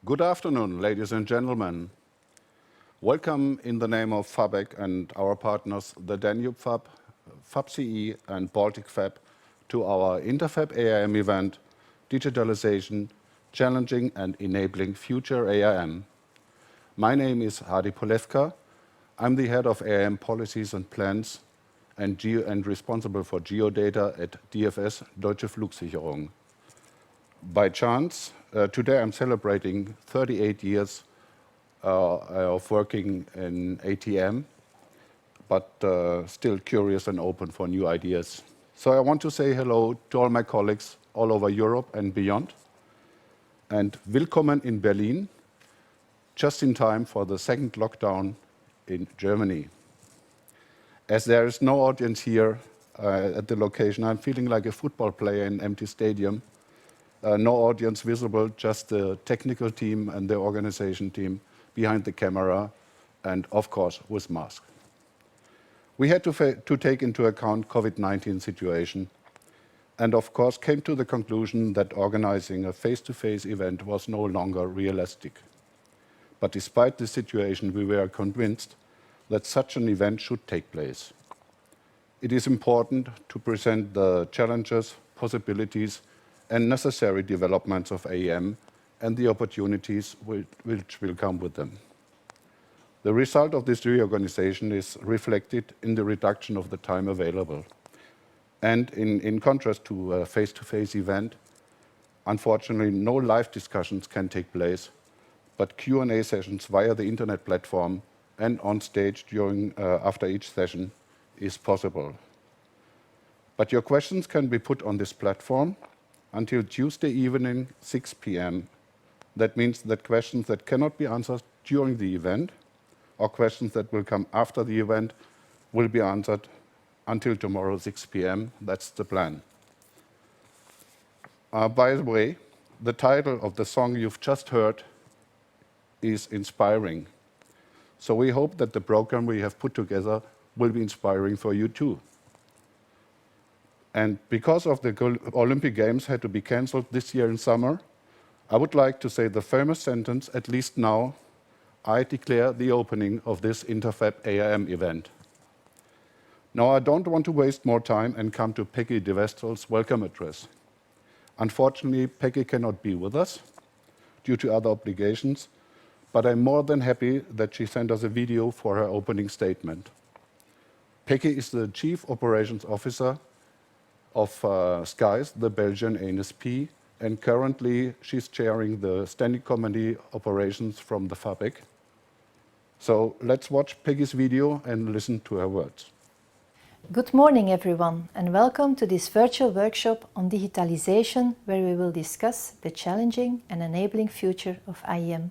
Good afternoon, ladies and gentlemen. Welcome in the name of FABEC and our partners, the Danube Fab, FabCE and Baltic Fab, to our Interfab AIM event, Digitalization, Challenging and Enabling Future AIM. My name is Hadi Polevka. I'm the head of AIM Policies and Plans and responsible for geodata at DFS, Deutsche Flugsicherung. By chance, today I'm celebrating 38 years of working in ATM, but still curious and open for new ideas. So I want to say hello to all my colleagues all over Europe and beyond. And willkommen in Berlin, just in time for the second lockdown in Germany. As there is no audience here at the location, I'm feeling like a football player in an empty stadium. No audience visible, just the technical team and the organization team behind the camera, and of course with masks. We had to take into account COVID-19 situation, and of course came to the conclusion that organizing a face-to-face event was no longer realistic. But despite this situation, we were convinced that such an event should take place. It is important to present the challenges, possibilities, and necessary developments of AEM and the opportunities which will come with them. The result of this reorganization is reflected in the reduction of the time available. And in contrast to a face-to-face event, unfortunately, no live discussions can take place, but Q&A sessions via the internet platform and on stage after each session is possible. But your questions can be put on this platform until Tuesday evening, 6 p.m. That means that questions that cannot be answered during the event or questions that will come after the event will be answered until tomorrow, 6 p.m. That's the plan. By the way, the title of the song you've just heard is inspiring. So we hope that the program we have put together will be inspiring for you too. And because of the Olympic Games had to be cancelled this year in summer, I would like to say the famous sentence, at least now, I declare the opening of this Interfab AIM event. Now I don't want to waste more time and come to Peggy de Westerl's welcome address. Unfortunately, Peggy cannot be with us due to other obligations, but I'm more than happy that she sent us a video for her opening statement. Peggy is the Chief Operations Officer of SKIES, the Belgian ANSP, and currently she's chairing the Standing Committee Operations from the FABEC. So let's watch Peggy's video and listen to her words. Good morning everyone, and welcome to this virtual workshop on digitalization, where we will discuss the challenging and enabling future of AIM.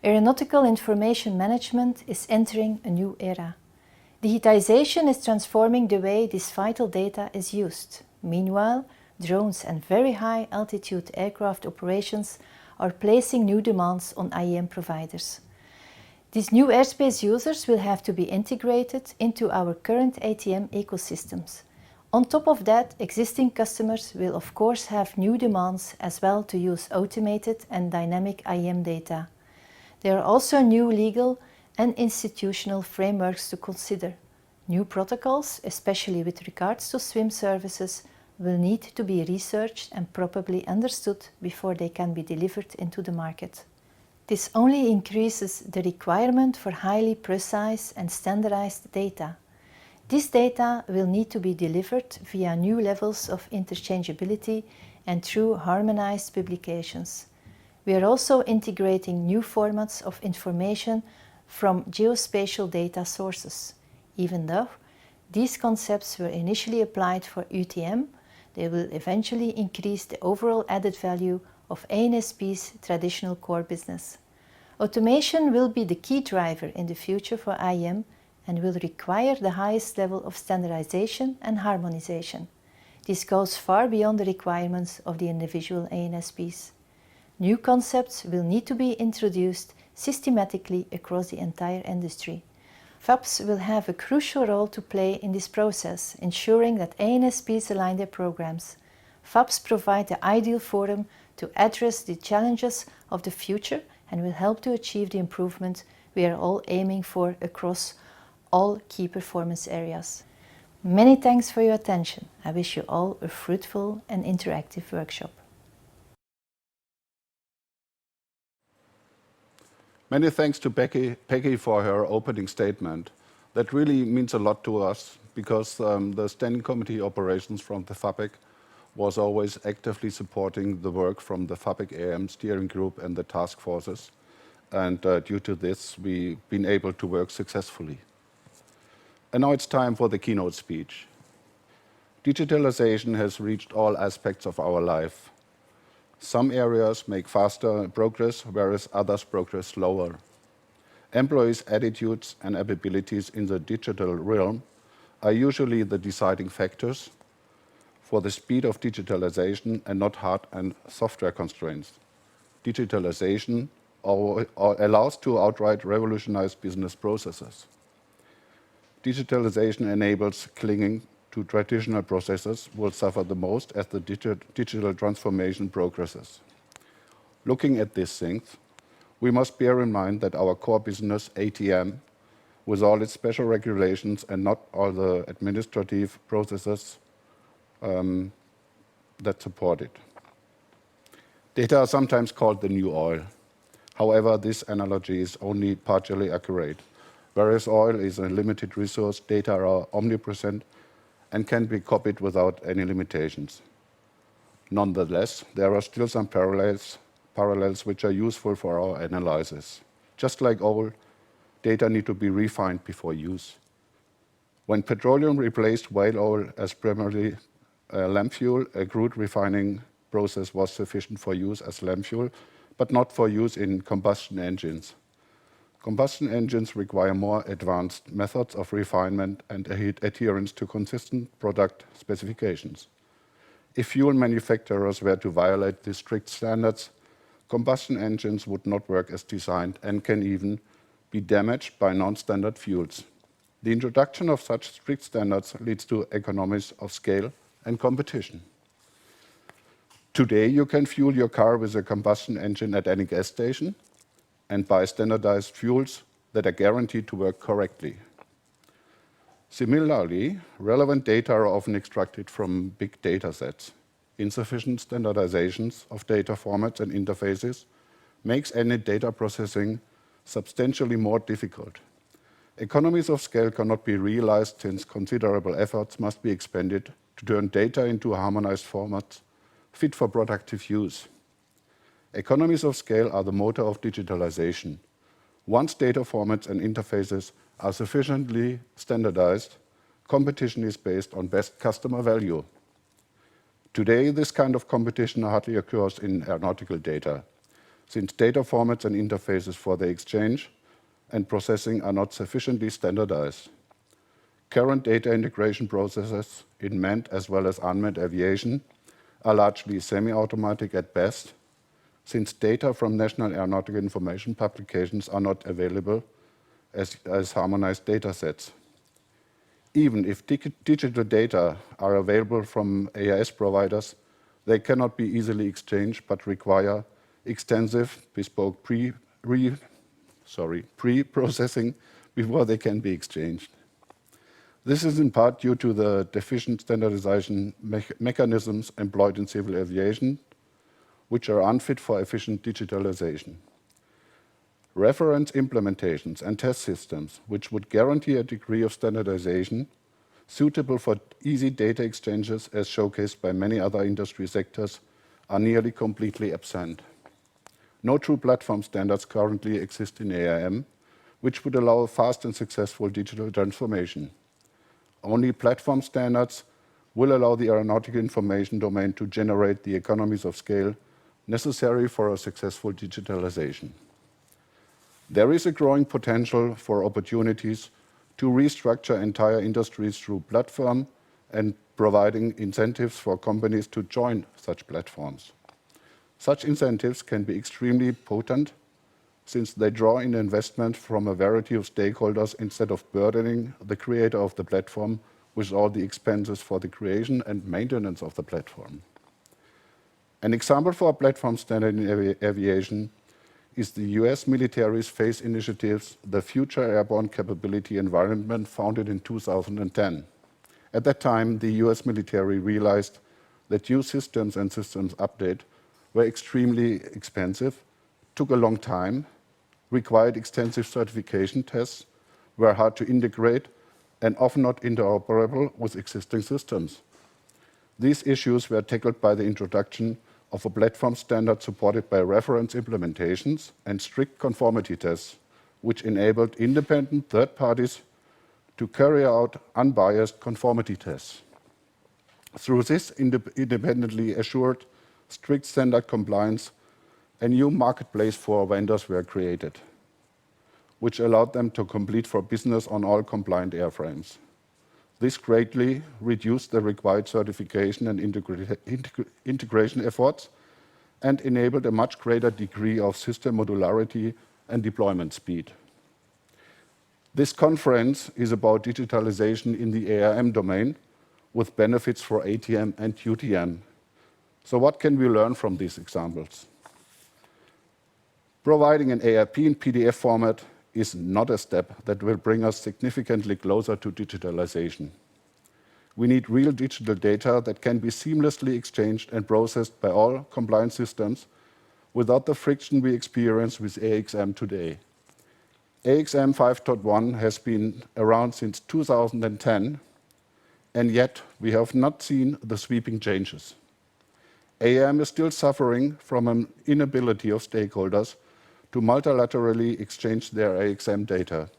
Aeronautical information management is entering a new era. Digitization is transforming the way this vital data is used. Meanwhile, drones and very high altitude aircraft operations are placing new demands on AIM providers. These new airspace users will have to be integrated into our current ATM ecosystems. On top of that, existing customers will of course have new demands as well to use automated and dynamic AIM data. There are also new legal and institutional frameworks to consider. New protocols, especially with regards to swim services, will need to be researched and properly understood before they can be delivered into the market. This only increases the requirement for highly precise and standardized data. This data will need to be delivered via new levels of interchangeability and through harmonized publications. We are also integrating new formats of information from geospatial data sources. Even though these concepts were initially applied for UTM, they will eventually increase the overall added value of ANSP's traditional core business. Automation will be the key driver in the future for AIM and will require the highest level of standardization and harmonization. This goes far beyond the requirements of the individual ANSPs. New concepts will need to be introduced systematically across the entire industry. FABs will have a crucial role to play in this process, ensuring that ANSPs align their programs. FABs provide the ideal forum to address the challenges of the future and will help to achieve the improvement we are all aiming for across all key performance areas. Many thanks for your attention. I wish you all a fruitful and interactive workshop. Many thanks to Peggy for her opening statement. That really means a lot to us because the Standing Committee Operations from the FABEC was always actively supporting the work from the FABEC AM steering group and the task forces. And due to this, we've been able to work successfully. And now it's time for the keynote speech. Digitalization has reached all aspects of our life. Some areas make faster progress, whereas others progress slower. Employees' attitudes and abilities in the digital realm are usually the deciding factors for the speed of digitalization and not hard and software constraints. Digitalization allows to outright revolutionize business processes. Digitalization enables clinging to traditional processes will suffer the most as the digital transformation progresses. Looking at these things, we must bear in mind that our core business, ATM, with all its special regulations and not all the administrative processes that support it. Data are sometimes called the new oil. However, this analogy is only partially accurate. Whereas oil is a limited resource, data are omnipresent and can be copied without any limitations. Nonetheless, there are still some parallels which are useful for our analysis. Just like oil, data need to be refined before use. When petroleum replaced whale oil as primarily lamp fuel, a crude refining process was sufficient for use as lamp fuel, but not for use in combustion engines. Combustion engines require more advanced methods of refinement and adherence to consistent product specifications. If fuel manufacturers were to violate these strict standards, combustion engines would not work as designed and can even be damaged by non-standard fuels. The introduction of such strict standards leads to economies of scale and competition. Today, you can fuel your car with a combustion engine at any gas station and buy standardized fuels that are guaranteed to work correctly. Similarly, relevant data are often extracted from big data sets. Insufficient standardizations of data formats and interfaces makes any data processing substantially more difficult. Economies of scale cannot be realized since considerable efforts must be expended to turn data into harmonized formats fit for productive use. Economies of scale are the motor of digitalization. Once data formats and interfaces are sufficiently standardized, competition is based on best customer value. Today, this kind of competition hardly occurs in aeronautical data, since data formats and interfaces for their exchange and processing are not sufficiently standardized. Current data integration processes in manned as well as unmanned aviation are largely semi-automatic at best, since data from national aeronautical information publications are not available as harmonized data sets. Even if digital data are available from AIS providers, they cannot be easily exchanged but require extensive bespoke pre-processing before they can be exchanged. This is in part due to the deficient standardization mechanisms employed in civil aviation, which are unfit for efficient digitalization. Reference implementations and test systems, which would guarantee a degree of standardization suitable for easy data exchanges as showcased by many other industry sectors, are nearly completely absent. No true platform standards currently exist in AIM, which would allow a fast and successful digital transformation. Only platform standards will allow the aeronautical information domain to generate the economies of scale necessary for a successful digitalization. There is a growing potential for opportunities to restructure entire industries through platform and providing incentives for companies to join such platforms. Such incentives can be extremely potent since they draw in investment from a variety of stakeholders instead of burdening the creator of the platform with all the expenses for the creation and maintenance of the platform. An example for a platform standard in aviation is the US military's phase initiatives, the Future Airborne Capability Environment, founded in 2010. At that time, the US military realized that new systems and systems update were extremely expensive, took a long time, required extensive certification tests, were hard to integrate, and often not interoperable with existing systems. These issues were tackled by the introduction of a platform standard supported by reference implementations and strict conformity tests, which enabled independent third parties to carry out unbiased conformity tests. Through this independently assured strict standard compliance, a new marketplace for vendors were created, which allowed them to compete for business on all compliant airframes. This greatly reduced the required certification and integration efforts and enabled a much greater degree of system modularity and deployment speed. This conference is about digitalization in the ARM domain with benefits for ATM and UTM. So what can we learn from these examples? Providing an ARP in PDF format is not a step that will bring us significantly closer to digitalization. We need real digital data that can be seamlessly exchanged and processed by all compliant systems without the friction we experience with AXM today. AXM 5.1 has been around since 2010, and yet we have not seen the sweeping changes. ARM is still suffering from an inability of stakeholders to multilaterally exchange their AXM data.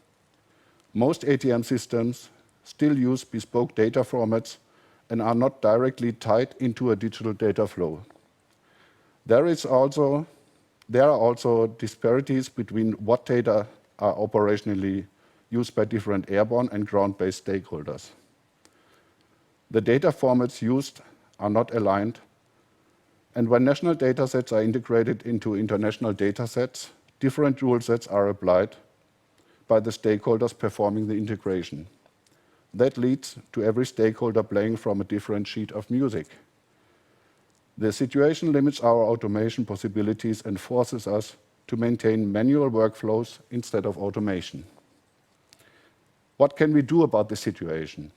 Most ATM systems still use bespoke data formats and are not directly tied into a digital data flow. There are also disparities between what data are operationally used by different airborne and ground-based stakeholders. The data formats used are not aligned, and when national datasets are integrated into international datasets, different rule sets are applied by the stakeholders performing the integration. That leads to every stakeholder playing from a different sheet of music. The situation limits our automation possibilities and forces us to maintain manual workflows instead of automation. What can we do about this situation?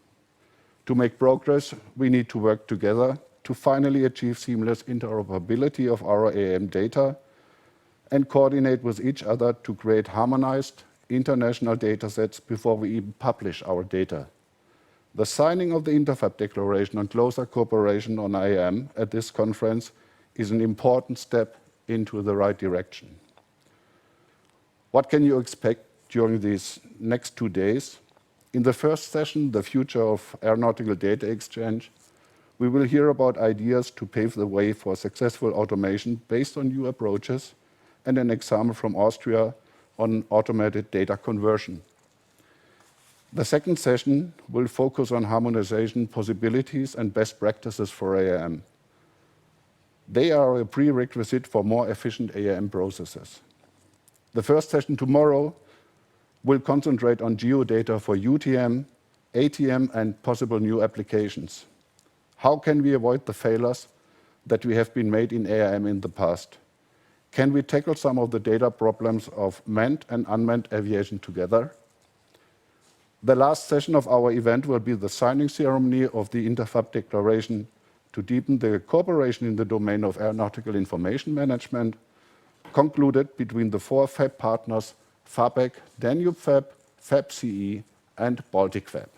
To make progress, we need to work together to finally achieve seamless interoperability of our AAM data and coordinate with each other to create harmonized international datasets before we even publish our data. The signing of the Interfab Declaration on closer cooperation on IAM at this conference is an important step into the right direction. What can you expect during these next 2 days? In the first session, The Future of Aeronautical Data Exchange, we will hear about ideas to pave the way for successful automation based on new approaches and an example from Austria on automated data conversion. The second session will focus on harmonization possibilities and best practices for AAM. They are a prerequisite for more efficient AAM processes. The first session tomorrow will concentrate on geodata for UTM, ATM, and possible new applications. How can we avoid the failures that we have been made in AAM in the past? Can we tackle some of the data problems of manned and unmanned aviation together? The last session of our event will be the signing ceremony of the Interfab Declaration to deepen the cooperation in the domain of aeronautical information management, concluded between the 4 FAB partners, FABEC, Danube Fab, FabCE, and Baltic Fab.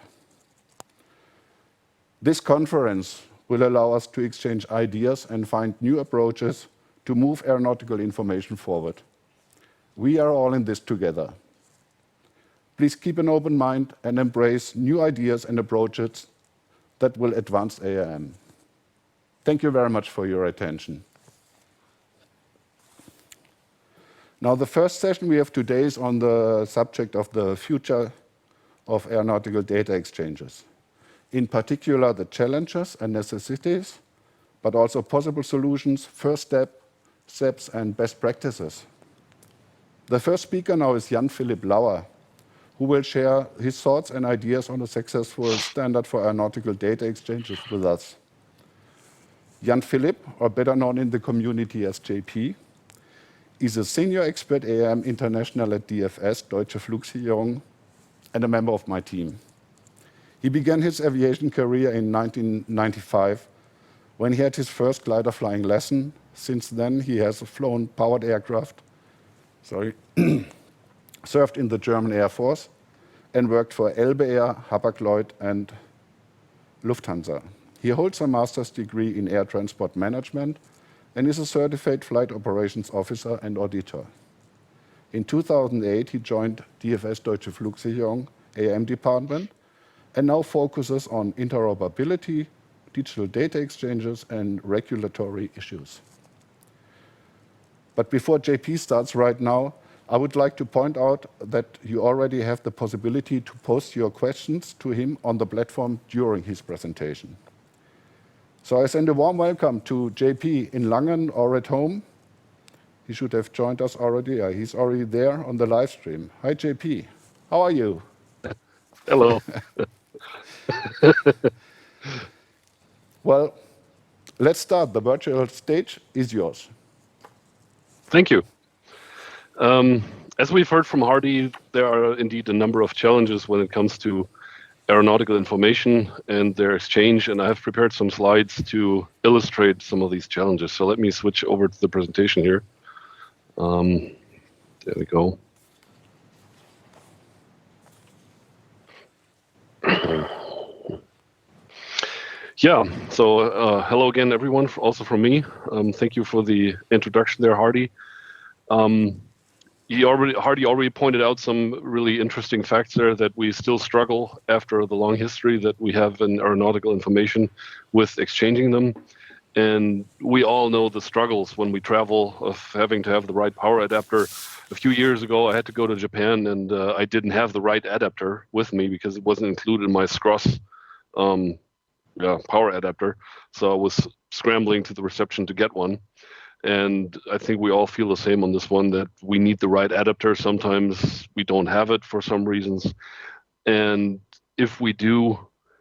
This conference will allow us to exchange ideas and find new approaches to move aeronautical information forward. We are all in this together. Please keep an open mind and embrace new ideas and approaches that will advance AAM. Thank you very much for your attention. Now, the first session we have today is on the subject of the future of aeronautical data exchanges. In particular, the challenges and necessities, but also possible solutions, first steps, and best practices. The first speaker now is Jan-Philipp Lauer, who will share his thoughts and ideas on a successful standard for aeronautical data exchanges with us. Jan-Philipp, or better known in the community as JP, is a senior expert AIM international at DFS, Deutsche Flugsicherung, and a member of my team. He began his aviation career in 1995 when he had his first glider flying lesson. Since then, he has flown powered aircraft, served in the German Air Force, and worked for Elbe Air, Hapag-Lloyd, and Lufthansa. He holds a master's degree in air transport management and is a certified flight operations officer and auditor. In 2008, he joined DFS Deutsche Flugsicherung AM department and now focuses on interoperability, digital data exchanges, and regulatory issues. But before JP starts right now, I would like to point out that you already have the possibility to post your questions to him on the platform during his presentation. So I send a warm welcome to JP in Langen or at home. He should have joined us already. He's already there on the live stream. Hi, JP. How are you? Hello. Well, let's start. The virtual stage is yours. Thank you. As we've heard from Hardy, there are indeed a number of challenges when it comes to aeronautical information and their exchange, and I have prepared some slides to illustrate some of these challenges. So let me switch over to the presentation here. There we go. Yeah, so hello again, everyone, also from me. Thank you for the introduction there, Hardy. Hardy already pointed out some really interesting facts there that we still struggle after the long history that we have in aeronautical information with exchanging them. And we all know the struggles when we travel of having to have the right power adapter. A few years ago, I had to go to Japan and I didn't have the right adapter with me because it wasn't included in my SCROSS power adapter. So I was scrambling to the reception to get one. And I think we all feel the same on this one, that we need the right adapter. Sometimes we don't have it for some reasons. And if we do,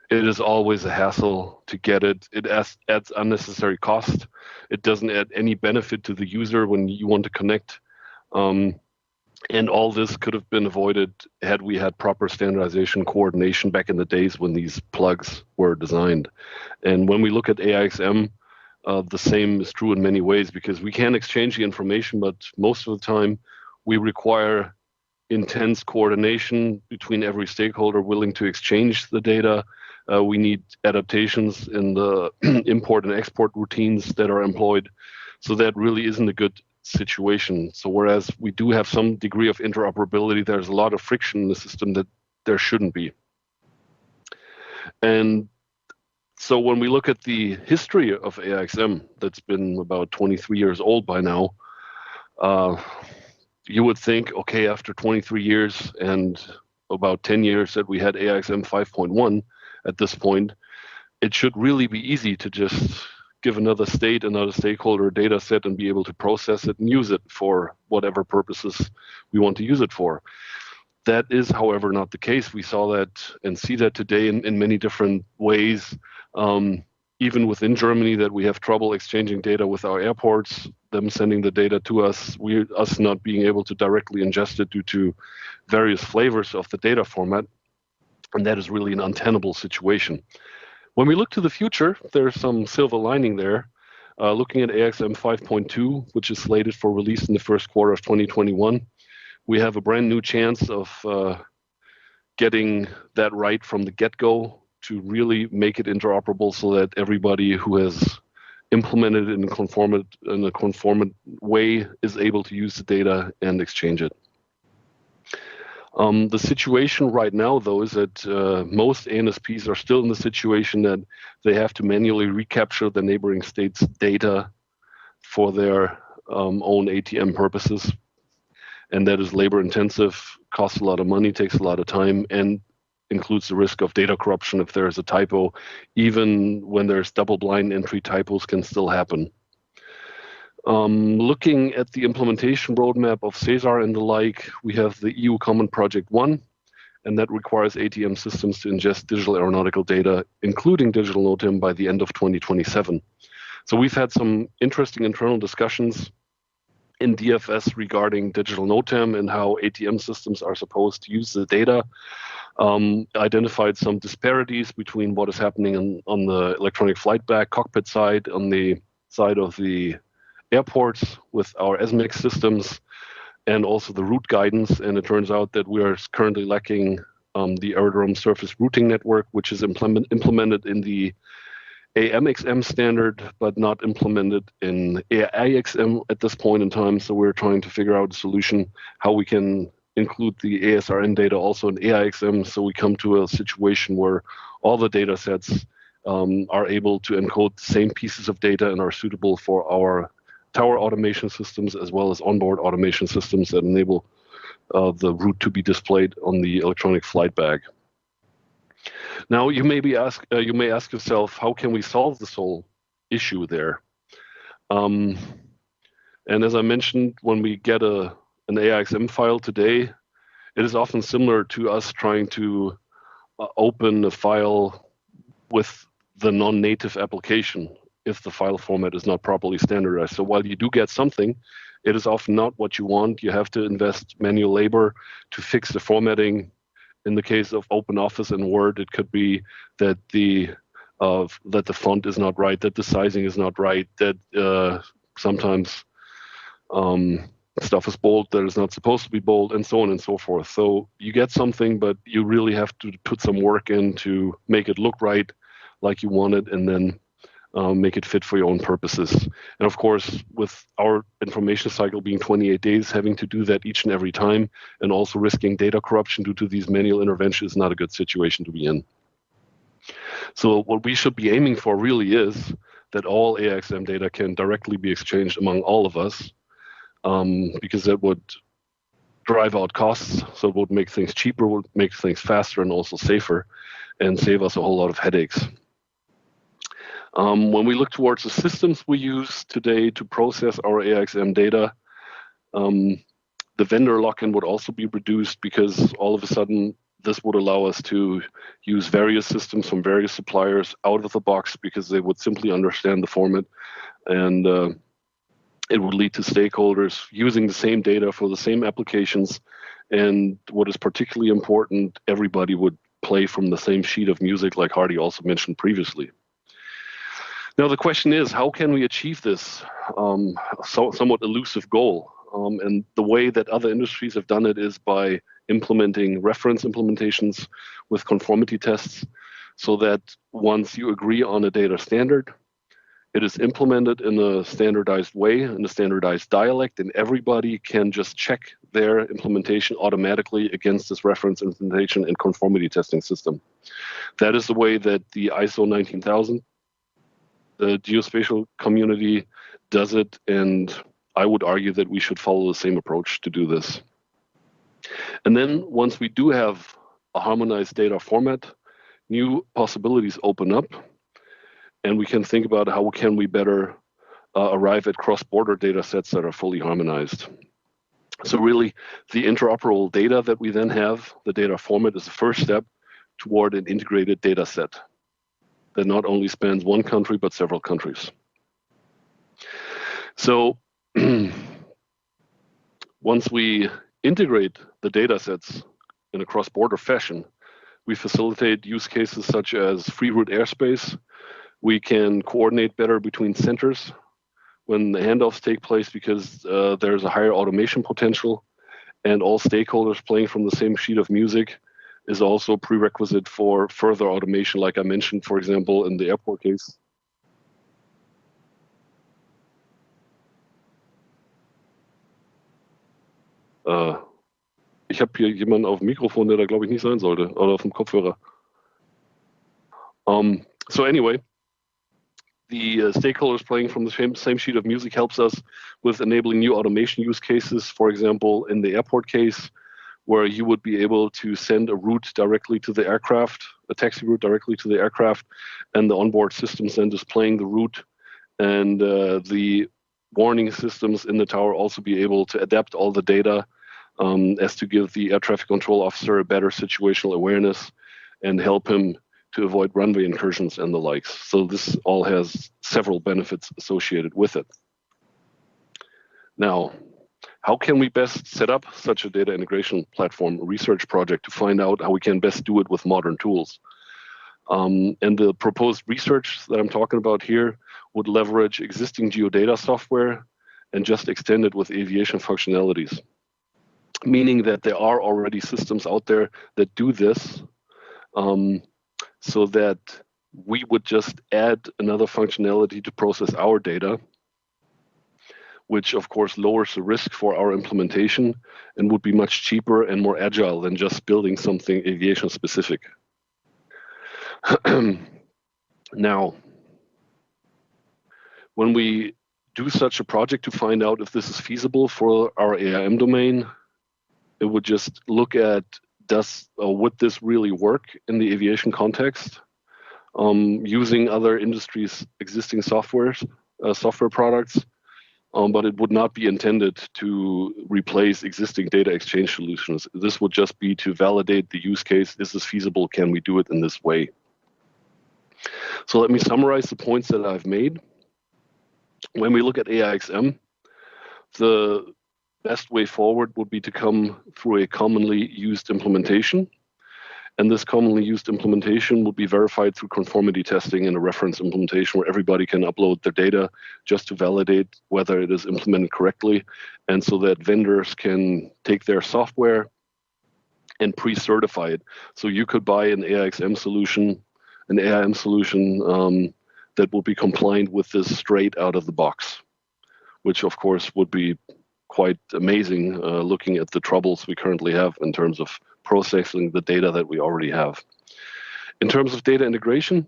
it is always a hassle to get it. It adds unnecessary cost. It doesn't add any benefit to the user when you want to connect. And all this could have been avoided had we had proper standardization coordination back in the days when these plugs were designed. And when we look at AIXM, the same is true in many ways, because we can exchange the information, but most of the time we require intense coordination between every stakeholder willing to exchange the data. We need adaptations in the import and export routines that are employed. So that really isn't a good situation. So whereas we do have some degree of interoperability, there's a lot of friction in the system that there shouldn't be. And so when we look at the history of AIXM, that's been about 23 years old by now, you would think, okay, after 23 years and about 10 years that we had AIXM 5.1 at this point, it should really be easy to just give another stakeholder a data set and be able to process it and use it for whatever purposes we want to use it for. That is, however, not the case. We saw that and see that today in many different ways. Even within Germany, that we have trouble exchanging data with our airports, them sending the data to us, us not being able to directly ingest it due to various flavors of the data format. And that is really an untenable situation. When we look to the future, there's some silver lining there. Looking at AIXM 5.2, which is slated for release in the first quarter of 2021, we have a brand new chance of getting that right from the get-go to really make it interoperable so that everybody who has implemented it in a conformant way is able to use the data and exchange it. The situation right now, though, is that most ANSPs are still in the situation that they have to manually recapture the neighboring state's data for their own ATM purposes. And that is labor intensive, costs a lot of money, takes a lot of time, and includes the risk of data corruption if there is a typo. Even when there's double-blind entry, typos can still happen. Looking at the implementation roadmap of CESAR and the like, we have the EU Common Project 1, and that requires ATM systems to ingest digital aeronautical data, including digital NOTAM, by the end of 2027. So we've had some interesting internal discussions in DFS regarding digital NOTAM and how ATM systems are supposed to use the data. Identified some disparities between what is happening on the electronic flight bag cockpit side, on the side of the airports with our SMX systems, and also the route guidance. And it turns out that we are currently lacking the Aerodrome Surface Routing Network, which is implemented in the AMXM standard, but not implemented in AIXM at this point in time. So we're trying to figure out a solution how we can include the ASRN data also in AIXM, so we come to a situation where all the data sets are able to encode the same pieces of data and are suitable for our tower automation systems as well as onboard automation systems that enable the route to be displayed on the electronic flight bag. Now, you may ask yourself, how can we solve this whole issue there? And as I mentioned, when we get an AIXM file today, it is often similar to us trying to open a file with the non-native application if the file format is not properly standardized. So while you do get something, it is often not what you want. You have to invest manual labor to fix the formatting. In the case of OpenOffice and Word, it could be that the font is not right, that the sizing is not right, that sometimes stuff is bold that is not supposed to be bold, and so on and so forth. So you get something, but you really have to put some work in to make it look right, like you want it, and then make it fit for your own purposes. And of course, with our information cycle being 28 days, having to do that each and every time, and also risking data corruption due to these manual interventions is not a good situation to be in. So what we should be aiming for really is that all AIXM data can directly be exchanged among all of us, because that would drive out costs, so it would make things cheaper, would make things faster and also safer, and save us a whole lot of headaches. When we look towards the systems we use today to process our AIXM data, the vendor lock-in would also be reduced, because all of a sudden this would allow us to use various systems from various suppliers out of the box, because they would simply understand the format, and it would lead to stakeholders using the same data for the same applications. And what is particularly important, everybody would play from the same sheet of music, like Hardy also mentioned previously. Now, the question is, how can we achieve this somewhat elusive goal? And the way that other industries have done it is by implementing reference implementations with conformity tests, so that once you agree on a data standard, it is implemented in a standardized way, in a standardized dialect, and everybody can just check their implementation automatically against this reference implementation and conformity testing system. That is the way that the ISO 19000, the geospatial community, does it, and I would argue that we should follow the same approach to do this. And then once we do have a harmonized data format, new possibilities open up, and we can think about how can we better arrive at cross-border data sets that are fully harmonized. So really, the interoperable data that we then have, the data format, is the first step toward an integrated data set that not only spans one country, but several countries. So once we integrate the data sets in a cross-border fashion, we facilitate use cases such as free route airspace. We can coordinate better between centers when the handoffs take place, because there's a higher automation potential, and all stakeholders playing from the same sheet of music is also a prerequisite for further automation, like I mentioned, for example, in the airport case. Ich habe hier jemanden auf dem Mikrofon, der da glaube ich nicht sein sollte, oder auf dem Kopfhörer. So anyway, the stakeholders playing from the same sheet of music helps us with enabling new automation use cases. For example, in the airport case, where you would be able to send a route directly to the aircraft, a taxi route directly to the aircraft, and the onboard systems then displaying the route, and the warning systems in the tower also be able to adapt all the data as to give the air traffic control officer a better situational awareness and help him to avoid runway incursions and the likes. So this all has several benefits associated with it. Now, how can we best set up such a data integration platform research project to find out how we can best do it with modern tools? And the proposed research that I'm talking about here would leverage existing geodata software and just extend it with aviation functionalities, meaning that there are already systems out there that do this, so that we would just add another functionality to process our data, which of course lowers the risk for our implementation and would be much cheaper and more agile than just building something aviation specific. Now, when we do such a project to find out if this is feasible for our AIM domain, it would just look at would this really work in the aviation context, using other industries' existing software products, but it would not be intended to replace existing data exchange solutions. This would just be to validate the use case. Is this feasible? Can we do it in this way? So let me summarize the points that I've made. When we look at AIXM, the best way forward would be to come through a commonly used implementation. And this commonly used implementation would be verified through conformity testing in a reference implementation where everybody can upload their data just to validate whether it is implemented correctly, and so that vendors can take their software and pre-certify it. So you could buy an AIXM solution, an AIM solution that will be compliant with this straight out of the box, which of course would be quite amazing, looking at the troubles we currently have in terms of processing the data that we already have. In terms of data integration,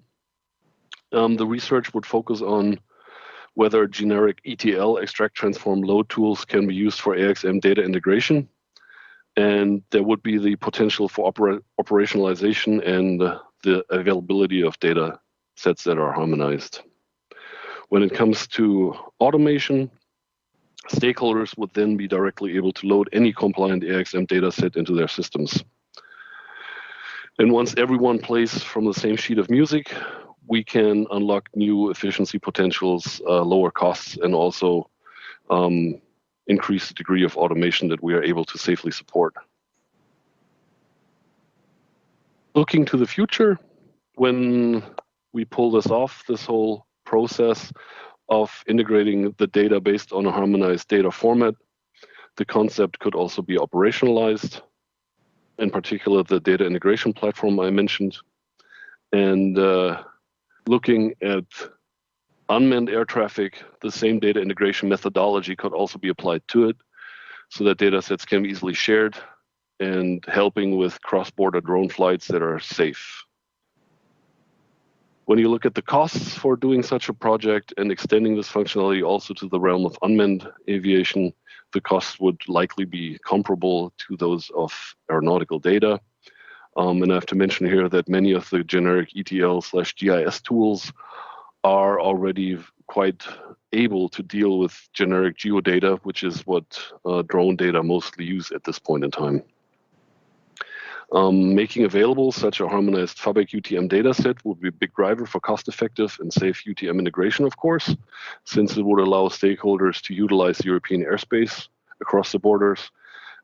the research would focus on whether generic ETL, extract, transform, load tools can be used for AIXM data integration. And there would be the potential for operationalization and the availability of data sets that are harmonized. When it comes to automation, stakeholders would then be directly able to load any compliant AIXM data set into their systems. And once everyone plays from the same sheet of music, we can unlock new efficiency potentials, lower costs, and also increase the degree of automation that we are able to safely support. Looking to the future, when we pull this off, this whole process of integrating the data based on a harmonized data format, the concept could also be operationalized, in particular the data integration platform I mentioned. And looking at unmanned air traffic, the same data integration methodology could also be applied to it, so that data sets can be easily shared and helping with cross-border drone flights that are safe. When you look at the costs for doing such a project and extending this functionality also to the realm of unmanned aviation, the costs would likely be comparable to those of aeronautical data. And I have to mention here that many of the generic ETL/GIS tools are already quite able to deal with generic geodata, which is what drone data mostly use at this point in time. Making available such a harmonized FABEC UTM dataset would be a big driver for cost-effective and safe UTM integration, of course, since it would allow stakeholders to utilize European airspace across the borders,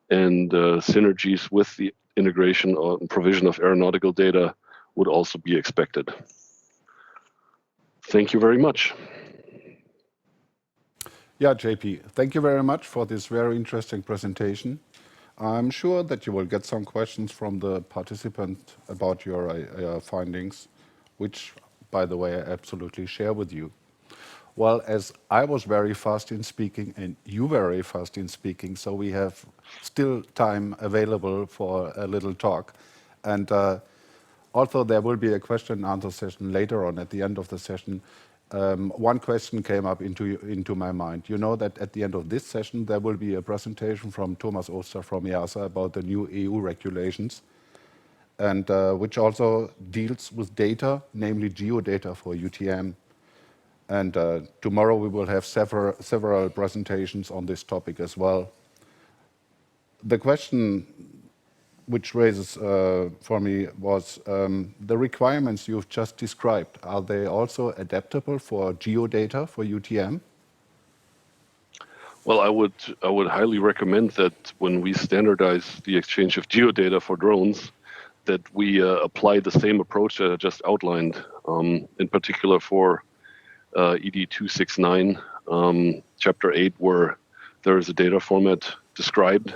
and synergies with the integration or provision of aeronautical data would also be expected. Thank you very much. Yeah, JP, thank you very much for this very interesting presentation. I'm sure that you will get some questions from the participants about your findings, which, by the way, I absolutely share with you. Well, as I was very fast in speaking and you very fast in speaking, so we have still time available for a little talk. And also there will be a question and answer session later on at the end of the session. One question came up into my mind. You know that at the end of this session, there will be a presentation from Thomas Oster from EASA about the new EU regulations, and which also deals with data, namely geodata for UTM. And tomorrow we will have several presentations on this topic as well. The question which raises for me was the requirements you've just described. Are they also adaptable for geodata, for UTM? Well, I would highly recommend that when we standardize the exchange of geodata for drones, that we apply the same approach that I just outlined, in particular for ED 269, Chapter 8, where there is a data format described.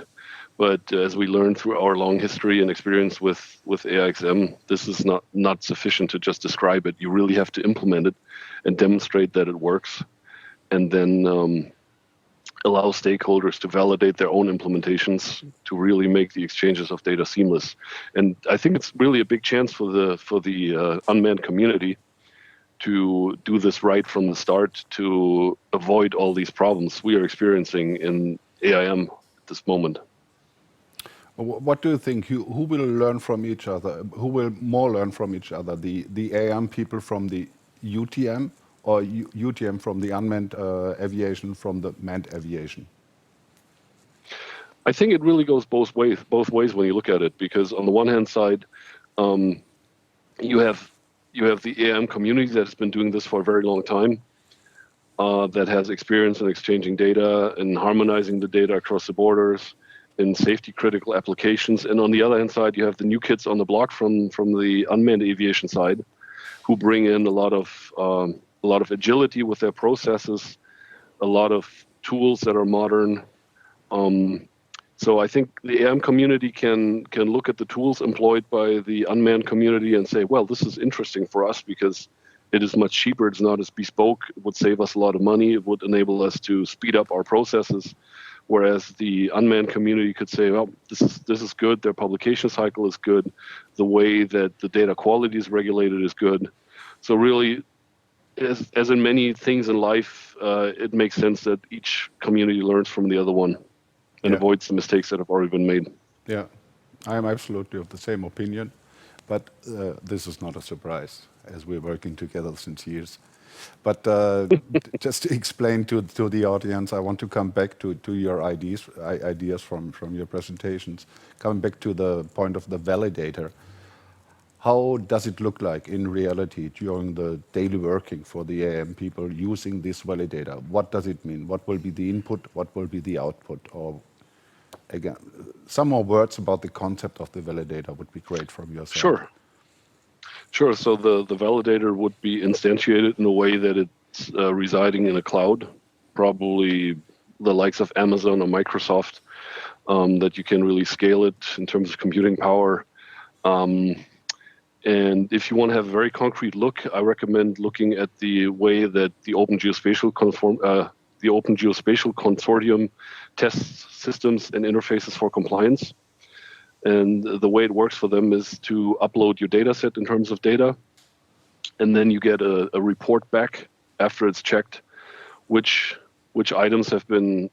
But as we learned through our long history and experience with AIXM, this is not sufficient to just describe it. You really have to implement it and demonstrate that it works, and then allow stakeholders to validate their own implementations to really make the exchanges of data seamless. And I think it's really a big chance for the unmanned community to do this right from the start to avoid all these problems we are experiencing in AIM at this moment. What do you think? Who will learn from each other? Who will more learn from each other? The AM people from the UTM, or UTM from the unmanned aviation, from the manned aviation? I think it really goes both ways when you look at it, because on the one hand side, you have the AM community that's been doing this for a very long time, that has experience in exchanging data and harmonizing the data across the borders in safety critical applications. And on the other hand side, you have the new kids on the block from the unmanned aviation side, who bring in a lot of agility with their processes, a lot of tools that are modern. So I think the AM community can look at the tools employed by the unmanned community and say, well, this is interesting for us because it is much cheaper, it's not as bespoke, it would save us a lot of money, it would enable us to speed up our processes. Whereas the unmanned community could say, well, this is good, their publication cycle is good, the way that the data quality is regulated is good. So really, as in many things in life, it makes sense that each community learns from the other one and avoids the mistakes that have already been made. Yeah, I am absolutely of the same opinion, but this is not a surprise, as we're working together since years. But just to explain to the audience, I want to come back to your ideas from your presentations. Coming back to the point of the validator, how does it look like in reality during the daily working for the AM people using this validator? What does it mean? What will be the input? What will be the output? Or again, some more words about the concept of the validator would be great from your side. Sure. So the validator would be instantiated in a way that it's residing in a cloud, probably the likes of Amazon or Microsoft, that you can really scale it in terms of computing power. And if you want to have a very concrete look, I recommend looking at the way that the Open Geospatial Consortium tests systems and interfaces for compliance. And the way it works for them is to upload your data set in terms of data, and then you get a report back after it's checked which items have been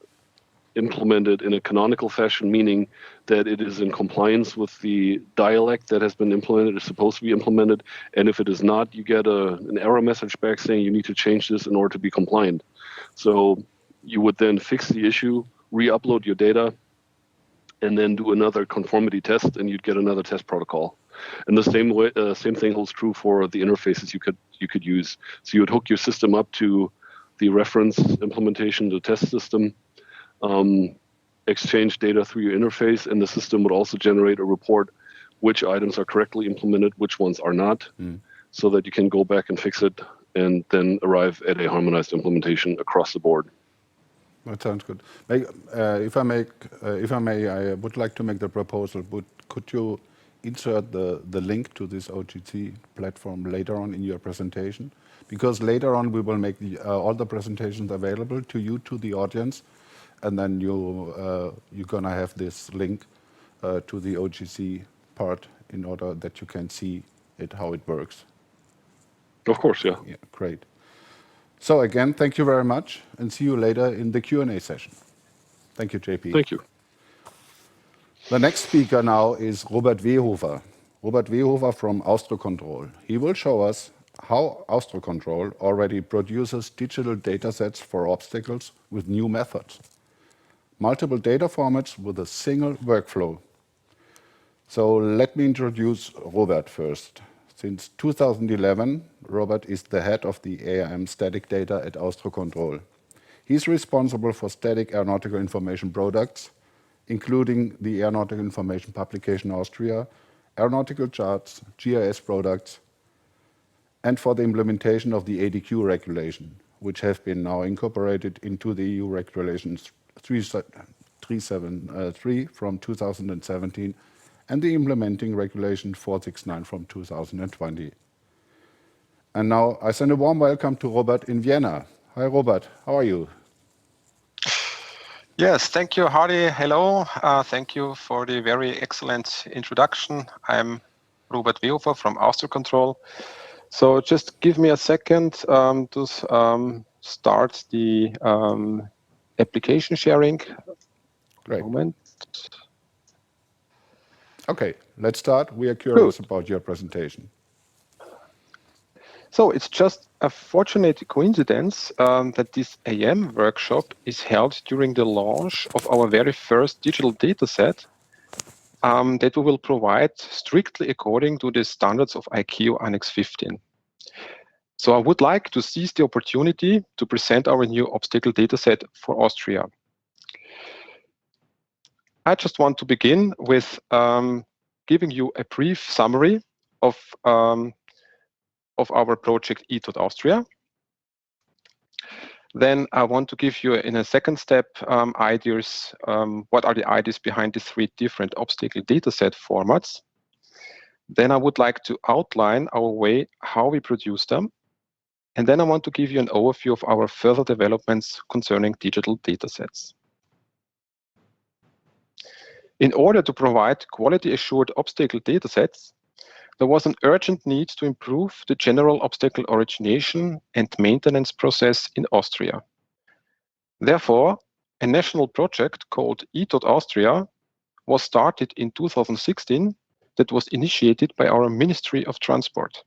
implemented in a canonical fashion, meaning that it is in compliance with the dialect that has been implemented, is supposed to be implemented. And if it is not, you get an error message back saying you need to change this in order to be compliant. So you would then fix the issue, re-upload your data, and then do another conformity test, and you'd get another test protocol. And the same thing holds true for the interfaces you could use. So you would hook your system up to the reference implementation, the test system, exchange data through your interface, and the system would also generate a report which items are correctly implemented, which ones are not, so that you can go back and fix it and then arrive at a harmonized implementation across the board. That sounds good. If I may, I would like to make the proposal. Could you insert the link to this OGC platform later on in your presentation? Because later on we will make all the presentations available to you, to the audience, and then you're gonna have this link to the OGC part in order that you can see it, how it works. Of course, yeah. Yeah, great. So again, thank you very much, and see you later in the Q&A session. Thank you, JP. Thank you. The next speaker now is Robert Wehofer. Robert Wehofer from Austrocontrol. He will show us how Austrocontrol already produces digital data sets for obstacles with new methods. Multiple data formats with a single workflow. So let me introduce Robert first. Since 2011, Robert is the head of the AIM static data at Austrocontrol. He's responsible for static aeronautical information products, including the Aeronautical Information Publication Austria, aeronautical charts, GIS products, and for the implementation of the ADQ regulation, which have been now incorporated into the EU regulations 373 from 2017 and the implementing regulation 469 from 2020. And now I send a warm welcome to Robert in Vienna. Hi, Robert. How are you? Yes, thank you, Hardy. Hello. Thank you for the very excellent introduction. I'm Robert Wehofer from Austrocontrol. So just give me a second to start the application sharing. Great. Moment. Okay, let's start. We are curious about your presentation. So it's just a fortunate coincidence that this AM workshop is held during the launch of our very first digital data set that we will provide strictly according to the standards of ICAO Annex 15. So I would like to seize the opportunity to present our new obstacle dataset for Austria. I just want to begin with giving you a brief summary of our project ETOD Austria. Then I want to give you, in a second step, ideas. What are the ideas behind the 3 different obstacle dataset formats? Then I would like to outline our way how we produce them. And then I want to give you an overview of our further developments concerning digital datasets. In order to provide quality-assured obstacle datasets, there was an urgent need to improve the general obstacle origination and maintenance process in Austria. Therefore, a national project called ETOD Austria was started in 2016 that was initiated by our Ministry of Transport.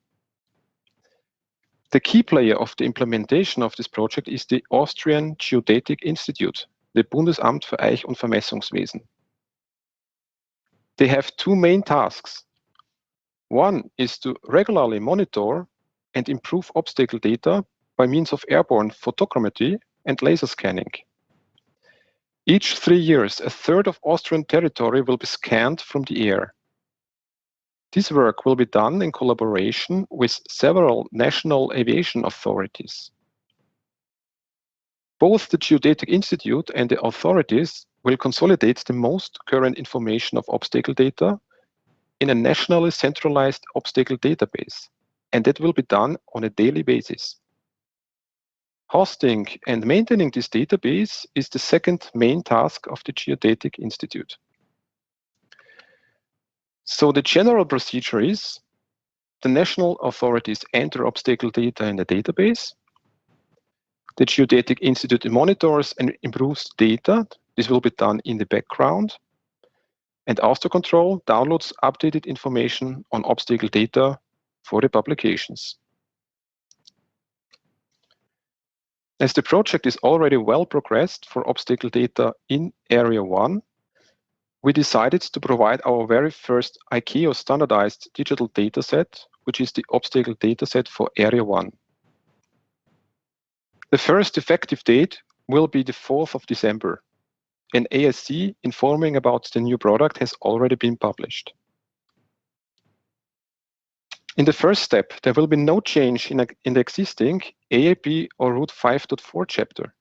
The key player of the implementation of this project is the Austrian Geodetic Institute, the Bundesamt für Eich- und Vermessungswesen. They have 2 main tasks. One is to regularly monitor and improve obstacle data by means of airborne photogrammetry and laser scanning. Each 3 years, a third of Austrian territory will be scanned from the air. This work will be done in collaboration with several national aviation authorities. Both the Geodetic Institute and the authorities will consolidate the most current information of obstacle data in a nationally centralized obstacle database, and that will be done on a daily basis. Hosting and maintaining this database is the second main task of the Geodetic Institute. So the general procedure is the national authorities enter obstacle data in the database. The Geodetic Institute monitors and improves data. This will be done in the background. And Austrocontrol downloads updated information on obstacle data for the publications. As the project is already well progressed for obstacle data in Area 1, we decided to provide our very first ICAO standardized digital dataset, which is the obstacle dataset for Area 1. The first effective date will be the 4th of December. An ASC informing about the new product has already been published. In the first step, there will be no change in the existing AAP or Route 5.4 chapter.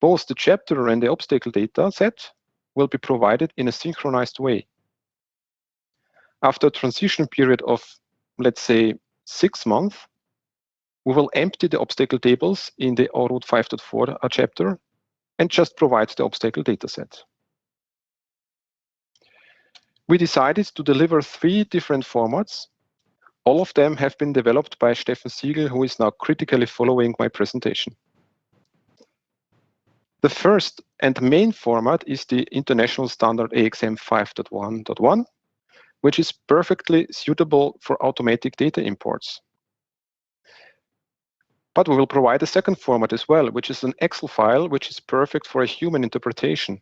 Both the chapter and the obstacle data set will be provided in a synchronized way. After a transition period of, let's say, 6 months, we will empty the obstacle tables in the Route 5.4 chapter and just provide the obstacle dataset. We decided to deliver 3 different formats. All of them have been developed by Steffen Siegel, who is now critically following my presentation. The first and main format is the international standard AXM 5.1.1, which is perfectly suitable for automatic data imports. But we will provide a second format as well, which is an Excel file, which is perfect for a human interpretation.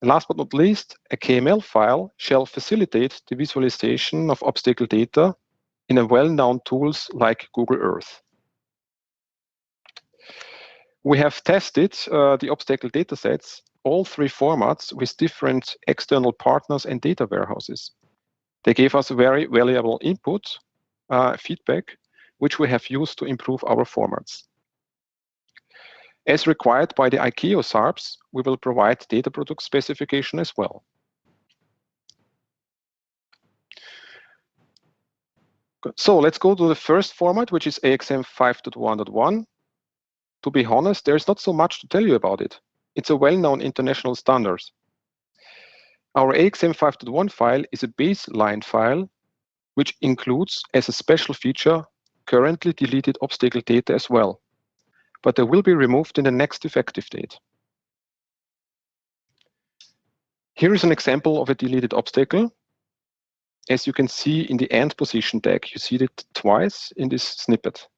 Last but not least, a KML file shall facilitate the visualization of obstacle data in a well-known tools like Google Earth. We have tested the obstacle datasets, all three formats, with different external partners and data warehouses. They gave us very valuable input, feedback, which we have used to improve our formats. As required by the ICAO SARPs, we will provide data product specification as well. So let's go to the first format, which is AXM 5.1.1. To be honest, there's not so much to tell you about it. It's a well-known international standard. Our AXM 5.1 file is a baseline file, which includes, as a special feature, currently deleted obstacle data as well. But they will be removed in the next effective date. Here is an example of a deleted obstacle. As you can see in the end position tag, you see it twice in this snippet.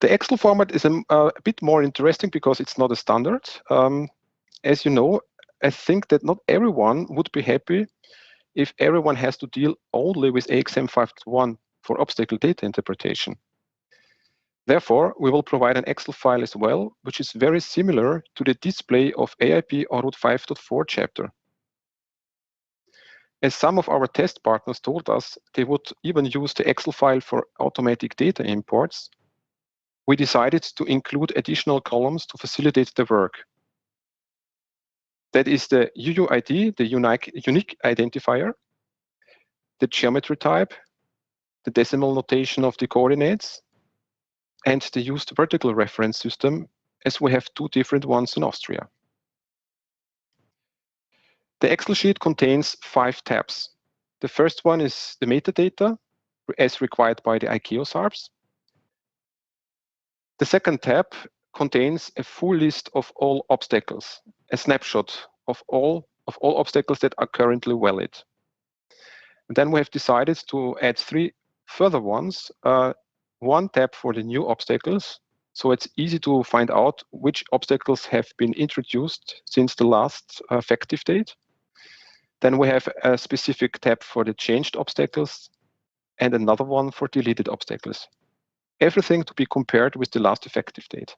The Excel format is a bit more interesting because it's not a standard. As you know, I think that not everyone would be happy if everyone has to deal only with AXM 5.1 for obstacle data interpretation. Therefore, we will provide an Excel file as well, which is very similar to the display of AIP ORUT 5.4 chapter. As some of our test partners told us they would even use the Excel file for automatic data imports, we decided to include additional columns to facilitate the work. That is the UUID, the unique identifier, the geometry type, the decimal notation of the coordinates, and the used vertical reference system, as we have two different ones in Austria. The Excel sheet contains 5 tabs. The first one is the metadata, as required by the ICAO SARPs. The second tab contains a full list of all obstacles, a snapshot of all obstacles that are currently valid. And then we have decided to add 3 further ones. One tab for the new obstacles, so it's easy to find out which obstacles have been introduced since the last effective date. Then we have a specific tab for the changed obstacles and another one for deleted obstacles. Everything to be compared with the last effective date.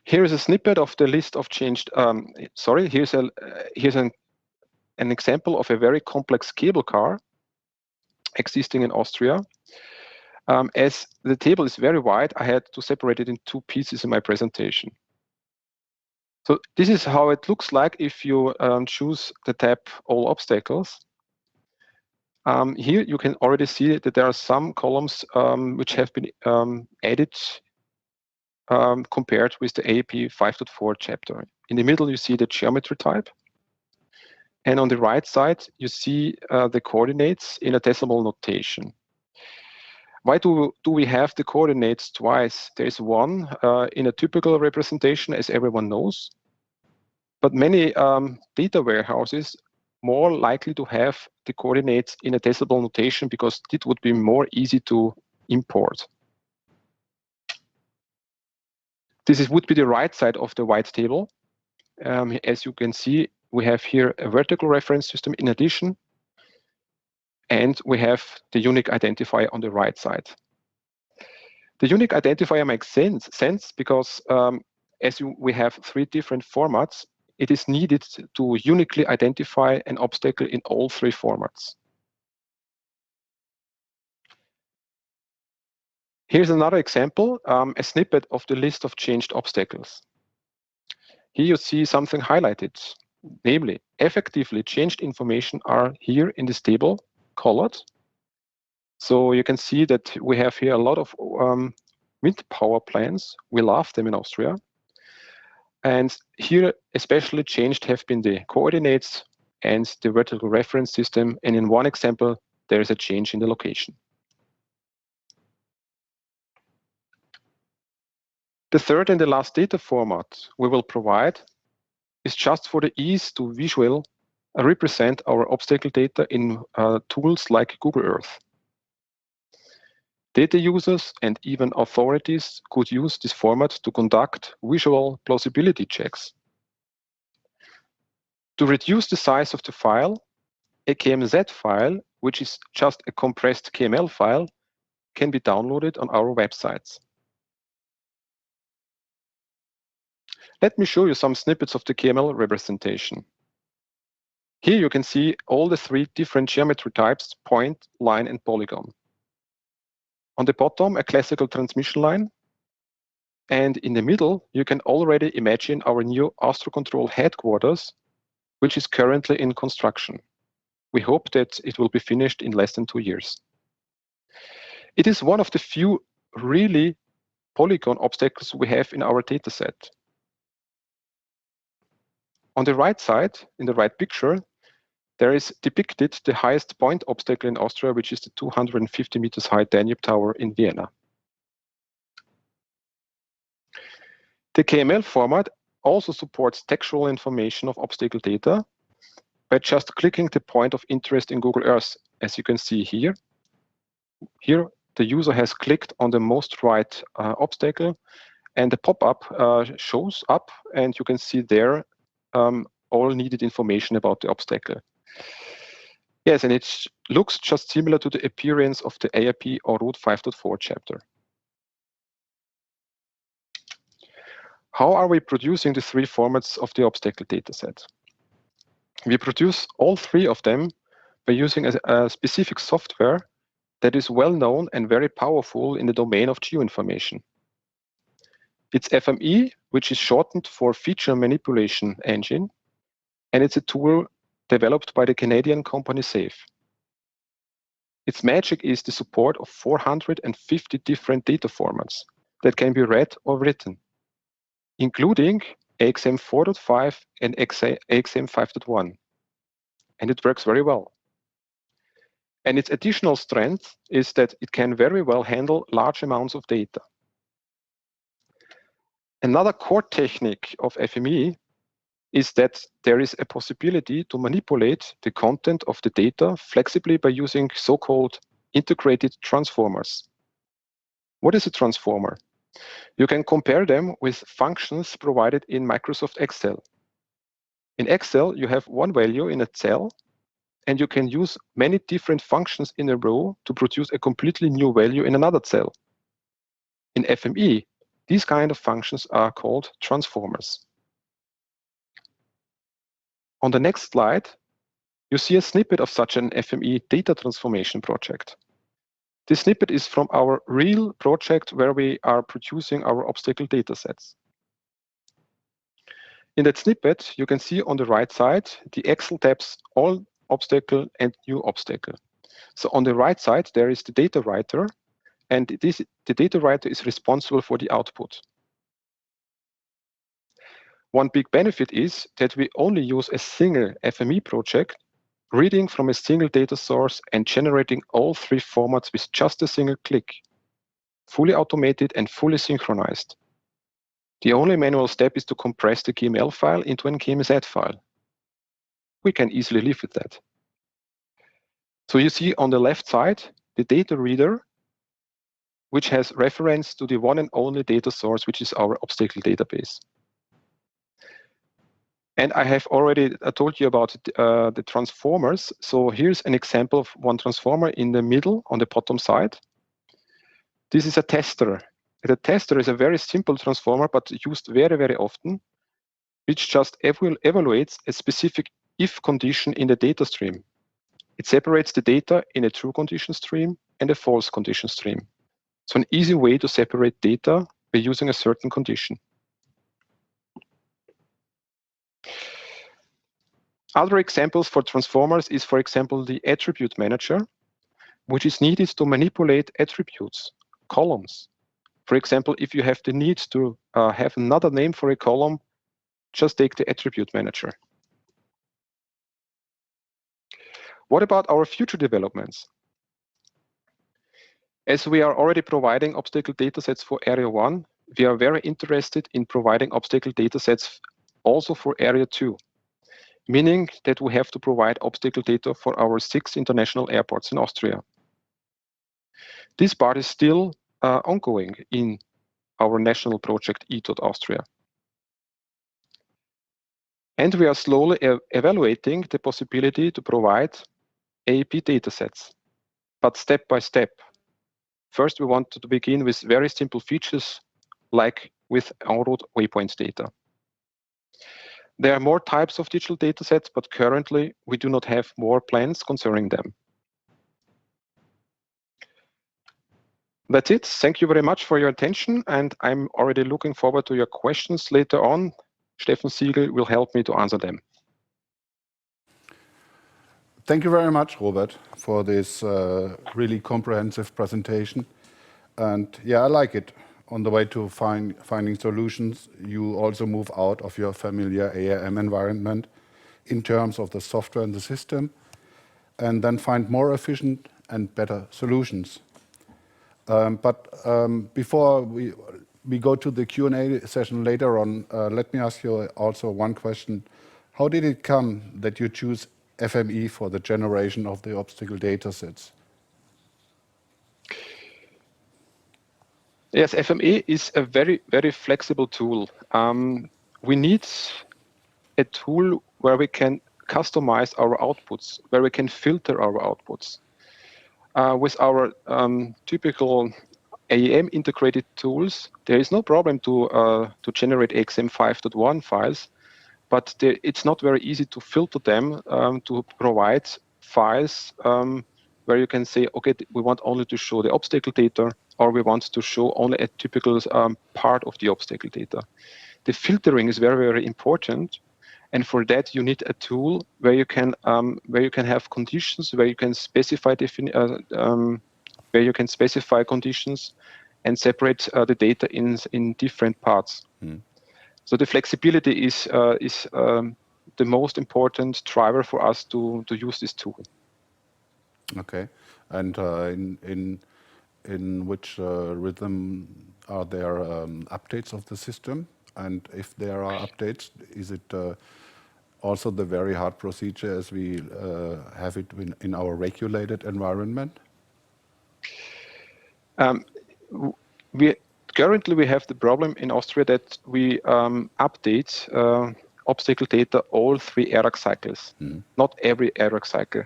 Here is a snippet of the list of changed. Here's an example of a very complex cable car existing in Austria. As the table is very wide, I had to separate it in 2 pieces in my presentation. So this is how it looks like if you choose the tab All Obstacles. Here you can already see that there are some columns which have been added compared with the AIP 5.4 chapter. In the middle, you see the geometry type. And on the right side, you see the coordinates in a decimal notation. Why do we have the coordinates twice? There is one in a typical representation, as everyone knows. But many data warehouses more likely to have the coordinates in a decimal notation because it would be more easy to import. This would be the right side of the white table. As you can see, we have here a vertical reference system in addition, and we have the unique identifier on the right side. The unique identifier makes sense because we have 3 different formats, it is needed to uniquely identify an obstacle in all 3 formats. Here's another example, a snippet of the list of changed obstacles. Here you see something highlighted, namely, effectively changed information are here in this table, colored. So you can see that we have here a lot of wind power plants. We love them in Austria. And here, especially changed have been the coordinates and the vertical reference system. And in one example, there is a change in the location. The third and the last data format we will provide is just for the ease to visually represent our obstacle data in tools like Google Earth. Data users and even authorities could use this format to conduct visual plausibility checks. To reduce the size of the file, a KMZ file, which is just a compressed KML file, can be downloaded on our websites. Let me show you some snippets of the KML representation. Here you can see all the three different geometry types: point, line, and polygon. On the bottom, a classical transmission line. And in the middle, you can already imagine our new Astrocontrol headquarters, which is currently in construction. We hope that it will be finished in less than 2 years. It is one of the few really polygon obstacles we have in our dataset. On the right side, in the right picture, there is depicted the highest point obstacle in Austria, which is the 250 meters high Danube Tower in Vienna. The KML format also supports textual information of obstacle data by just clicking the point of interest in Google Earth, as you can see here. Here, the user has clicked on the most right obstacle, and the pop-up shows up, and you can see there all needed information about the obstacle. Yes, and it looks just similar to the appearance of the AIP or Route 5.4 chapter. How are we producing the three formats of the obstacle dataset? We produce all three of them by using a specific software that is well known and very powerful in the domain of geoinformation. It's FME, which is shortened for Feature Manipulation Engine, and it's a tool developed by the Canadian company SAFE. Its magic is the support of 450 different data formats that can be read or written, including AXM 4.5 and AXM 5.1. And it works very well. And its additional strength is that it can very well handle large amounts of data. Another core technique of FME is that there is a possibility to manipulate the content of the data flexibly by using so-called integrated transformers. What is a transformer? You can compare them with functions provided in Microsoft Excel. In Excel, you have one value in a cell, and you can use many different functions in a row to produce a completely new value in another cell. In FME, these kind of functions are called transformers. On the next slide, you see a snippet of such an FME data transformation project. This snippet is from our real project where we are producing our obstacle datasets. In that snippet, you can see on the right side the Excel tabs all obstacle and new obstacle. So on the right side, there is the data writer, and the data writer is responsible for the output. One big benefit is that we only use a single FME project, reading from a single data source and generating all three formats with just a single click, fully automated and fully synchronized. The only manual step is to compress the KML file into an KMZ file. We can easily live with that. So you see on the left side, the data reader, which has reference to the one and only data source, which is our obstacle database. And I have already told you about the transformers. So here's an example of one transformer in the middle on the bottom side. This is a tester. The tester is a very simple transformer, but used very, very often, which just evaluates a specific if condition in the data stream. It separates the data in a true condition stream and a false condition stream. So an easy way to separate data by using a certain condition. Other examples for transformers is, for example, the attribute manager, which is needed to manipulate attributes, columns. For example, if you have the need to have another name for a column, just take the attribute manager. What about our future developments? As we are already providing obstacle datasets for Area 1, we are very interested in providing obstacle datasets also for Area 2. Meaning that we have to provide obstacle data for our 6 international airports in Austria. This part is still ongoing in our national project e.Austria. And we are slowly evaluating the possibility to provide AEP datasets, but step by step. First, we want to begin with very simple features, like with en route waypoint data. There are more types of digital datasets, but currently we do not have more plans concerning them. That's it. Thank you very much for your attention, and I'm already looking forward to your questions later on. Steffen Siegel will help me to answer them. Thank you very much, Robert, for this really comprehensive presentation. And yeah, I like it. On the way to finding solutions, you also move out of your familiar AIM environment in terms of the software and the system, and then find more efficient and better solutions. Before we go to the Q&A session later on, let me ask you also one question. How did it come that you choose FME for the generation of the obstacle data sets? Yes, FME is a very, very flexible tool. We need a tool where we can customize our outputs, where we can filter our outputs. With our typical AEM integrated tools, there is no problem to generate AXM 5.1 files, but it's not very easy to filter them to provide files where you can say, okay, we want only to show the obstacle data, or we want to show only a typical part of the obstacle data. The filtering is very, very important. And for that, you need a tool where you can have conditions, where you can specify conditions and separate the data in different parts. So the flexibility is the most important driver for us to use this tool. Okay, and in which rhythm are there updates of the system? And if there are updates, is it also the very hard procedure as we have it in our regulated environment? Currently, we have the problem in Austria that we update obstacle data all 3 ERAC cycles, not every ERAC cycle.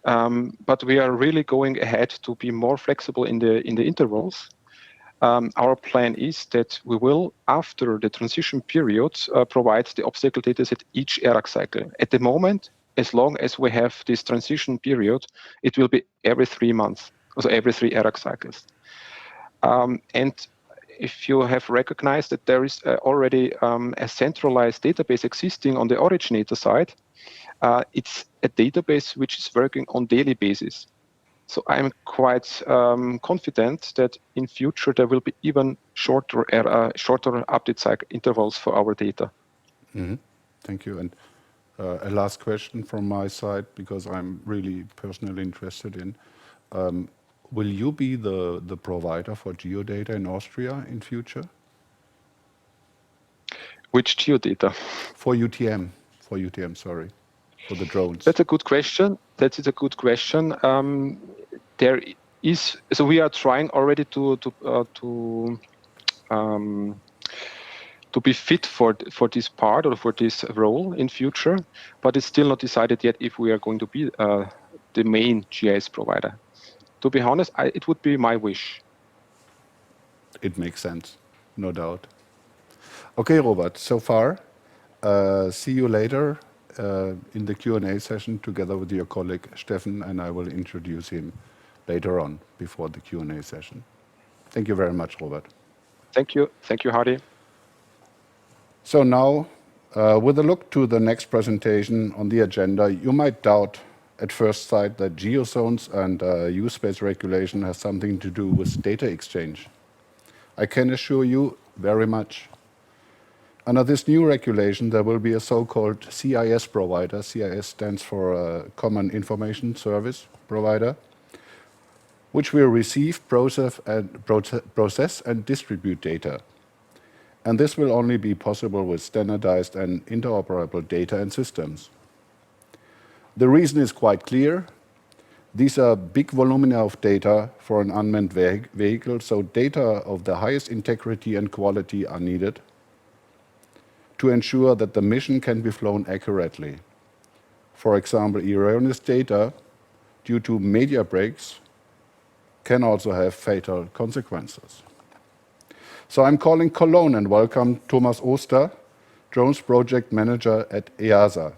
But we are really going ahead to be more flexible in the intervals. Our plan is that we will, after the transition period, provide the obstacle dataset each ERAC cycle. At the moment, as long as we have this transition period, it will be every 3 months, so every 3 ERAC cycles. And if you have recognized that there is already a centralized database existing on the originator side, it's a database which is working on daily basis. So I'm quite confident that in future there will be even shorter update cycle intervals for our data. Thank you. And a last question from my side, because I'm really personally interested in, will you be the provider for geodata in Austria in future? Which geodata? For UTM, sorry, for the drones. That's a good question. That is a good question. So we are trying already to be fit for this part or for this role in future, but it's still not decided yet if we are going to be the main GIS provider. To be honest, it would be my wish. It makes sense, no doubt. Okay, Robert, so far. See you later in the Q&A session together with your colleague Steffen, and I will introduce him later on before the Q&A session. Thank you very much, Robert. Thank you. Thank you, Hardy. So now, with a look to the next presentation on the agenda, you might doubt at first sight that geozones and use-space regulation has something to do with data exchange. I can assure you very much. Under this new regulation, there will be a so-called CIS provider. CIS stands for Common Information Service Provider, which will receive, process and distribute data. And this will only be possible with standardized and interoperable data and systems. The reason is quite clear. These are big volumina of data for an unmanned vehicle, so data of the highest integrity and quality are needed to ensure that the mission can be flown accurately. For example, erroneous data due to media breaks can also have fatal consequences. So I'm calling Cologne and welcome Thomas Oster, Drones Project Manager at EASA.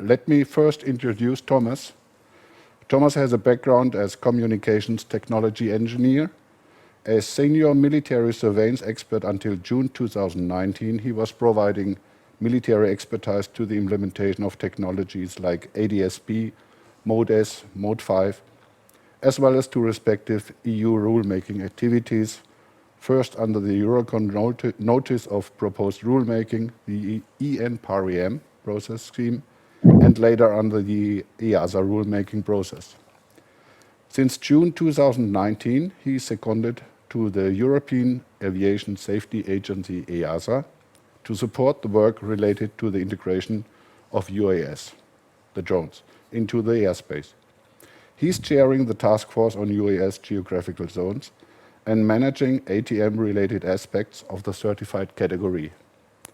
Let me first introduce Thomas. Thomas has a background as communications technology engineer. As senior military surveillance expert until June 2019, he was providing military expertise to the implementation of technologies like ADS-B, Mode S, Mode 5, as well as to respective EU rulemaking activities, first under the Eurocon Notice of Proposed Rulemaking, the EN-PAR-EM process scheme, and later under the EASA rulemaking process. Since June 2019, he is seconded to the European Aviation Safety Agency, EASA, to support the work related to the integration of UAS, the drones, into the airspace. He's chairing the task force on UAS geographical zones and managing ATM-related aspects of the certified category.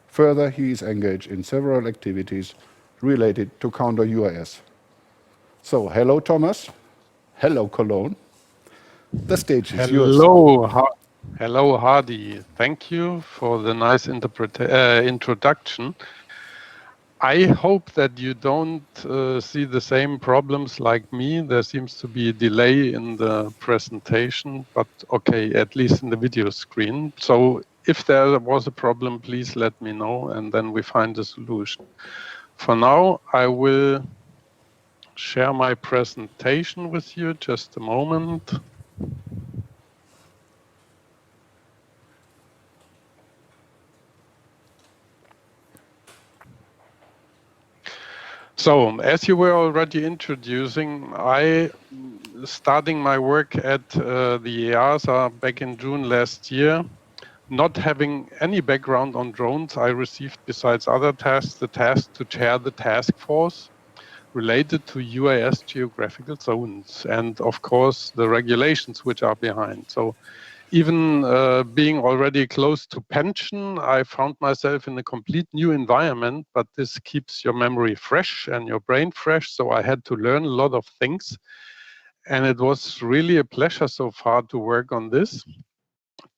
Further, he is engaged in several activities related to counter-UAS. So, hello, Thomas. Hello, Cologne. The stage is yours. Hello, Hardy. Thank you for the nice introduction. I hope that you don't see the same problems like me. There seems to be a delay in the presentation, but okay, at least in the video screen. So if there was a problem, please let me know and then we find a solution. For now, I will share my presentation with you. Just a moment. So, as you were already introducing, starting my work at the EASA back in June last year, not having any background on drones, I received, besides other tasks, the task to chair the task force related to UAS geographical zones and, of course, the regulations which are behind. So, even being already close to pension, I found myself in a complete new environment, but this keeps your memory fresh and your brain fresh. So I had to learn a lot of things. And it was really a pleasure so far to work on this,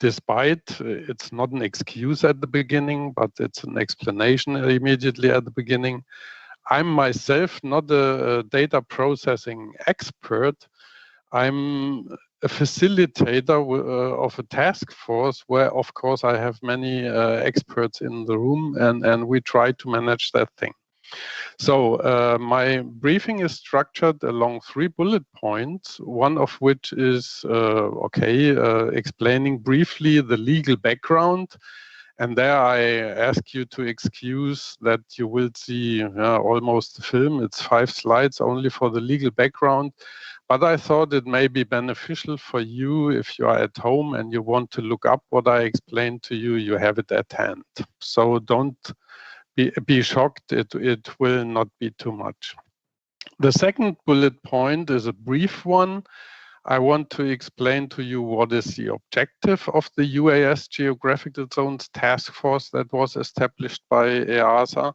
despite it's not an excuse at the beginning, but it's an explanation immediately at the beginning. I'm myself not a data processing expert. I'm a facilitator of a task force where, of course, I have many experts in the room and we try to manage that thing. So my briefing is structured along 3 bullet points, one of which is, explaining briefly the legal background. And there I ask you to excuse that you will see almost the film. It's 5 slides only for the legal background. But I thought it may be beneficial for you if you are at home and you want to look up what I explained to you, you have it at hand. So don't be shocked, it will not be too much. The second bullet point is a brief one. I want to explain to you what is the objective of the UAS Geographical Zones Task Force that was established by EASA.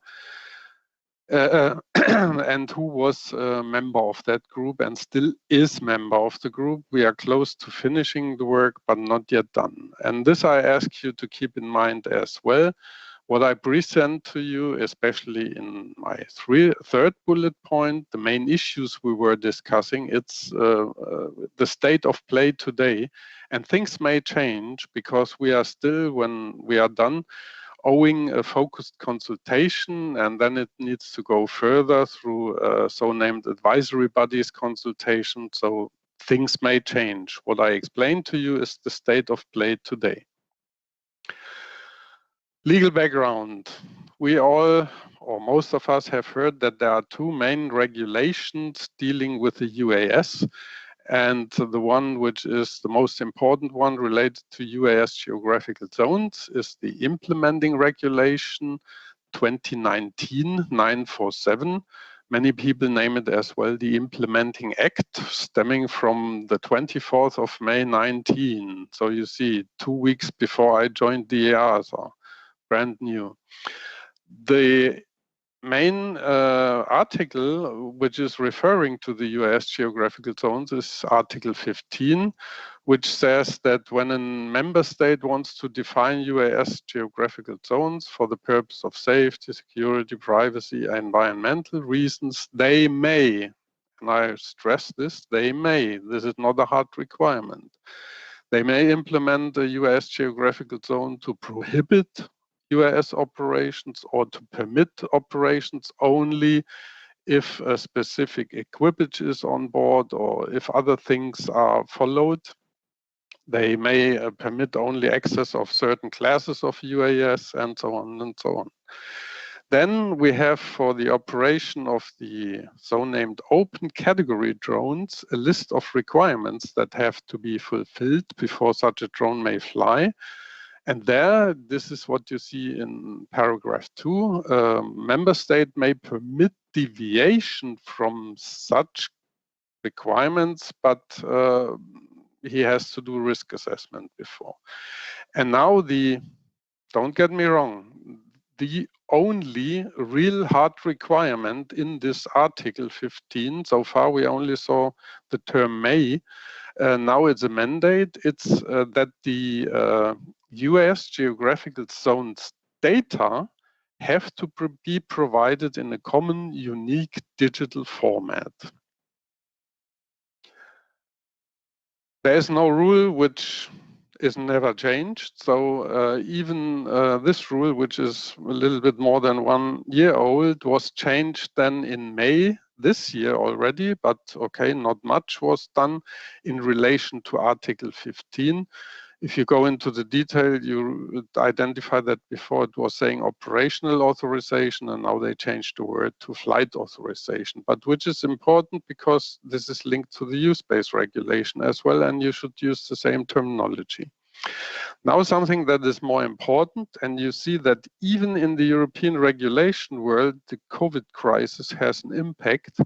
And who was a member of that group and still is member of the group. We are close to finishing the work, but not yet done. And this I ask you to keep in mind as well. What I present to you, especially in my third bullet point, the main issues we were discussing, it's the state of play today. And things may change because we are still, when we are done, owing a focused consultation, and then it needs to go further through so-named advisory bodies consultation. So things may change. What I explained to you is the state of play today. Legal background. We all, or most of us, have heard that there are 2 main regulations dealing with the UAS. And the one which is the most important one related to UAS geographical zones is the implementing regulation 2019-947, Many people name it as well the Implementing Act, stemming from the 24th of May 19. So you see, 2 weeks before I joined the EASA, brand new. The main article which is referring to the US geographical zones is Article 15, which says that when a member state wants to define US geographical zones for the purpose of safety, security, privacy, and environmental reasons, they may, and I stress this, they may, this is not a hard requirement, they may implement a US geographical zone to prohibit US operations or to permit operations only if a specific equipage is on board or if other things are followed. They may permit only access of certain classes of UAS and so on and so on. Then we have for the operation of the so-named open category drones a list of requirements that have to be fulfilled before such a drone may fly. And there, this is what you see in paragraph 2. Member state may permit deviation from such requirements, but he has to do risk assessment before. And now don't get me wrong, the only real hard requirement in this Article 15, so far we only saw the term may, now it's a mandate, it's that the US geographical zones data have to be provided in a common, unique digital format. There is no rule which is never changed. So even this rule, which is a little bit more than 1 year old, was changed then in May this year already, but okay, not much was done in relation to Article 15. If you go into the detail, you identify that before it was saying operational authorization, and now they changed the word to flight authorization, but which is important because this is linked to the use-based regulation as well, and you should use the same terminology. Now something that is more important, and you see that even in the European regulation world, the COVID crisis has an impact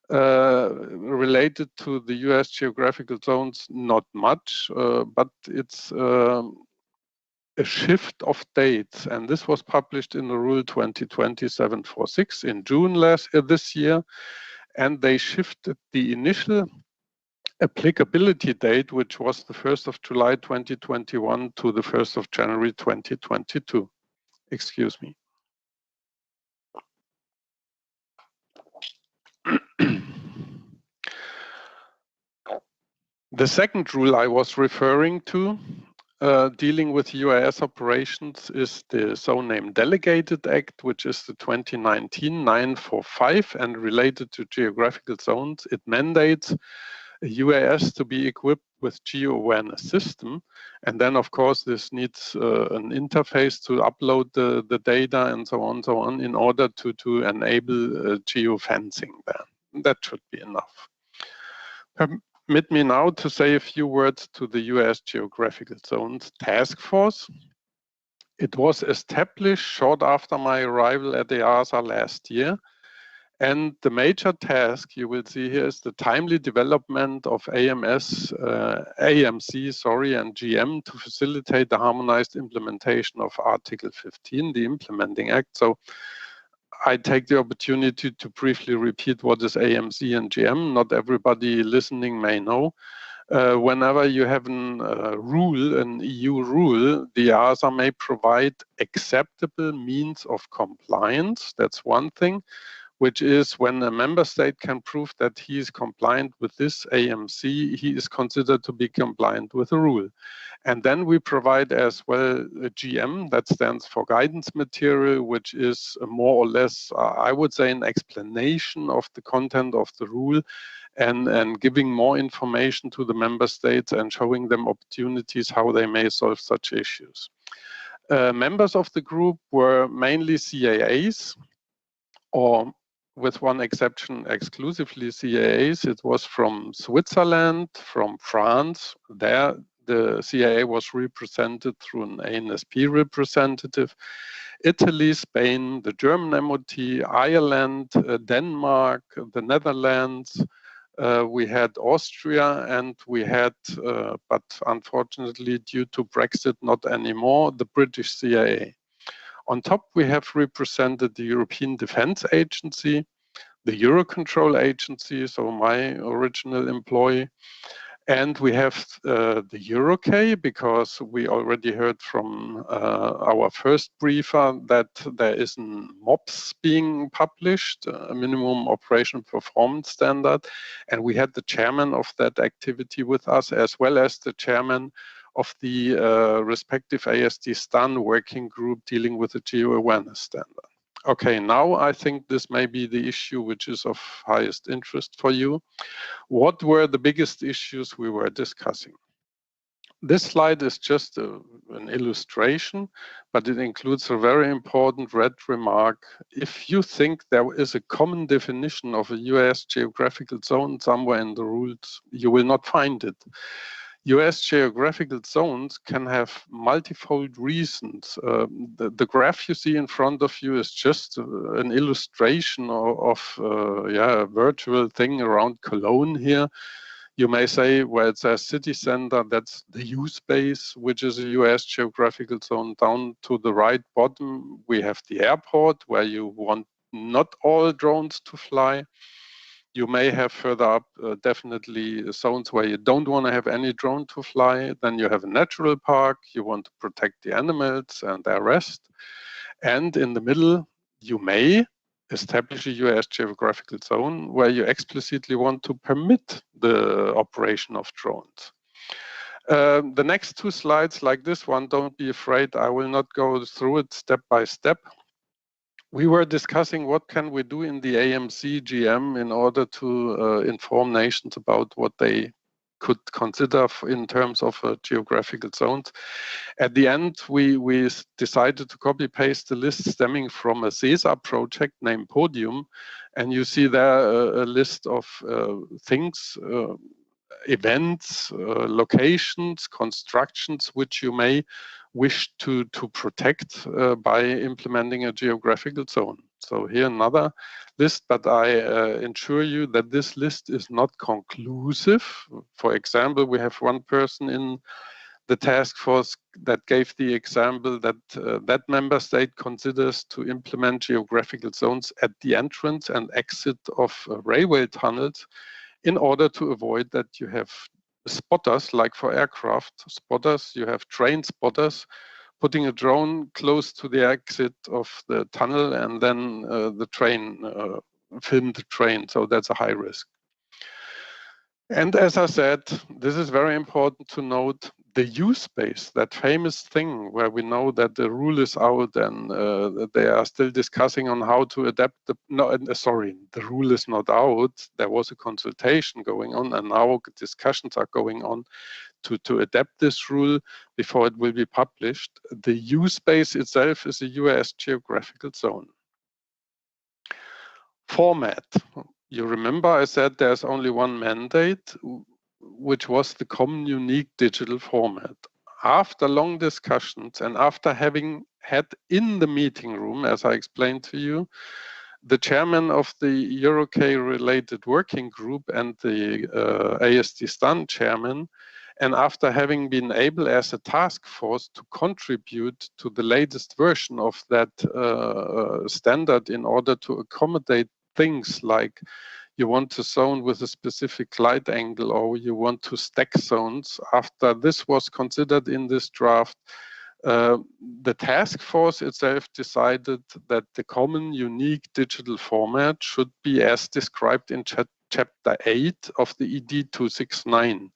related to the US geographical zones, not much, but it's a shift of dates. And this was published in the Rule 2020-746 in June this year. And they shifted the initial applicability date, which was the 1st of July 2021 to the 1st of January 2022. Excuse me. The second rule I was referring to, dealing with UAS operations, is the so-named Delegated Act, which is the 2019-945, and related to geographical zones. It mandates a UAS to be equipped with geo-awareness system. And then, of course, this needs an interface to upload the data and so on, in order to enable geo-fencing there. That should be enough. Permit me now to say a few words to the US Geographical Zones Task Force. It was established short after my arrival at the EASA last year. And the major task you will see here is the timely development of AMC, and GM to facilitate the harmonized implementation of Article 15, the Implementing Act. So I take the opportunity to briefly repeat what is AMC and GM. Not everybody listening may know. Whenever you have a rule, an EU rule, the EASA may provide acceptable means of compliance. That's one thing, which is when a member state can prove that he is compliant with this AMC, he is considered to be compliant with the rule. And then we provide as well a GM, that stands for guidance material, which is more or less, I would say, an explanation of the content of the rule, and giving more information to the member states and showing them opportunities how they may solve such issues. Members of the group were mainly CAAs, or with one exception, exclusively CAAs. It was from Switzerland, from France. There, the CAA was represented through an ANSP representative. Italy, Spain, the German MOT, Ireland, Denmark, the Netherlands, we had Austria, and we had, but unfortunately due to Brexit not anymore, the British CAA. On top we have represented the European Defence Agency, the Eurocontrol Agency, so my original employee, and we have the EUROCAE, because we already heard from our first briefer that there is a MOPS being published, a minimum operation performance standard, and we had the chairman of that activity with us, as well as the chairman of the respective ASD STAN working group dealing with the geo-awareness standard. Okay, now I think this may be the issue which is of highest interest for you. What were the biggest issues we were discussing? This slide is just an illustration, but it includes a very important red remark. If you think there is a common definition of a US geographical zone somewhere in the rules, you will not find it. US geographical zones can have multifold reasons. The graph you see in front of you is just an illustration of a virtual thing around Cologne here. You may say, well, it's a city center, that's the U space, which is a US geographical zone. Down to the right bottom, we have the airport, where you want not all drones to fly. You may have further up definitely zones where you don't want to have any drone to fly. Then you have a natural park. You want to protect the animals and their rest. And in the middle, you may establish a US geographical zone where you explicitly want to permit the operation of drones. The next two slides, like this one, don't be afraid. I will not go through it step by step. We were discussing what can we do in the AMC GM in order to inform nations about what they could consider in terms of geographical zones. At the end, we decided to copy-paste the list stemming from a CESAR project named Podium. And you see there a list of things, events, locations, constructions, which you may wish to protect by implementing a geographical zone. So here another list, but I ensure you that this list is not conclusive. For example, we have one person in the task force that gave the example that that member state considers to implement geographical zones at the entrance and exit of railway tunnels in order to avoid that you have spotters, like for aircraft spotters, you have train spotters putting a drone close to the exit of the tunnel, and then the train, film the train. So that's a high risk. And as I said, this is very important to note, the U space, that famous thing where we know that the rule is out and they are still discussing on how to adapt the, no, sorry, the rule is not out. There was a consultation going on and now discussions are going on to adapt this rule before it will be published. The U space itself is a US geographical zone. Format. You remember I said there's only one mandate, which was the common unique digital format. After long discussions and after having had in the meeting room, as I explained to you, the chairman of the EUROCAE related working group and the ASD STAN chairman, and after having been able as a task force to contribute to the latest version of that standard in order to accommodate things like you want to zone with a specific light angle or you want to stack zones. After this was considered in this draft, the task force itself decided that the common unique digital format should be as described in chapter 8 of the ED 269.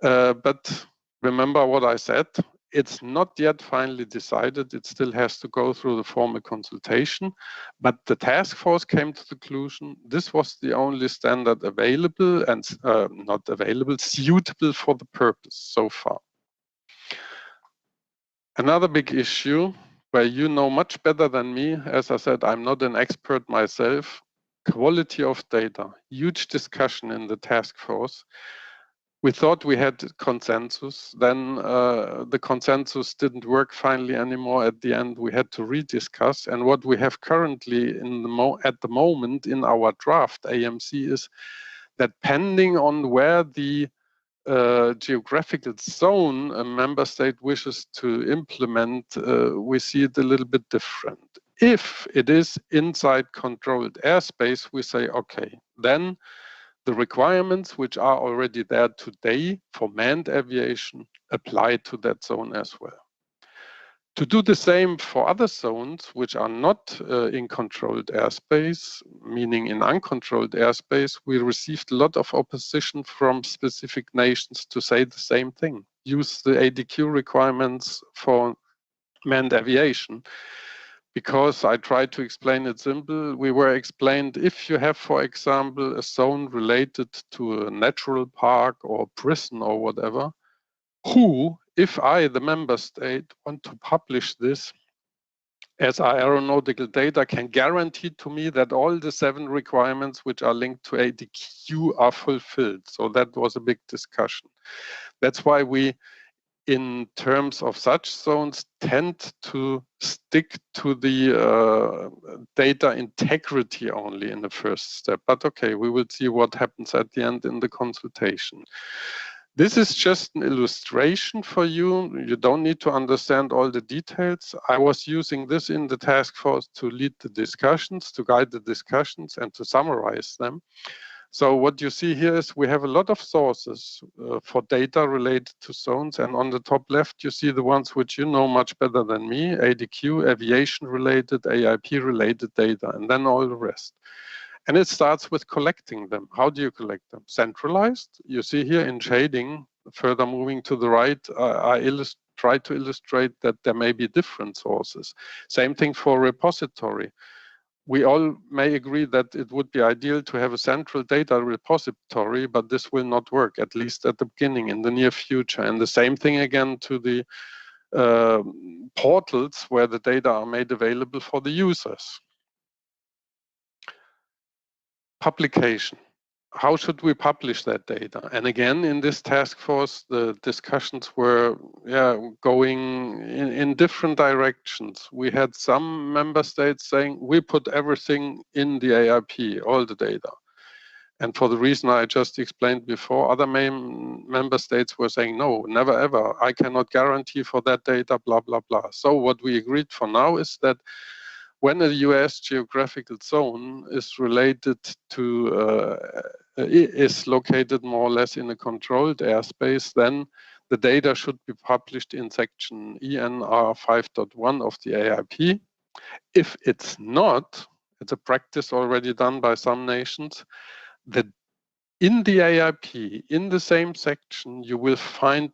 But remember what I said, it's not yet finally decided. It still has to go through the formal consultation. But the task force came to the conclusion this was the only standard available and not available, suitable for the purpose so far. Another big issue where you know much better than me, as I said, I'm not an expert myself, quality of data, huge discussion in the task force. We thought we had consensus, then the consensus didn't work finally anymore. At the end, we had to rediscuss. And what we have currently at the moment in our draft AMC is that depending on where the geographical zone a member state wishes to implement, we see it a little bit different. If it is inside controlled airspace, we say, okay, then the requirements which are already there today for manned aviation apply to that zone as well. To do the same for other zones which are not in controlled airspace, meaning in uncontrolled airspace, we received a lot of opposition from specific nations to say the same thing. Use the ADQ requirements for manned aviation. Because I tried to explain it simple, we were explained if you have, for example, a zone related to a natural park or prison or whatever, who, if I, the member state, want to publish this as our aeronautical data, can guarantee to me that all the 7 requirements which are linked to ADQ are fulfilled. So that was a big discussion. That's why we, in terms of such zones, tend to stick to the data integrity only in the first step. But okay, we will see what happens at the end in the consultation. This is just an illustration for you. You don't need to understand all the details. I was using this in the task force to lead the discussions, to guide the discussions, and to summarize them. So what you see here is we have a lot of sources for data related to zones. And on the top left, you see the ones which you know much better than me: ADQ, aviation-related, AIP-related data, and then all the rest. And it starts with collecting them. How do you collect them? Centralized. You see here in shading, further moving to the right, I try to illustrate that there may be different sources. Same thing for repository. We all may agree that it would be ideal to have a central data repository, but this will not work, at least at the beginning, in the near future. And the same thing again to the portals where the data are made available for the users. Publication. How should we publish that data? And again, in this task force, the discussions were going in different directions. We had some member states saying, we put everything in the AIP, all the data. And for the reason I just explained before, other member states were saying, no, never ever. I cannot guarantee for that data, blah, blah, blah. So what we agreed for now is that when a US geographical zone is related to, is located more or less in a controlled airspace, then the data should be published in section ENR 5.1 of the AIP. If it's not, it's a practice already done by some nations, that in the AIP, in the same section, you will find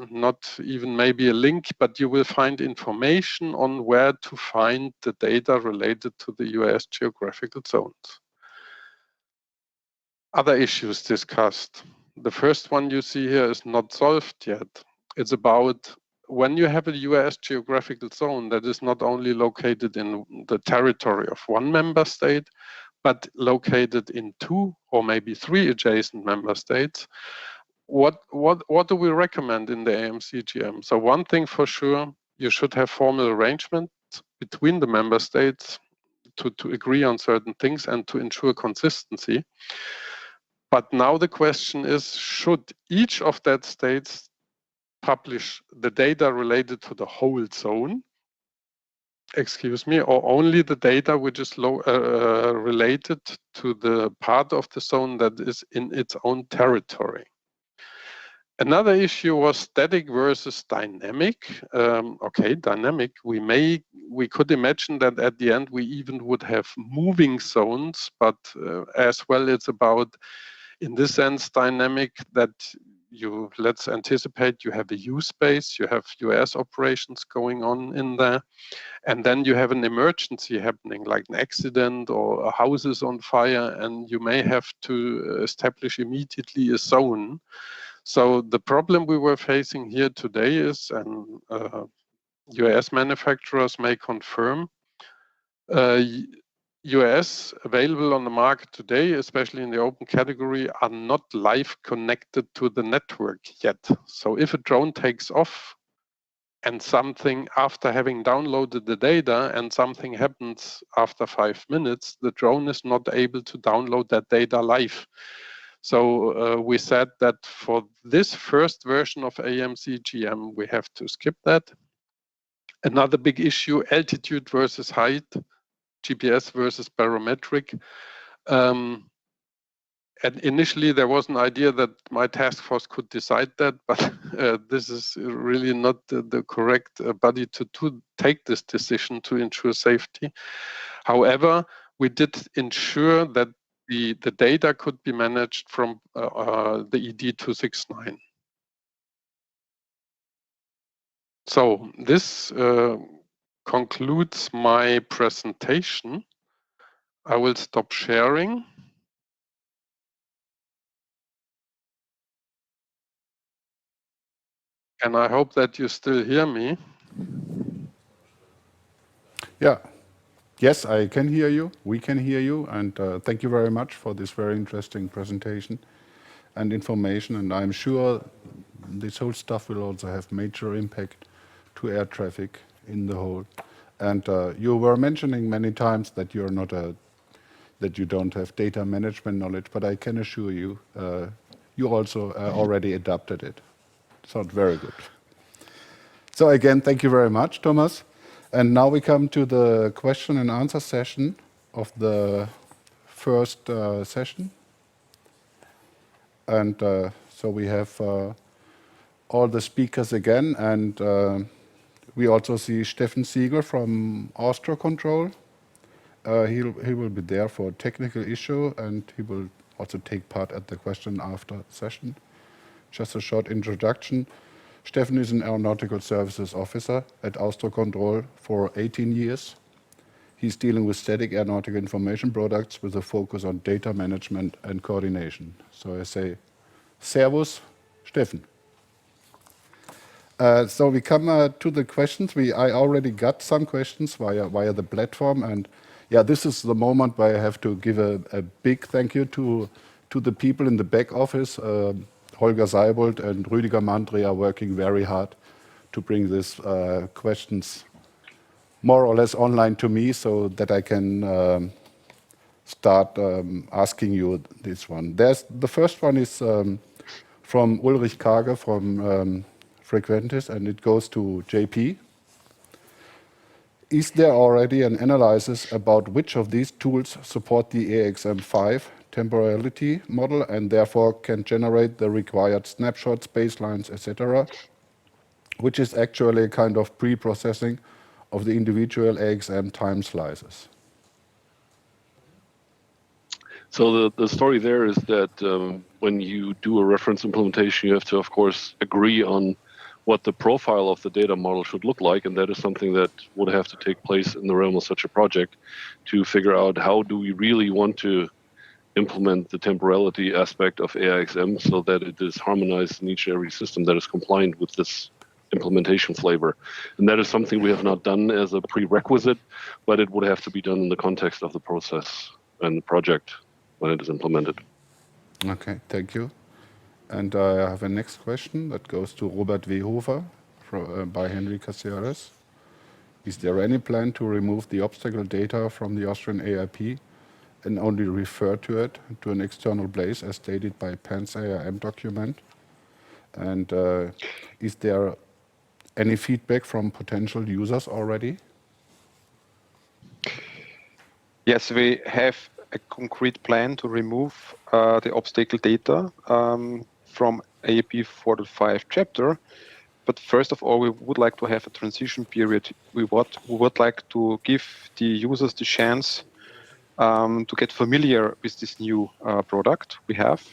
not even maybe a link, but you will find information on where to find the data related to the US geographical zones. Other issues discussed. The first one you see here is not solved yet. It's about when you have a US geographical zone that is not only located in the territory of one member state, but located in 2 or maybe 3 adjacent member states, what do we recommend in the AMCGM? So one thing for sure, you should have formal arrangements between the member states to agree on certain things and to ensure consistency. But now the question is, should each of that states publish the data related to the whole zone, or only the data which is related to the part of the zone that is in its own territory? Another issue was static versus dynamic. Okay, dynamic. We could imagine that at the end we even would have moving zones, but as well it's about, in this sense, dynamic, that let's anticipate you have a use space, you have US operations going on in there, and then you have an emergency happening, like an accident or a house is on fire, and you may have to establish immediately a zone. So the problem we were facing here today is, and US manufacturers may confirm, UAS available on the market today, especially in the open category, are not live connected to the network yet. So if a drone takes off and something, after having downloaded the data, and something happens after 5 minutes, the drone is not able to download that data live. So we said that for this first version of AMC-GM, we have to skip that. Another big issue, altitude versus height, GPS versus barometric. And initially, there was an idea that my task force could decide that, but this is really not the correct body to take this decision to ensure safety. However, we did ensure that the data could be managed from the ED269. So this concludes my presentation. I will stop sharing. And I hope that you still hear me. Yeah. Yes, I can hear you. We can hear you. And thank you very much for this very interesting presentation and information. And I'm sure this whole stuff will also have major impact to air traffic in the whole. And you were mentioning many times that you're not that you don't have data management knowledge, but I can assure you, you also already adapted it. Sounds very good. So again, thank you very much, Thomas. And now we come to the question and answer session of the first session. And so we have all the speakers again, and we also see Steffen Siegel from Austro Control. He will be there for a technical issue, and he will also take part at the question and after session. Just a short introduction. Steffen is an aeronautical services officer at Austro Control for 18 years. He's dealing with static aeronautical information products with a focus on data management and coordination. So I say, Servus, Steffen. So we come to the questions. I already got some questions via the platform, and yeah, this is the moment where I have to give a big thank you to the people in the back office. Holger Seibold and Rüdiger Mandri are working very hard to bring these questions more or less online to me so that I can start asking you this one. The first one is from Ulrich Kage from Frequentis, and it goes to JP. Is there already an analysis about which of these tools support the AXM5 temporality model and therefore can generate the required snapshots, baselines, etc., which is actually a kind of pre-processing of the individual AXM time slices? So the story there is that when you do a reference implementation, you have to, of course, agree on what the profile of the data model should look like, and that is something that would have to take place in the realm of such a project to figure out how do we really want to implement the temporality aspect of AIXM so that it is harmonized in each and every system that is compliant with this implementation flavor. And that is something we have not done as a prerequisite, but it would have to be done in the context of the process and the project when it is implemented. Okay, thank you. And I have a next question that goes to Robert Wehofer by Henry Caceres. Is there any plan to remove the obstacle data from the Austrian AIP and only refer to it to an external place as stated by Pan's AIM document? And is there any feedback from potential users already? Yes, we have a concrete plan to remove the obstacle data from AIP 4.5 chapter. But first of all, we would like to have a transition period. We would like to give the users the chance to get familiar with this new product we have.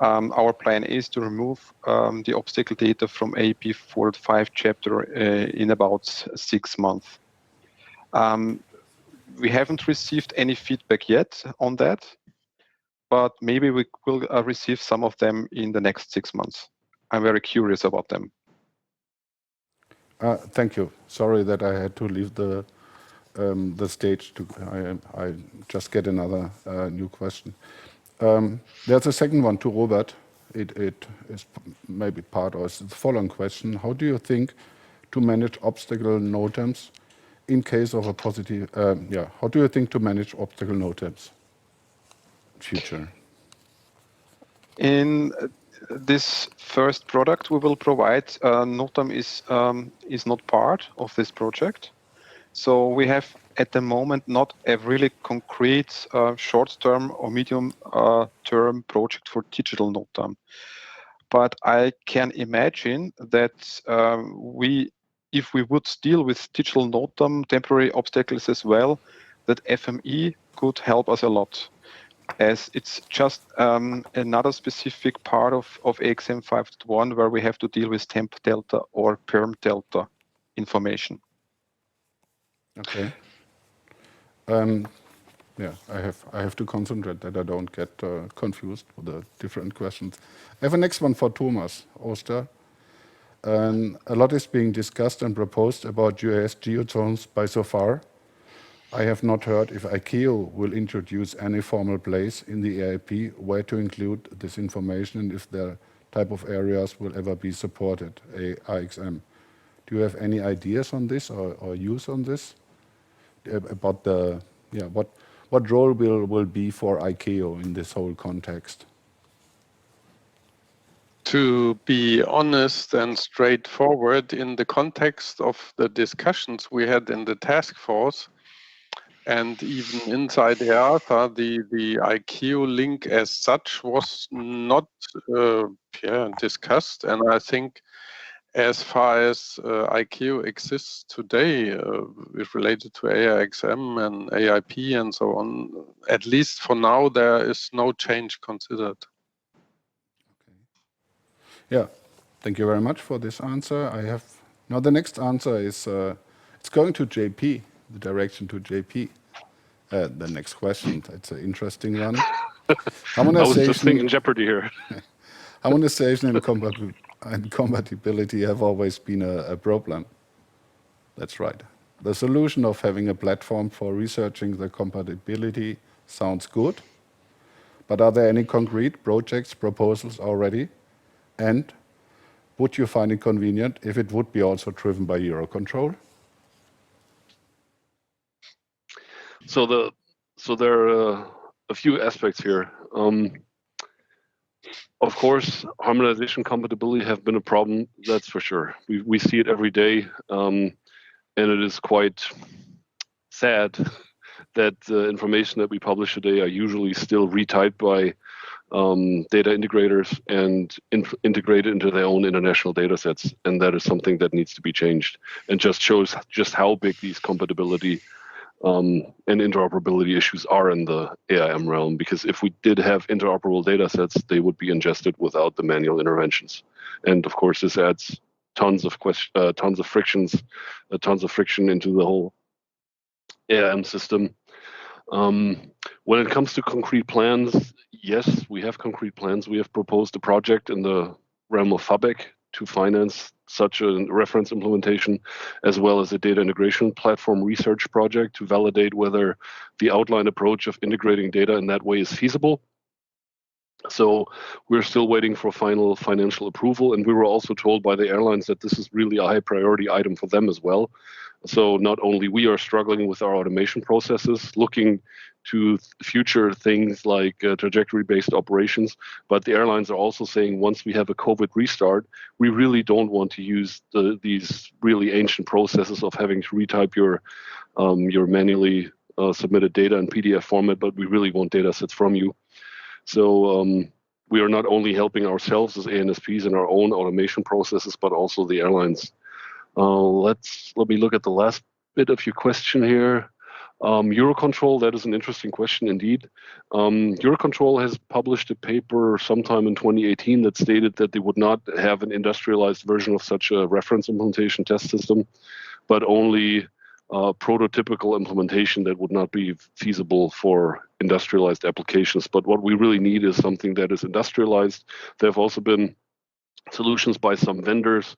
Our plan is to remove the obstacle data from AIP 4.5 chapter in about 6 months. We haven't received any feedback yet on that, but maybe we will receive some of them in the next 6 months. I'm very curious about them. Thank you. Sorry that I had to leave the the stage to. I just get another new question. There's a second one to Robert. It is maybe part or it's the following question: how do you think to manage obstacle NOTAMs in case of a positive? How do you think to manage obstacle NOTAMs? Future. In this first product we will provide, NOTAM is not part of this project. So we have at the moment not a really concrete short-term or medium-term project for digital NOTAM. But I can imagine that if we would deal with digital NOTAM temporary obstacles as well, that FME could help us a lot, as it's just another specific part of AXM 5.1 where we have to deal with temp delta or perm delta information. Okay. I have to concentrate that I don't get confused with the different questions. I have a next one for Thomas Oster. A lot is being discussed and proposed about GIS geozones by so far. I have not heard if ICAO will introduce any formal place in the AIP where to include this information and if the type of areas will ever be supported, AXM. Do you have any ideas on this or use on this? About the, what role will be for ICAO in this whole context? To be honest and straightforward, in the context of the discussions we had in the task force, and even inside EASA, the ICAO link as such was not discussed. And I think as far as ICAO exists today, with related to AIXM and AIP and so on, at least for now, there is no change considered. Okay. Yeah, thank you very much for this answer. I have now the next answer is it's going to JP, the direction to JP. The next question, it's an interesting one. I was just thinking Jeopardy here. Harmonization and compatibility have always been a problem. That's right. The solution of having a platform for researching the compatibility sounds good, but are there any concrete projects, proposals already? And would you find it convenient if it would be also driven by Eurocontrol? So there are a few aspects here. Of course, harmonization compatibility have been a problem, that's for sure. We see it every day, and it is quite sad that the information that we publish today are usually still retyped by data integrators and integrated into their own international data sets. And that is something that needs to be changed and just shows just how big these compatibility and interoperability issues are in the AIM realm, because if we did have interoperable data sets, they would be ingested without the manual interventions. And of course, this adds tons of friction into the whole AIM system. When it comes to concrete plans, yes, we have concrete plans. We have proposed a project in the realm of FABEC to finance such a reference implementation, as well as a data integration platform research project to validate whether the outlined approach of integrating data in that way is feasible. So we're still waiting for final financial approval, and we were also told by the airlines that this is really a high priority item for them as well. So not only we are struggling with our automation processes, looking to future things like trajectory-based operations, but the airlines are also saying once we have a COVID restart, we really don't want to use these really ancient processes of having to retype your manually submitted data in PDF format, but we really want data sets from you. So we are not only helping ourselves as ANSPs in our own automation processes, but also the airlines. Let me look at the last bit of your question here. Eurocontrol, that is an interesting question indeed. Eurocontrol has published a paper sometime in 2018 that stated that they would not have an industrialized version of such a reference implementation test system, but only prototypical implementation that would not be feasible for industrialized applications. But what we really need is something that is industrialized. There have also been solutions by some vendors,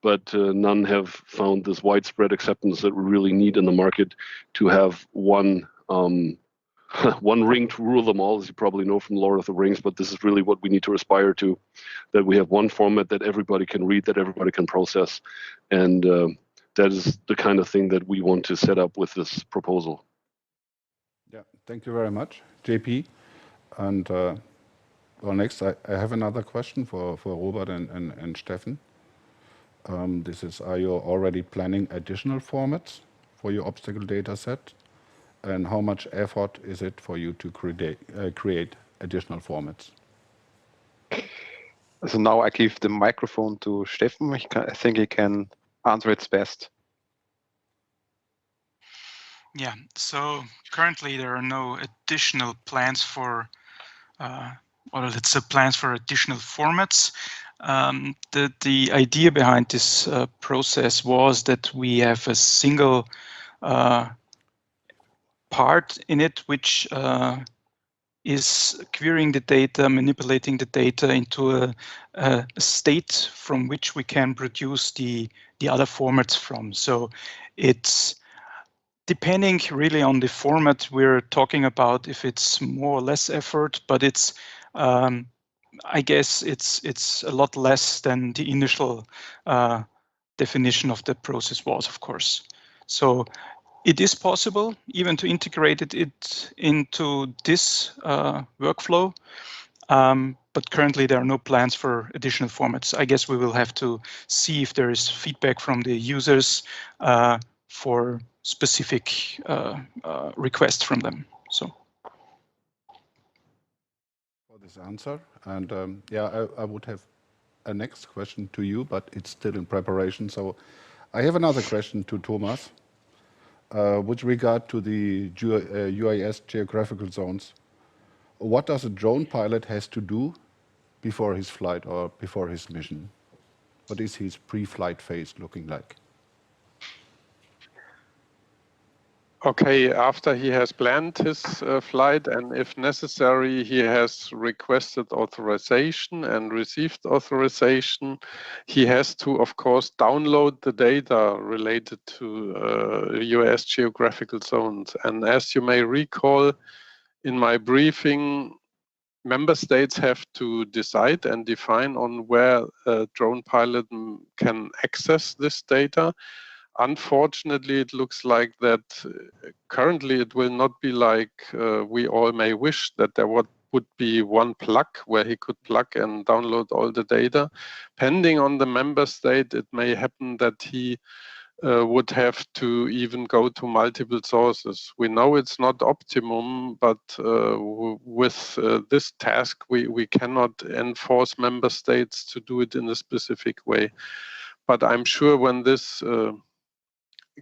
but none have found this widespread acceptance that we really need in the market to have one one ring to rule them all, as you probably know from Lord of the Rings. But this is really what we need to aspire to, that we have one format that everybody can read, that everybody can process, and that is the kind of thing that we want to set up with this proposal. Yeah, thank you very much, JP. And well, next, I have another question for Robert and Steffen. This is, are you already planning additional formats for your obstacle data set? And how much effort is it for you to create additional formats? So now I give the microphone to Steffen. I think he can answer it best. Yeah, so currently there are no additional plans for, let's say plans for additional formats. The idea behind this process was that we have a single part in it which is querying the data, manipulating the data into a state from which we can produce the other formats from. So it's depending really on the format we're talking about, if it's more or less effort, but it's I guess it's a lot less than the initial definition of the process was, of course. So it is possible even to integrate it into this workflow, but currently there are no plans for additional formats. I guess we will have to see if there is feedback from the users for specific requests from them. So. For this answer, and yeah, I would have a next question to you, but it's still in preparation. So I have another question to Thomas. With regard to the UAS geographical zones, what does a drone pilot has to do before his flight or before his mission? What is his pre-flight phase looking like? Okay, after he has planned his flight, and if necessary, he has requested authorization and received authorization, he has to, of course, download the data related to US geographical zones. And as you may recall, in my briefing, member states have to decide and define on where a drone pilot can access this data. Unfortunately, it looks like that currently it will not be like we all may wish, that there would be one plug where he could plug and download all the data. Pending on the member state, it may happen that he would have to even go to multiple sources. We know it's not optimum, but with this task, we cannot enforce member states to do it in a specific way. But I'm sure when this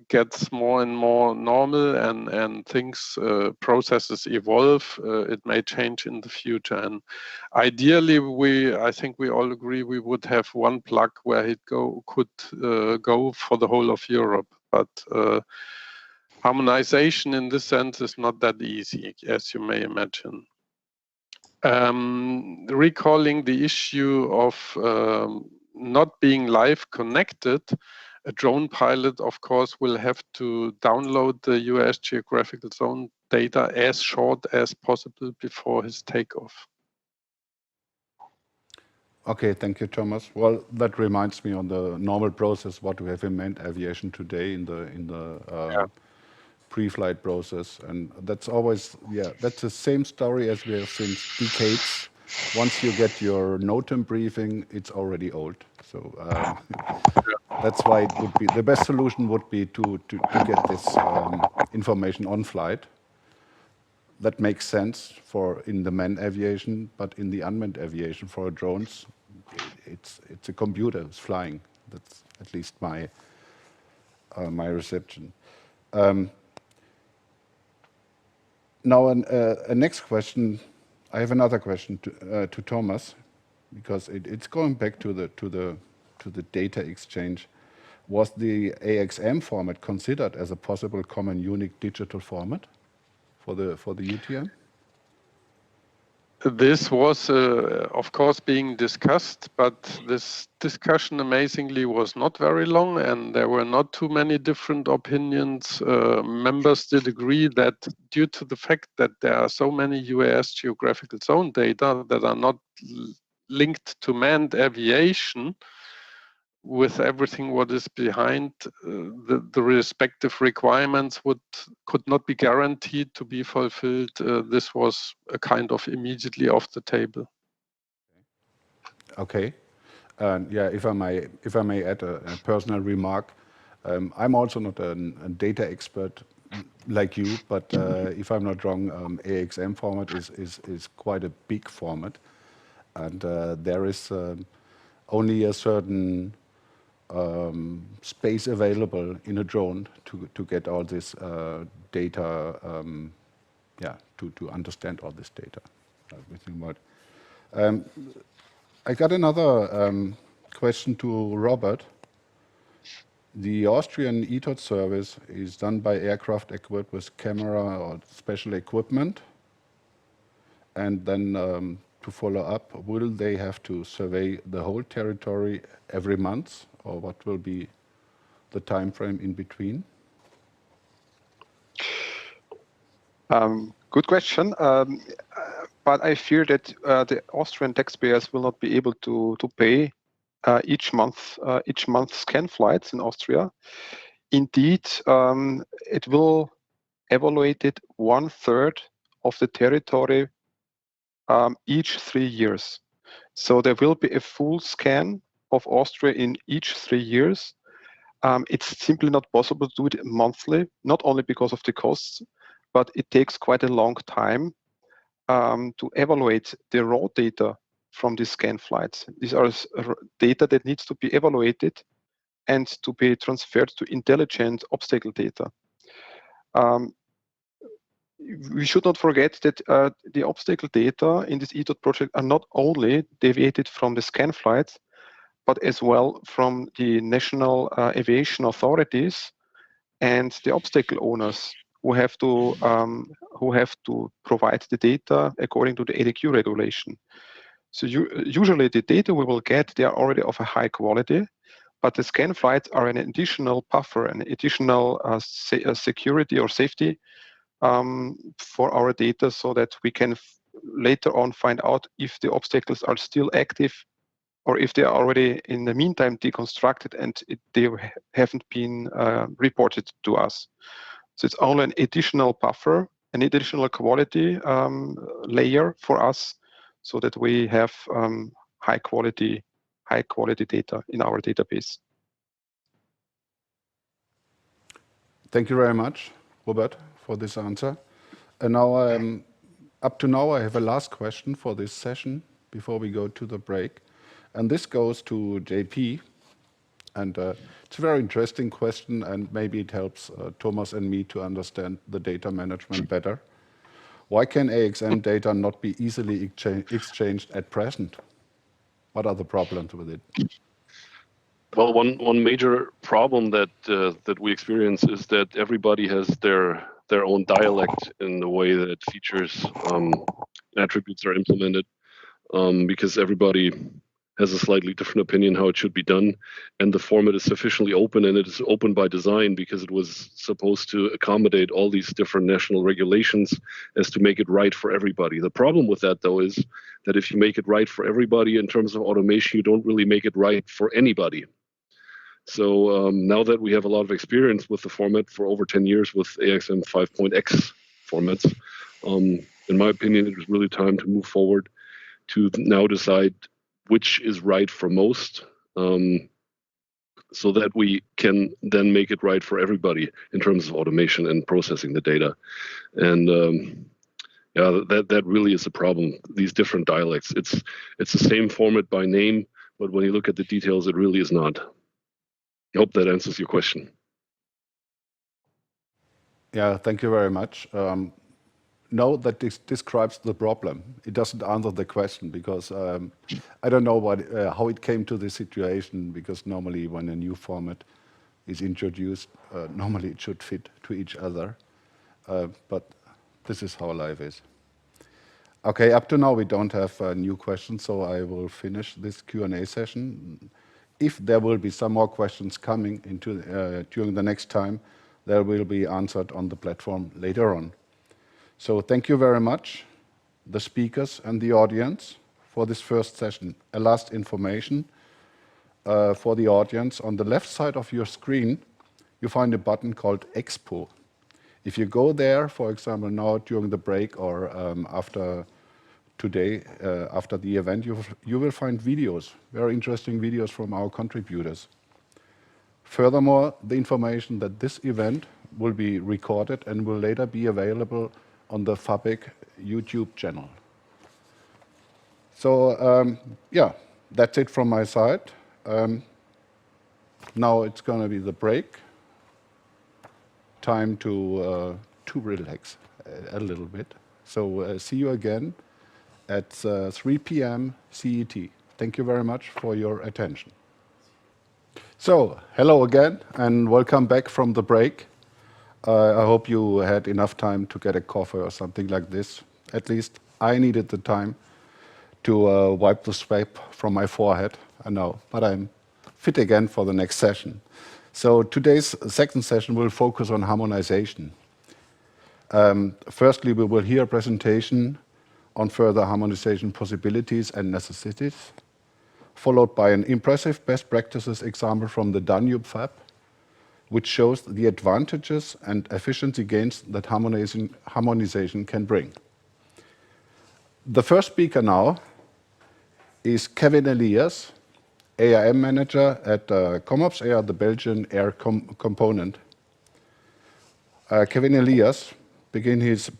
gets more and more normal and things, processes evolve, it may change in the future. And ideally, I think we all agree we would have one plug where it could go for the whole of Europe. But harmonization in this sense is not that easy, as you may imagine. Recalling the issue of not being live connected, a drone pilot, of course, will have to download the US geographical zone data as short as possible before his takeoff. Okay, thank you, Thomas. Well, that reminds me on the normal process what we have in manned aviation today in the pre-flight process, and that's always that's the same story as we have since decades. Once you get your NOTAM briefing, it's already old. So that's why it would be the best solution would be to get this information on flight. That makes sense for in the manned aviation, but in the unmanned aviation for drones, it's a computer it's flying. That's at least my my reception. Now, a next question. I have another question to Thomas, because it's going back to the data exchange. Was the AXM format considered as a possible common unique digital format for the UTM? This was, of course, being discussed, but this discussion amazingly was not very long, and there were not too many different opinions. Members did agree that due to the fact that there are so many UAS geographical zone data that are not linked to manned aviation, with everything what is behind, the respective requirements could not be guaranteed to be fulfilled. This was a kind of immediately off the table. Okay. Yeah, if I may add a personal remark, I'm also not a data expert like you, but if I'm not wrong, AXM format is quite a big format, and there is only a certain space available in a drone to get all this data, yeah, to understand all this data. I got another question to Robert. The Austrian ETOT service is done by aircraft equipped with camera or special equipment. And then to follow up, will they have to survey the whole territory every month, or what will be the time frame in between? Good question. But I fear that the Austrian taxpayers will not be able to pay each month scan flights in Austria. Indeed, it will evaluate it 1/3 of the territory each 3 years. So there will be a full scan of Austria in each 3 years. It's simply not possible to do it monthly, not only because of the costs, but it takes quite a long time to evaluate the raw data from these scan flights. These are data that needs to be evaluated and to be transferred to intelligent obstacle data. We should not forget that the obstacle data in this ETOT project are not only deviated from the scan flights, but as well from the national aviation authorities and the obstacle owners who have to provide the data according to the ADQ regulation. So usually the data we will get, they are already of a high quality, but the scan flights are an additional buffer, an additional security or safety for our data, so that we can later on find out if the obstacles are still active or if they are already in the meantime deconstructed and they haven't been reported to us. So it's only an additional buffer, an additional quality layer for us, so that we have high quality data in our database. Thank you very much, Robert, for this answer. And now, up to now, I have a last question for this session before we go to the break. And this goes to JP. And it's a very interesting question, and maybe it helps Thomas and me to understand the data management better. Why can AXM data not be easily exchanged at present? What are the problems with it? Well, one major problem that that we experience is that everybody has their own dialect in the way that features attributes are implemented, because everybody has a slightly different opinion how it should be done, and the format is sufficiently open, and it is open by design because it was supposed to accommodate all these different national regulations as to make it right for everybody. The problem with that, though, is that if you make it right for everybody in terms of automation, you don't really make it right for anybody. So now that we have a lot of experience with the format for over 10 years with AXM 5.x formats, in my opinion, it is really time to move forward to now decide which is right for most, so that we can then make it right for everybody in terms of automation and processing the data. And yeah, that really is a problem. These different dialects. It's the same format by name, but when you look at the details, it really is not. I hope that answers your question. Yeah, thank you very much. No, that describes the problem. It doesn't answer the question, because I don't know how it came to this situation, because normally when a new format is introduced, normally it should fit to each other. But this is how life is. Okay, up to now we don't have new questions, so I will finish this Q&A session. If there will be some more questions coming into during the next time, they will be answered on the platform later on. So thank you very much, the speakers and the audience, for this first session. A last information for the audience. On the left side of your screen, you find a button called Expo. If you go there, for example, now during the break or after today, after the event, you will find videos, very interesting videos from our contributors. Furthermore, the information that this event will be recorded and will later be available on the FABEC YouTube channel. So, yeah, that's it from my side. Now it's going to be the break. Time to relax a little bit. So see you again at 3 p.m. CET. Thank you very much for your attention. So hello again and welcome back from the break. I hope you had enough time to get a coffee or something like this. At least I needed the time to wipe the sweat from my forehead. I know, but I'm fit again for the next session. So today's second session will focus on harmonization. Firstly, we will hear a presentation on further harmonization possibilities and necessities, followed by an impressive best practices example from the Danube Fab, which shows the advantages and efficiency gains that harmonization can bring. The first speaker now is Kevin Elias, ARM manager at Comops Air, the Belgian air component. Kevin Elias began his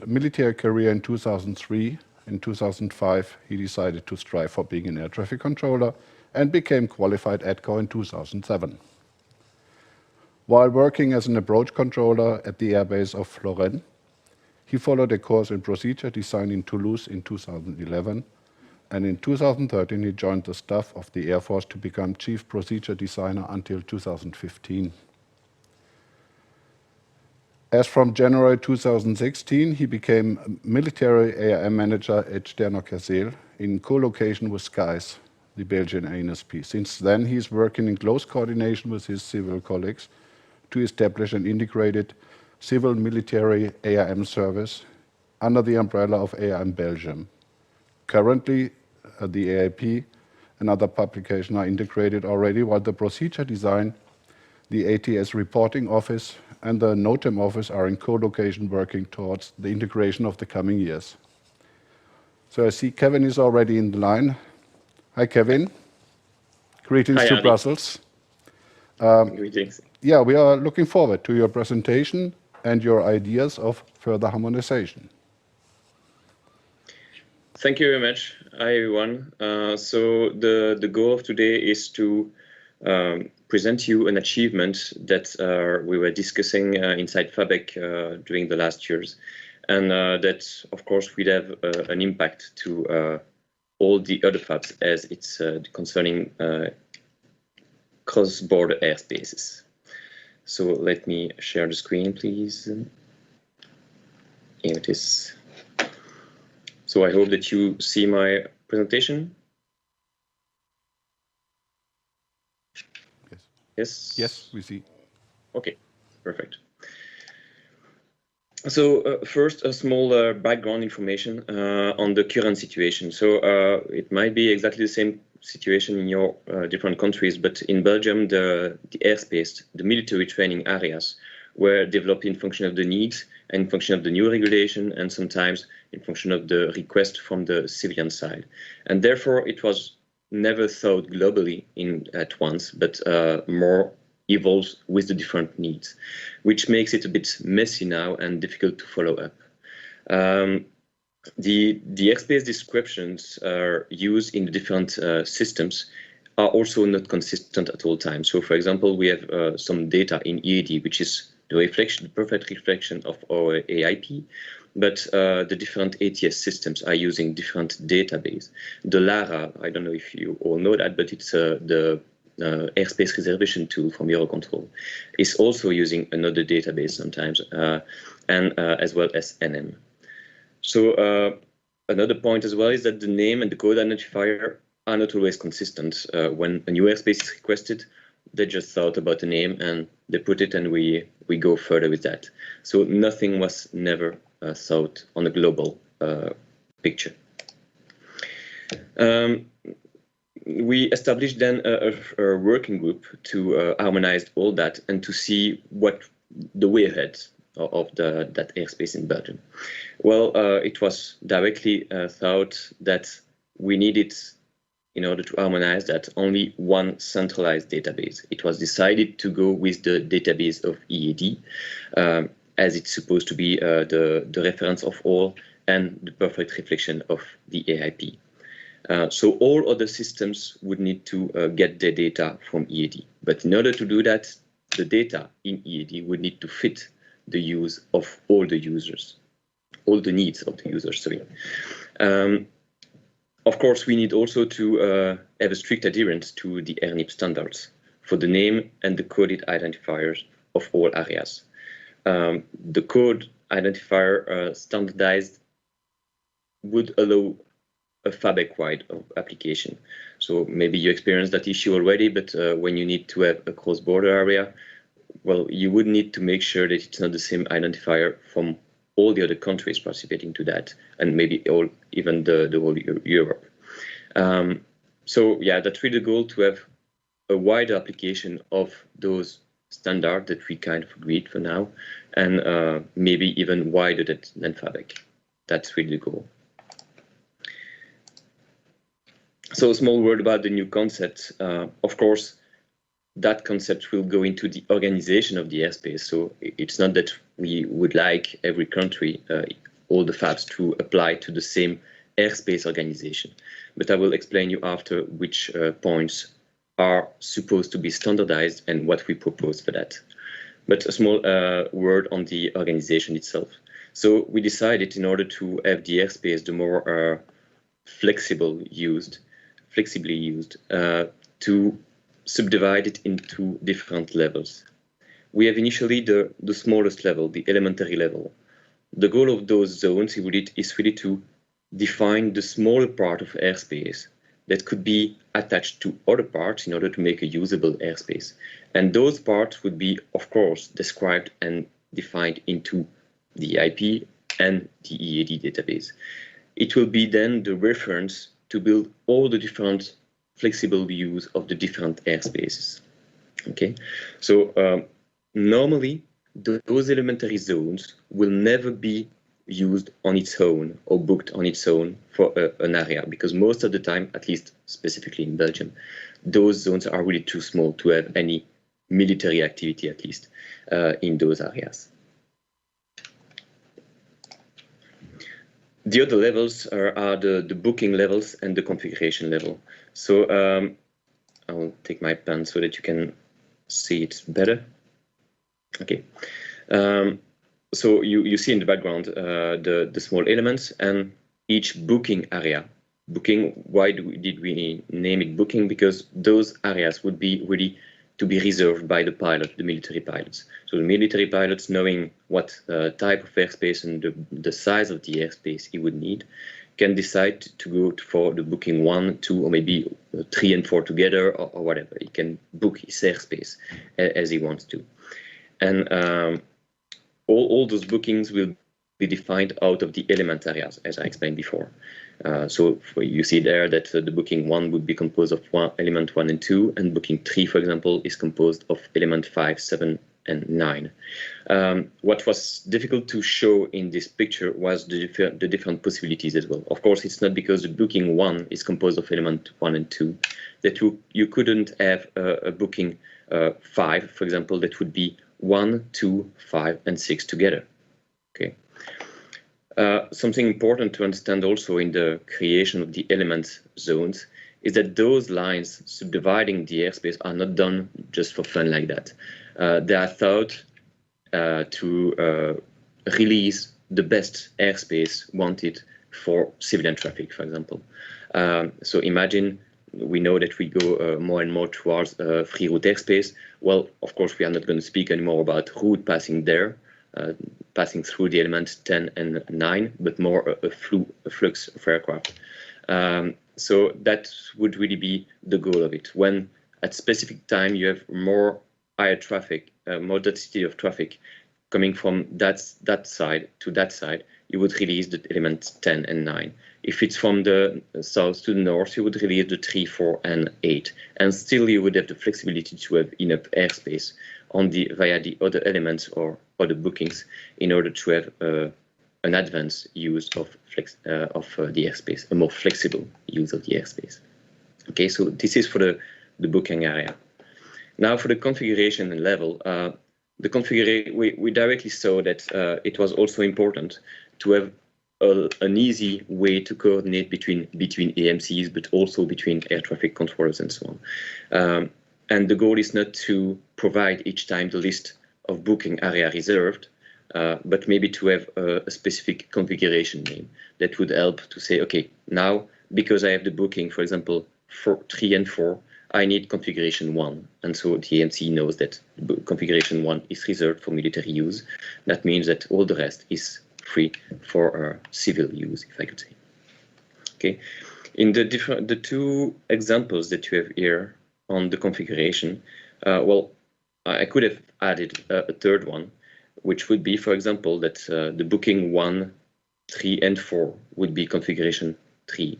military career in 2003. In 2005, he decided to strive for being an air traffic controller and became qualified ATCO in 2007. While working as an approach controller at the airbase of Lorraine, he followed a course in procedure design in Toulouse in 2011. And in 2013, he joined the staff of the Air Force to become Chief Procedure Designer until 2015. As from January 2016, he became Military ARM Manager at Sternekerzeel in co-location with SKYS, the Belgian ANSP. Since then, he is working in close coordination with his civil colleagues to establish an integrated civil-military ARM service under the umbrella of ARM Belgium. Currently, the AIP and other publications are integrated already, while the procedure design, the ATS reporting office, and the NOTAM office are in co-location working towards the integration of the coming years. So I see Kevin is already in the line. Hi, Kevin. Greetings to Brussels. Greetings. Yeah, we are looking forward to your presentation and your ideas of further harmonization. Thank you very much. Hi, everyone. So the goal of today is to present you an achievement that we were discussing inside FABEC during the last years, and that, of course, will have an impact to all the other FABs as it's concerning cross-border airspaces. So let me share the screen, please. Here it is. So I hope that you see my presentation. Yes? Yes, we see. Okay, perfect. So first, a small background information on the current situation. So it might be exactly the same situation in your different countries, but in Belgium, the airspace, the military training areas were developed in function of the needs and in function of the new regulation, and sometimes in function of the request from the civilian side. And therefore, it was never thought globally at once, but more evolves with the different needs, which makes it a bit messy now and difficult to follow up. The airspace descriptions used in the different systems are also not consistent at all times. So, for example, we have some data in EAD, which is the perfect reflection of our AIP, but the different ATS systems are using different database. The LARA, I don't know if you all know that, but it's the airspace reservation tool from Eurocontrol, is also using another database sometimes, and as well as NM. So another point as well is that the name and the code identifier are not always consistent. When a new airspace is requested, they just thought about the name and they put it, and we go further with that. So nothing was never thought on a global picture. We established then a working group to harmonize all that and to see what the way ahead of that airspace in Belgium. Well, it was directly thought that we needed, in order to harmonize that, only one centralized database. It was decided to go with the database of EAD, as it's supposed to be the reference of all and the perfect reflection of the AIP. So all other systems would need to get their data from EAD. But in order to do that, the data in EAD would need to fit the use of all the users, all the needs of the users, sorry. Of course, we need also to have a strict adherence to the AirNIP standards for the name and the coded identifiers of all areas. The code identifier standardized would allow a FABEC-wide application. So maybe you experienced that issue already, but when you need to have a cross-border area, well, you would need to make sure that it's not the same identifier from all the other countries participating to that, and maybe even the whole Europe. So yeah, that's really the goal, to have a wider application of those standards that we kind of agreed for now, and maybe even wider than FABEC. That's really the goal. So a small word about the new concept. Of course, that concept will go into the organization of the airspace. So it's not that we would like every country, all the FABs, to apply to the same airspace organization. But I will explain you after which points are supposed to be standardized and what we propose for that. But a small word on the organization itself. So we decided, in order to have the airspace the more flexibly used, to subdivide it into different levels. We have initially the smallest level, the elementary level. The goal of those zones is really to define the smaller part of airspace that could be attached to other parts in order to make a usable airspace. And those parts would be, of course, described and defined into the IP and the EAD database. It will be then the reference to build all the different flexible use of the different airspaces. Okay, so normally those elementary zones will never be used on its own or booked on its own for an area, because most of the time, at least specifically in Belgium, those zones are really too small to have any military activity, at least in those areas. The other levels are the booking levels and the configuration level. So I will take my pen so that you can see it better. Okay. So you see in the background the small elements and each booking area. Booking, why did we name it booking? Because those areas would be really to be reserved by the pilot, the military pilots. So the military pilots, knowing what type of airspace and the size of the airspace he would need, can decide to go for the booking 1, 2, or maybe 3 and 4 together, or whatever. He can book his airspace as he wants to. And all those bookings will be defined out of the element areas, as I explained before. So you see there that the booking 1 would be composed of element 1 and 2, and booking 3, for example, is composed of element 5, 7, and 9. What was difficult to show in this picture was the different possibilities as well. Of course, it's not because the booking 1 is composed of element 1 and 2 that you couldn't have a booking 5, for example, that would be 1, 2, 5, and 6 together. Okay. Something important to understand also in the creation of the element zones is that those lines subdividing the airspace are not done just for fun like that. They are thought to release the best airspace wanted for civilian traffic, for example. So imagine we know that we go more and more towards free route airspace. Well, of course, we are not going to speak anymore about route passing there. passing through the element 10 and 9, but more a flux of aircraft. So that would really be the goal of it. When at specific time you have more higher traffic, more density of traffic coming from that side to that side, you would release the elements 10 and 9. If it's from the south to the north, you would release the 3, 4, and 8. And still you would have the flexibility to have enough airspace on via the other elements or other bookings in order to have an advanced use of the airspace, a more flexible use of the airspace. Okay, so this is for the booking area. Now for the configuration and level, the configuration, we directly saw that it was also important to have an easy way to coordinate between AMCs, but also between air traffic controllers and so on. And the goal is not to provide each time the list of booking area reserved, but maybe to have a specific configuration name that would help to say, okay, now because I have the booking, for example, for 3 and 4, I need configuration 1. And so the AMC knows that configuration 1 is reserved for military use. That means that all the rest is free for civil use, if I could say. Okay, in the two examples that you have here on the configuration, well, I could have added a third one, which would be, for example, that the booking 1, 3, and 4 would be configuration 3.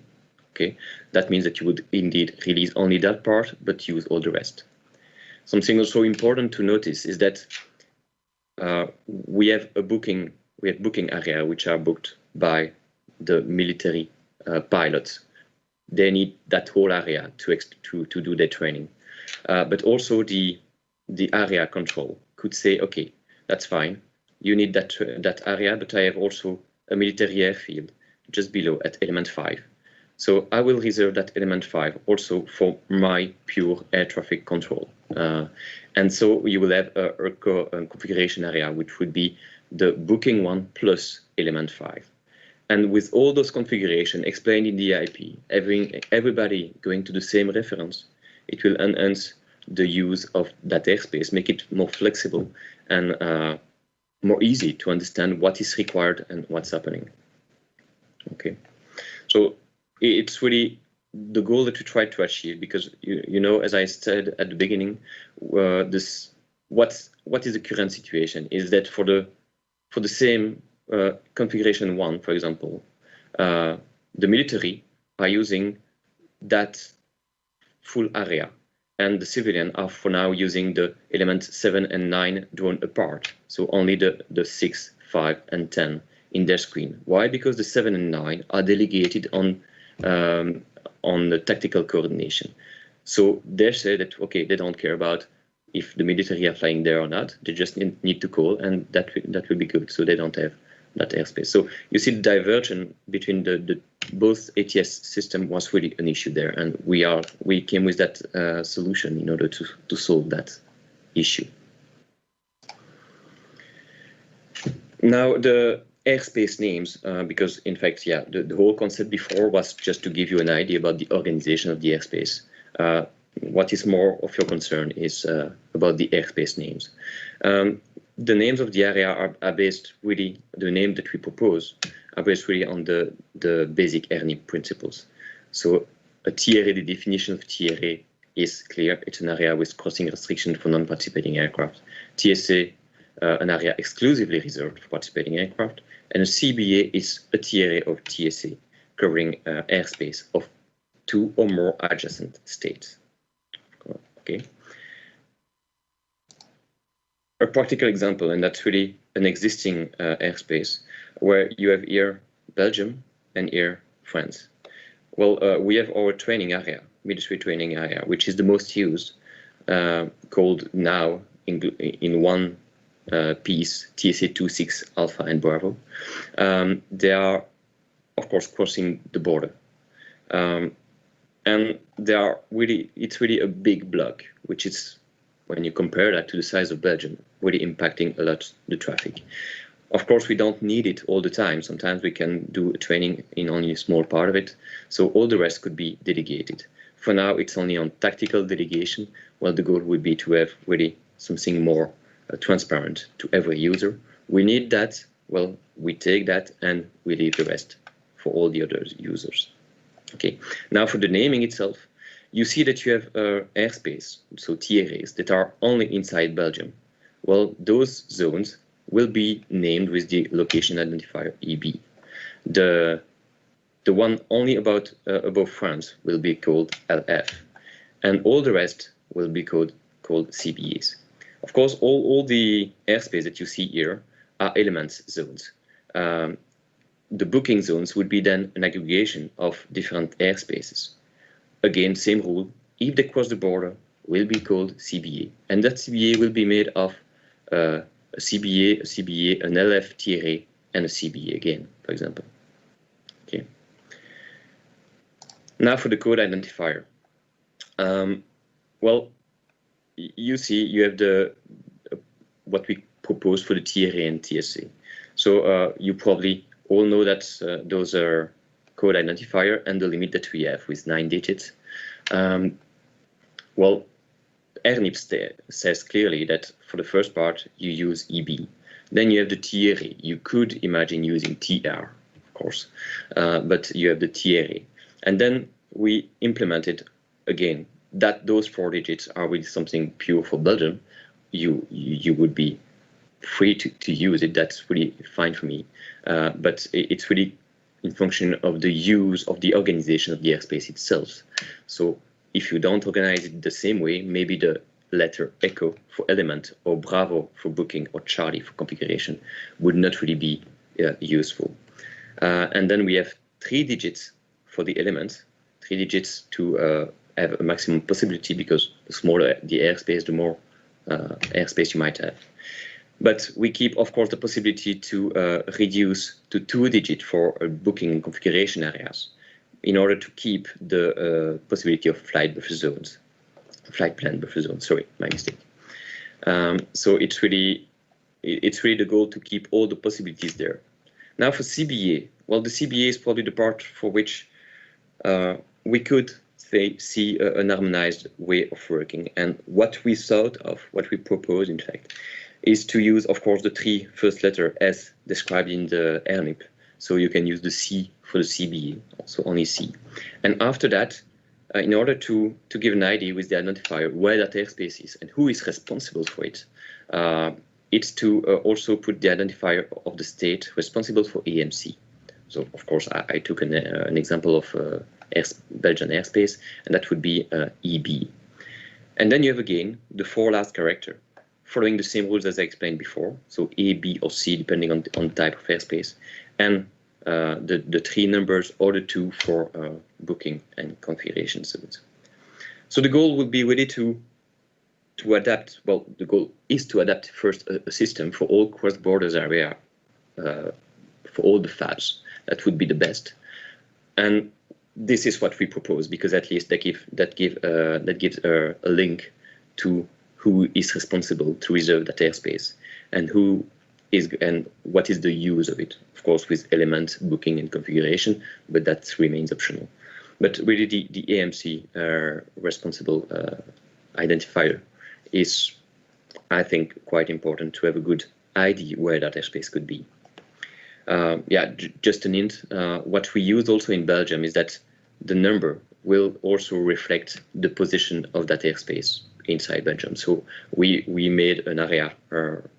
Okay, that means that you would indeed release only that part, but use all the rest. Something also important to notice is that we have booking area which are booked by the military pilots. They need that whole area to do their training. But also the area control could say, okay, that's fine. You need that area, but I have also a military airfield just below at element 5. So I will reserve that element 5 also for my pure air traffic control. And so you will have a configuration area, which would be the booking 1 plus element 5. And with all those configurations explained in the IP, everybody going to the same reference, it will enhance the use of that airspace, make it more flexible and more easy to understand what is required and what's happening. Okay, so it's really the goal that we try to achieve, because you know, as I said at the beginning, what is the current situation is that for the same configuration 1, for example, the military are using that full area, and the civilian are for now using the elements 7 and 9 drawn apart, so only the 6, 5, and 10 in their screen. Why? Because the 7 and 9 are delegated on the tactical coordination. So they say that, okay, they don't care about if the military are flying there or not, they just need to call, and that will be good, so they don't have that airspace. So you see the divergence between the both ATS system was really an issue there, and we came with that solution in order to solve that issue. Now the airspace names, because in fact, yeah, the whole concept before was just to give you an idea about the organization of the airspace. What is more of your concern is about the airspace names. The names of the area are based really, the name that we propose are based really on the basic AirNIP principles. So a TRA, the definition of TRA is clear. It's an area with crossing restriction for non-participating aircraft. TSA, an area exclusively reserved for participating aircraft. And a CBA is a TRA of TSA, covering airspace of 2 or more adjacent states. Okay. A practical example, and that's really an existing airspace, where you have here Belgium and here France. Well, we have our training area, military training area, which is the most used, called now in one piece, TSA 26 Alpha and Bravo. They are, of course, crossing the border. And they are really, it's really a big block, which is, when you compare that to the size of Belgium, really impacting a lot the traffic. Of course, we don't need it all the time. Sometimes we can do training in only a small part of it. So all the rest could be delegated. For now, it's only on tactical delegation, while the goal would be to have really something more transparent to every user. We need that. Well, we take that and we leave the rest for all the other users. Okay. Now for the naming itself, you see that you have airspace, so TRAs, that are only inside Belgium. Well, those zones will be named with the location identifier EB. The one only above France will be called LF, and all the rest will be called CBAs. Of course, all the airspace that you see here are elements zones. The booking zones would be then an aggregation of different airspaces. Again, same rule, if they cross the border, will be called CBA. And that CBA will be made of a CBA, an LF TRA, and a CBA again, for example. Okay. Now for the code identifier. Well, you see you have what we propose for the TRA and TSA. So you probably all know that those are code identifier and the limit that we have with 9 digits. Well, ERNIP says clearly that for the first part you use EB. Then you have the TRA. You could imagine using TR, of course, but you have the TRA. And then we implemented again that those 4 digits are with something pure for Belgium. You would be free to use it. That's really fine for me. But it's really in function of the use of the organization of the airspace itself. So if you don't organize it the same way, maybe the letter Echo for element or Bravo for booking or Charlie for configuration would not really be useful. And then we have 3 digits for the element, 3 digits to have a maximum possibility, because the smaller the airspace, the more airspace you might have. But we keep, of course, the possibility to reduce to 2 digits for booking and configuration areas in order to keep the possibility of flight buffer zones, flight plan buffer zones. Sorry, my mistake. So it's really the goal to keep all the possibilities there. Now for CBA, well, the CBA is probably the part for which we could see an harmonized way of working. And what we thought of, what we proposed, in fact, is to use, of course, the 3 first letters as described in the ERNIP. So you can use the C for the CBA, also only C. And after that, in order to give an idea with the identifier where that airspace is and who is responsible for it, it's to also put the identifier of the state responsible for AMC. So, of course, I took an example of Belgian airspace, and that would be EB. And then you have, again, the 4 last characters, following the same rules as I explained before, so A, B, or C, depending on the type of airspace, and the 3 numbers or the 2 for booking and configuration zones. So the goal would be really to adapt, well, the goal is to adapt first a system for all cross-borders area, for all the FABs. That would be the best. And this is what we propose, because at least that gives a link to who is responsible to reserve that airspace and what is the use of it. Of course, with element, booking, and configuration, but that remains optional. But really, the AMC responsible identifier is, I think, quite important to have a good idea where that airspace could be. Just an hint. What we use also in Belgium is that the number will also reflect the position of that airspace inside Belgium. So we made an area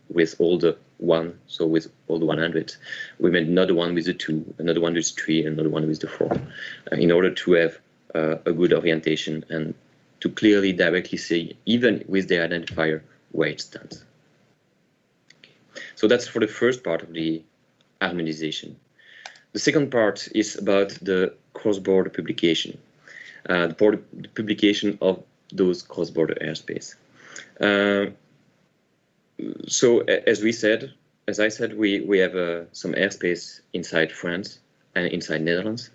with all the 1, so with all the 100. We made another one with the 2, another one with 3, another one with the 4, in order to have a good orientation and to clearly directly see, even with the identifier, where it stands. Okay. So that's for the first part of the harmonization. The second part is about the cross-border publication, the publication of those cross-border airspace. So as I said, we have some airspace inside France and inside Netherlands.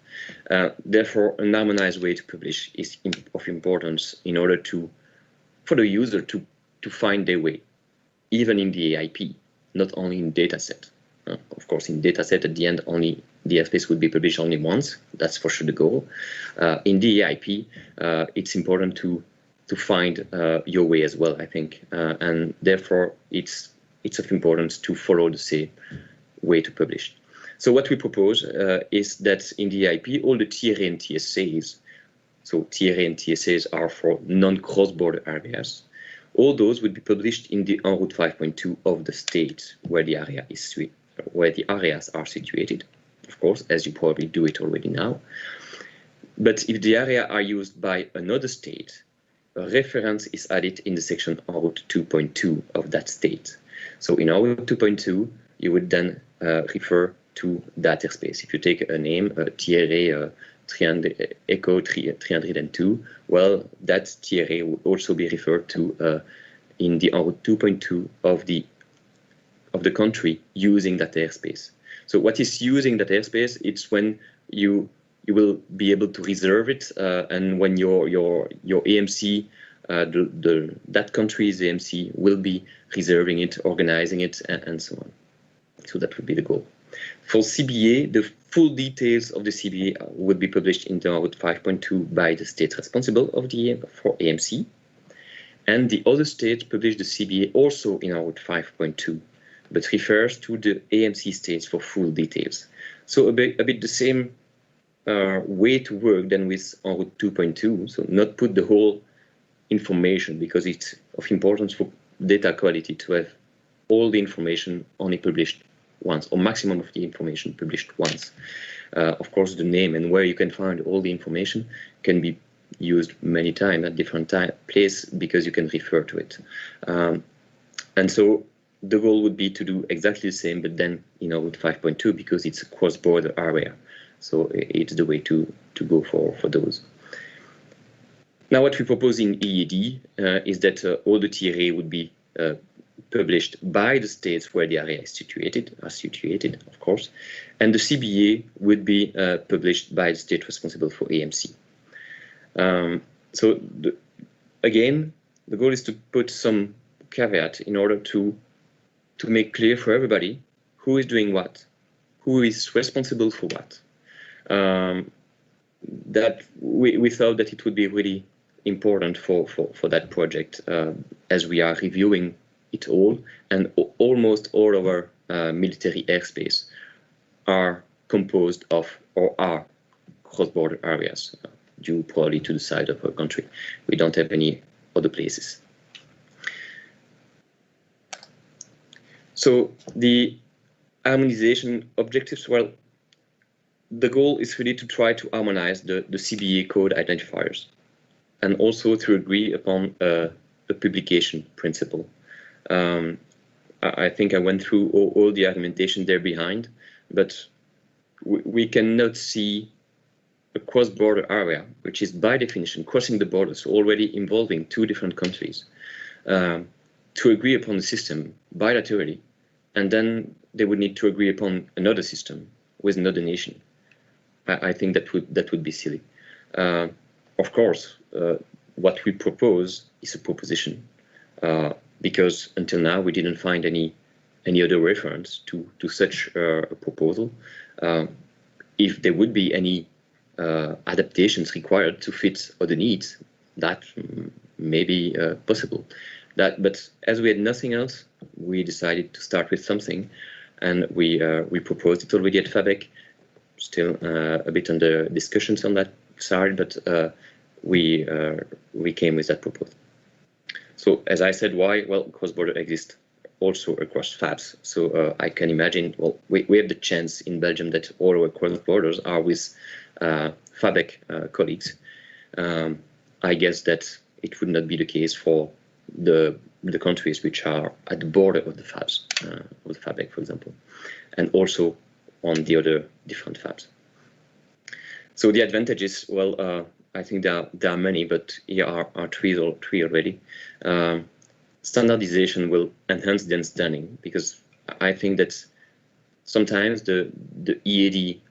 Therefore, a harmonized way to publish is of importance in order for the user to find their way, even in the AIP, not only in dataset. Of course, in dataset, at the end, only the airspace would be published only once. That's for sure the goal. In the AIP, it's important to find your way as well, I think, and therefore it's of importance to follow the same way to publish. So what we propose is that in the EIP, all the TRA and TSAs, so TRA and TSAs are for non-cross-border areas, all those would be published in the En route 5.2 of the state where the area is where the areas are situated, of course, as you probably do it already now. But if the area are used by another state, a reference is added in the section En route 2.2 of that state. So in En route 2.2, you would then refer to that airspace. If you take a name, TRA 300, Echo 302, well, that TRA will also be referred to in the En route 2.2 of the country using that airspace. So what is using that airspace? It's when you will be able to reserve it, and when your AMC, that country's AMC will be reserving it, organizing it, and so on. So that would be the goal. For CBA, the full details of the CBA would be published in the En route 5.2 by the state responsible for AMC, and the other states publish the CBA also in En route 5.2, but refers to the AMC states for full details. So a bit the same way to work than with En route 2.2, so not put the whole information, because it's of importance for data quality to have all the information only published once, or maximum of the information published once. Of course, the name and where you can find all the information can be used many times at different places because you can refer to it. And so the goal would be to do exactly the same, but then in En route 5.2, because it's a cross-border area. So it's the way to go for those. Now, what we propose in EED is that all the TRA would be published by the states where the area is situated, of course, and the CBA would be published by the state responsible for AMC. So again, the goal is to put some caveat in order to make clear for everybody who is doing what, who is responsible for what. That we thought that it would be really important for that project, as we are reviewing it all, and almost all of our military airspace are composed of or are cross-border areas, due probably to the side of our country. We don't have any other places. So the harmonization objectives, well, the goal is really to try to harmonize the CBA code identifiers, and also to agree upon a publication principle. I think I went through all the argumentation there behind, but we cannot see a cross-border area, which is by definition crossing the borders, so already involving two different countries, to agree upon the system bilaterally, and then they would need to agree upon another system with another nation. I think that would be silly. Of course, what we propose is a proposition, because until now we didn't find any other reference to such a proposal. If there would be any adaptations required to fit other needs, that may be possible. But as we had nothing else, we decided to start with something, and we proposed it already at FABEC. Still a bit under discussions on that side, but we came with that proposal. So as I said, why? Well, cross-border exists also across FABs. So I can imagine, well, we have the chance in Belgium that all our cross-borders are with FABEC colleagues. I guess that it would not be the case for the countries which are at the border of the FABs, of the FABEC, for example, and also on the other different FABs. So the advantages, well, I think there are many, but here are three already. Standardization will enhance the understanding, because I think that sometimes the EAD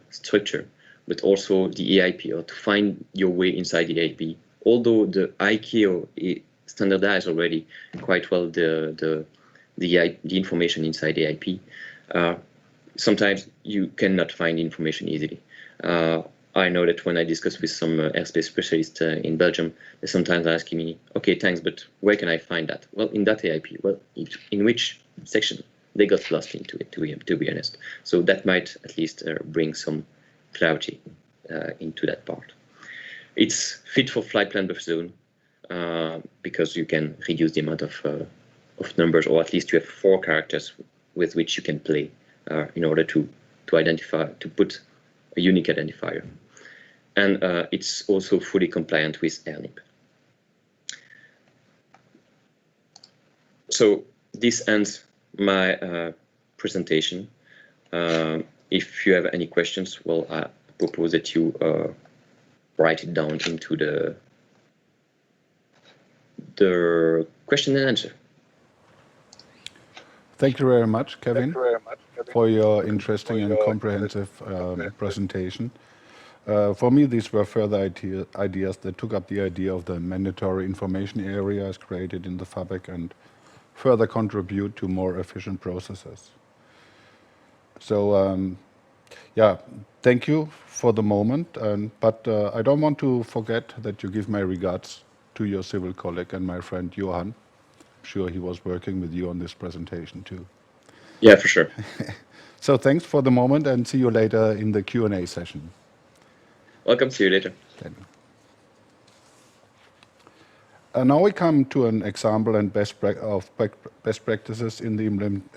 structure, but also the EIP, or to find your way inside the EIP, although the ICAO standardized already quite well the information inside the EIP, sometimes you cannot find information easily. I know that when I discuss with some airspace specialists in Belgium, they sometimes ask me, okay, thanks, but where can I find that? Well, in that AIP. Well, in which section? They got lost into it, to be honest. So that might at least bring some clarity into that part. It's fit for flight plan buffer zone because you can reduce the amount of numbers, or at least you have 4 characters with which you can play in order to identify, to put a unique identifier. And it's also fully compliant with AirNIP. So this ends my presentation. If you have any questions, well, I propose that you write it down into the question and answer. Thank you very much, Kevin, for your interesting and comprehensive presentation. For me, these were further ideas that took up the idea of the mandatory information areas created in the FABEC and further contribute to more efficient processes. So, yeah, thank you for the moment. But I don't want to forget that you give my regards to your civil colleague and my friend Johan. I'm sure he was working with you on this presentation too. Yeah, for sure. So thanks for the moment and see you later in the Q&A session. Welcome, see you later. Now we come to an example and best practices in the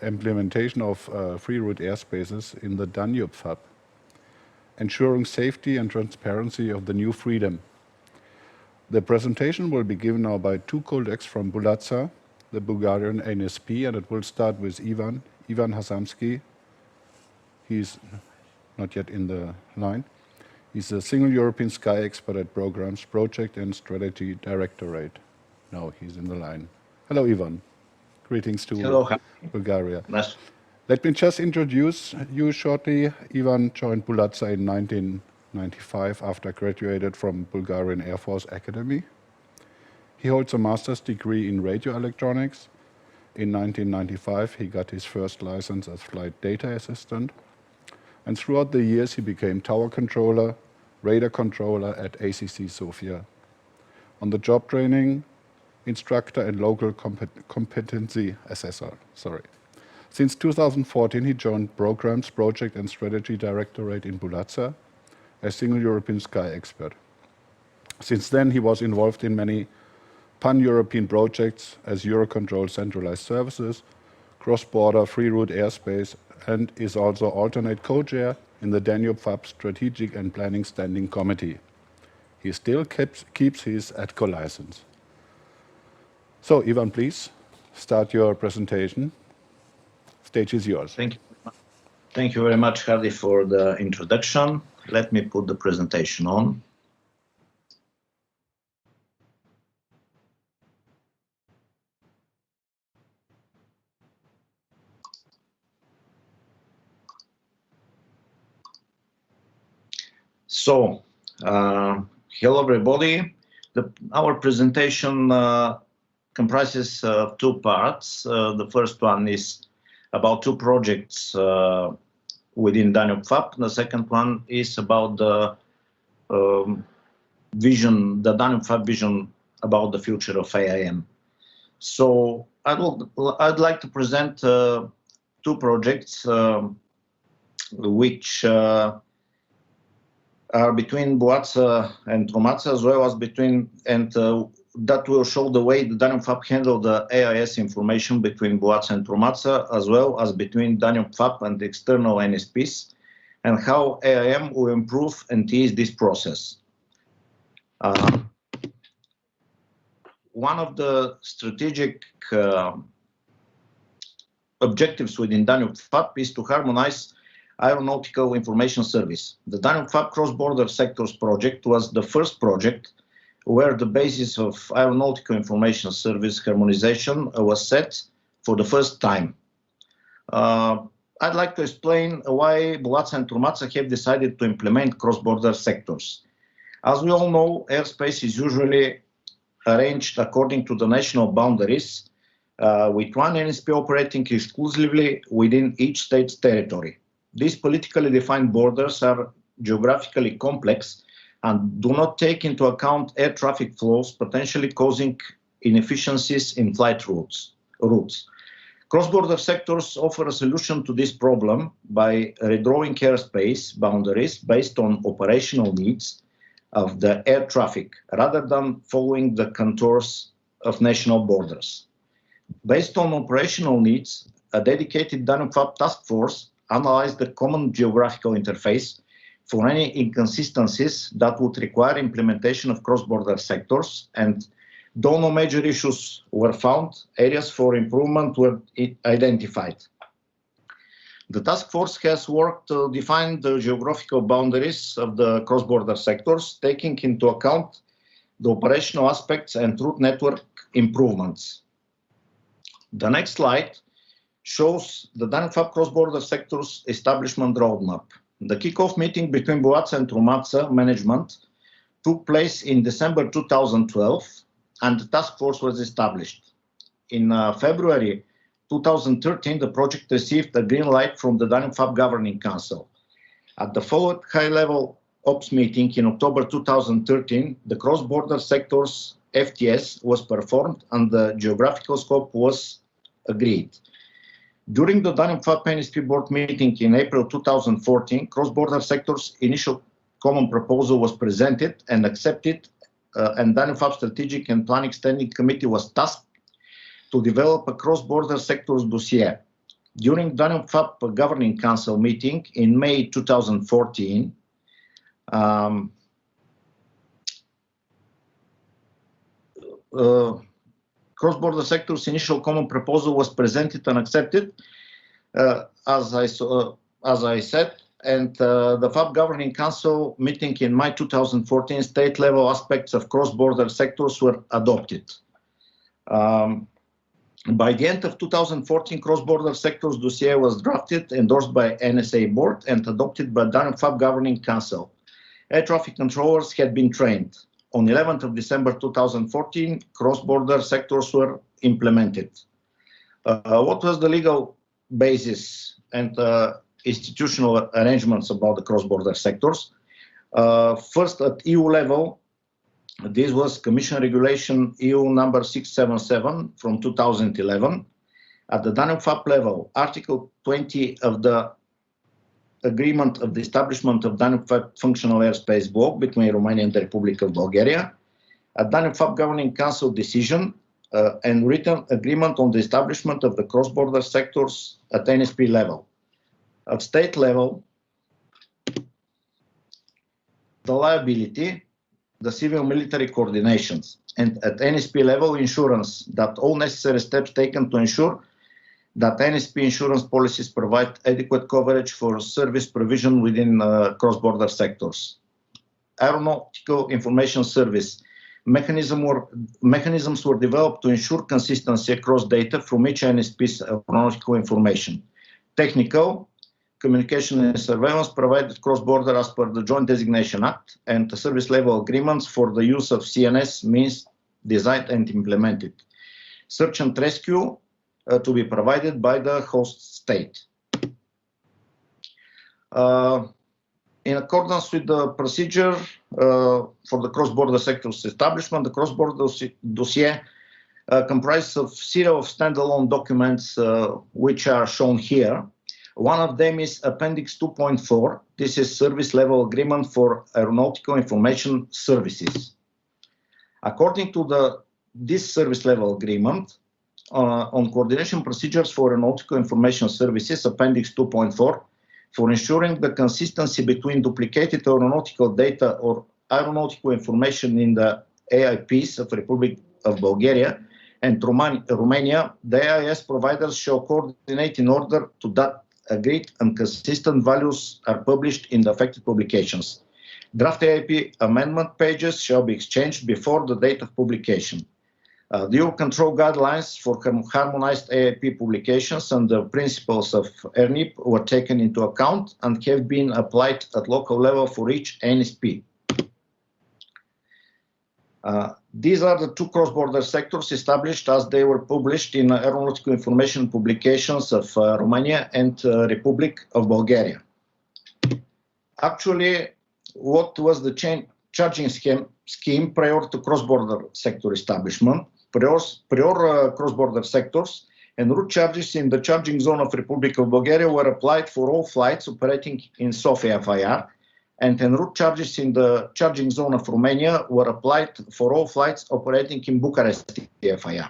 implementation of free route airspaces in the Danube FAB, ensuring safety and transparency of the new freedom. The presentation will be given now by 2 colleagues from Bulatsa, the Bulgarian ANSP, and it will start with Ivan Hasamsky. He's not yet in the line. He's a single European sky expert at Programs, Project and Strategy Directorate. Now he's in the line. Hello, Ivan. Greetings to Bulgaria. Nice. Let me just introduce you shortly. Ivan joined Bulatsa in 1995 after graduated from Bulgarian Air Force Academy. He holds a master's degree in radio electronics. In 1995, he got his first license as flight data assistant. And throughout the years, he became tower controller, radar controller at ACC Sofia. On the job training, instructor and local competency assessor. Since 2014, he joined Programs, Project and Strategy Directorate in Bulatsa, a single European sky expert. Since then, he was involved in many pan-European projects as Eurocontrol centralized services, cross-border free route airspace, and is also alternate co-chair in the Danube FAB Strategic and Planning Standing Committee. He still keeps his ATCO license. So, Ivan, please start your presentation. Stage is yours. Thank you. Thank you very much, Hardy, for the introduction. Let me put the presentation on. So, hello everybody. Our presentation comprises 2 parts. The first one is about 2 projects within Danube FAB. The second one is about the vision, the Danube FAB vision about the future of AIM. So I'd like to present 2 projects which are between Bulatsa and Trumatsa, as well as between, and that will show the way the Danube FAB handled the AIS information between Bulatsa and Trumatsa, as well as between Danube FAB and external NSPs, and how AIM will improve and ease this process. One of the strategic objectives within Danube FAB is to harmonize aeronautical information service. The Danube FAB Cross-Border Sectors project was the first project where the basis of aeronautical information service harmonization was set for the first time. I'd like to explain why Bulatsa and Trumatsa have decided to implement cross-border sectors. As we all know, airspace is usually arranged according to the national boundaries, with one NSP operating exclusively within each state's territory. These politically defined borders are geographically complex and do not take into account air traffic flows, potentially causing inefficiencies in flight routes. Cross-border sectors offer a solution to this problem by redrawing airspace boundaries based on operational needs of the air traffic, rather than following the contours of national borders. Based on operational needs, a dedicated Danube-FAB task force analyzed the common geographical interface for any inconsistencies that would require implementation of cross-border sectors, and though no major issues were found, areas for improvement were identified. The task force has worked to define the geographical boundaries of the cross-border sectors, taking into account the operational aspects and route network improvements. The next slide shows the Danube-FAB cross-border sectors establishment roadmap. The kickoff meeting between Buatsa and Rumatsa management took place in December 2012, and the task force was established. In February 2013, the project received a green light from the Danube-FAB Governing Council. At the followed high-level ops meeting in October 2013, the cross-border sectors FTS was performed and the geographical scope was agreed. During the Danube-FAB NSP board meeting in April 2014, cross-border sectors initial common proposal was presented and accepted, and Danube-FAB Strategic and Planning Standing Committee was tasked to develop a cross-border sectors dossier. During Danube-FAB Governing Council meeting in May 2014, cross-border sectors initial common proposal was presented and accepted, as I said, and the FAB Governing Council meeting in May 2014, state-level aspects of cross-border sectors were adopted. By the end of 2014, cross-border sectors dossier was drafted, endorsed by NSA board, and adopted by Danube-FAB Governing Council. Air traffic controllers had been trained. On 11th of December 2014, cross-border sectors were implemented. What was the legal basis and institutional arrangements about the cross-border sectors? First, at EU level, this was Commission Regulation EU number 677 from 2011. At the Danube-FAB level, Article 20 of the Agreement of the Establishment of Danube-FAB Functional Airspace Block between Romania and the Republic of Bulgaria, a Danube-FAB Governing Council decision, and written agreement on the establishment of the cross-border sectors at NSP level. At state level, the liability, the civil-military coordinations, and at NSP level, insurance, that all necessary steps taken to ensure that NSP insurance policies provide adequate coverage for service provision within cross-border sectors. Aeronautical Information Service mechanisms were developed to ensure consistency across data from each NSP's aeronautical information. Technical communication and surveillance provided cross-border as per the Joint Designation Act, and the service level agreements for the use of CNS means designed and implemented. Search and rescue to be provided by the host state. In accordance with the procedure for the cross-border sectors establishment, the cross-border dossier comprises of series of standalone documents which are shown here. One of them is Appendix 2.4. This is Service Level Agreement for Aeronautical Information Services. According to this Service Level Agreement, on coordination procedures for aeronautical information services, Appendix 2.4, for ensuring the consistency between duplicated aeronautical data or aeronautical information in the AIPs of the Republic of Bulgaria and Romania, the AIS providers shall coordinate in order to that agreed and consistent values are published in the affected publications. Draft AIP amendment pages shall be exchanged before the date of publication. The EU control guidelines for harmonized AIP publications and the principles of ERNIP were taken into account and have been applied at local level for each NSP. These are the two cross-border sectors established as they were published in aeronautical information publications of Romania and Republic of Bulgaria. actually, what was the charging scheme prior to cross-border sector establishment? Prior cross-border sectors and route charges in the charging zone of Republic of Bulgaria were applied for all flights operating in Sofia FIR, and route charges in the charging zone of Romania were applied for all flights operating in Bucharest FIR.